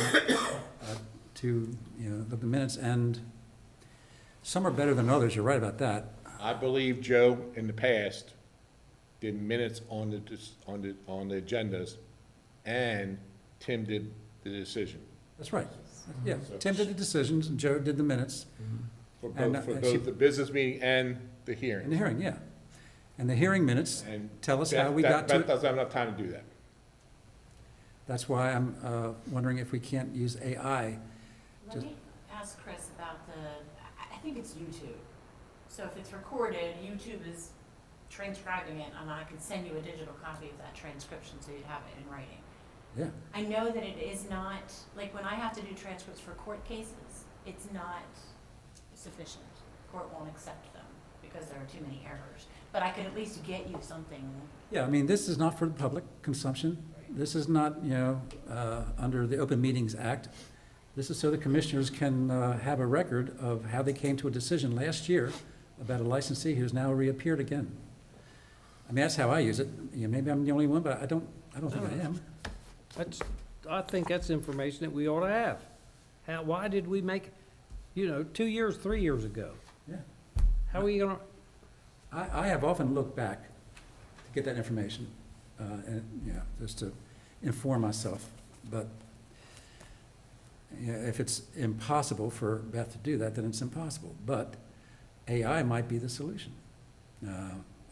S23: to, look at the minutes, and some are better than others, you're right about that.
S7: I believe Joe, in the past, did minutes on the agendas, and Tim did the decision.
S23: That's right. Yeah, Tim did the decisions and Joe did the minutes.
S7: For
S23: And,
S7: both,
S23: she-
S7: the business meeting and the hearing.
S23: In the hearing, yeah. And the hearing minutes
S7: And
S23: tell us how we got to
S7: Beth
S23: it.
S7: doesn't have enough time to do that.
S23: That's why I'm wondering if we can't use AI.
S9: Let me ask Chris about I think it's YouTube. So if it's recorded, YouTube is transcribing it, and I could send you a digital copy of that transcription so you'd have it in writing.
S23: Yeah.
S9: I know that it is not, like when I have to do transcripts for court cases, it's not sufficient. Court won't accept them because there are too many errors. But I could at least get you something.
S23: Yeah, I mean, this is not for the public consumption. This is not, under the Open Meetings Act. This is so the commissioners can have a record of how they came to a decision last year about a licensee who's now reappeared again. I mean, that's how I use it. Maybe I'm the only one, but I don't think I am.
S1: I think that's information that we ought to have. Why did we make, 2 years, 3 years ago?
S23: Yeah.
S1: How are we gonna,
S23: I have often looked back to get that information, just to inform myself. But if it's impossible for Beth to do that, then it's impossible. But AI might be the solution.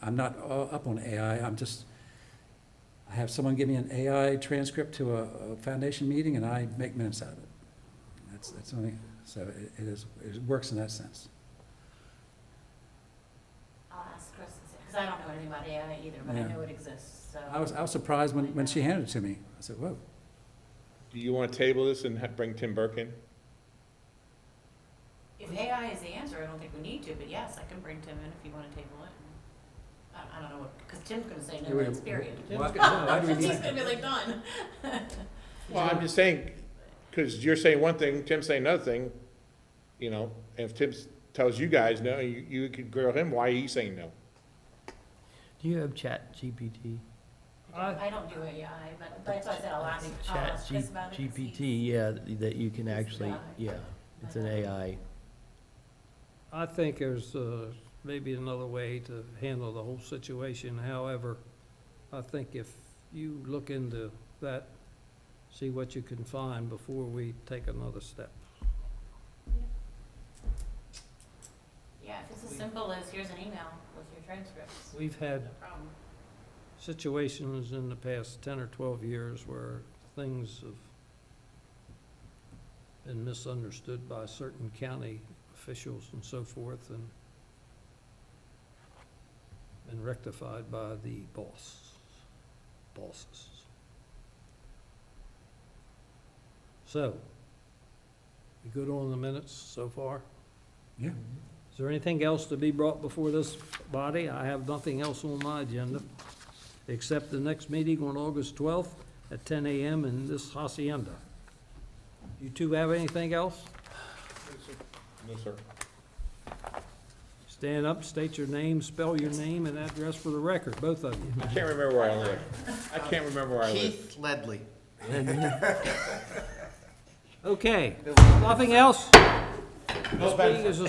S23: I'm not all up on AI. I have someone give me an AI transcript to a foundation meeting, and I make minutes out of it. That's only, so it works in that sense.
S9: I'll ask Chris, because I don't know anything about AI either, but I
S23: Yeah.
S9: know it exists, so.
S23: I was surprised when she handed it to me. I said, whoa.
S7: Do you want to table this and bring Tim Burke in?
S9: If AI is the answer, I don't think we need to, but yes, I can bring Tim in if you want to table it. I don't know what, because Tim's gonna say no, it's period.
S23: Why do we need
S9: He's gonna be like, done.
S7: Well, I'm just saying, because you're saying one thing, Tim's saying another thing, and if Tim tells you guys no, you could grill him, why are you saying no?
S14: Do you have Chat GPT?
S9: I don't do AI, but that's why I said I'll ask Chris about it.
S14: GPT, yeah, that you can actually, yeah, it's an AI.
S1: I think there's maybe another way to handle the whole situation. However, I think if you look into that, see what you can find before we take another step.
S9: Yeah, if it's as simple as here's an email with your transcripts.
S1: We've had
S9: No problem.
S1: situations in the past 10 or 12 years where things have been misunderstood by certain county officials and so forth, and been rectified by the bosses. So, we good on the minutes so far?
S23: Yeah.
S1: Is there anything else to be brought before this body? I have nothing else on my agenda, except the next meeting on August 12th at 10 a.m. in this hacienda. You two have anything else?
S7: No, sir.
S1: Stand up, state your name, spell your name and address for the record, both of you.
S7: I can't remember where I live. I can't remember where I live.
S10: Keith Ledley.
S1: Okay, nothing else? This meeting is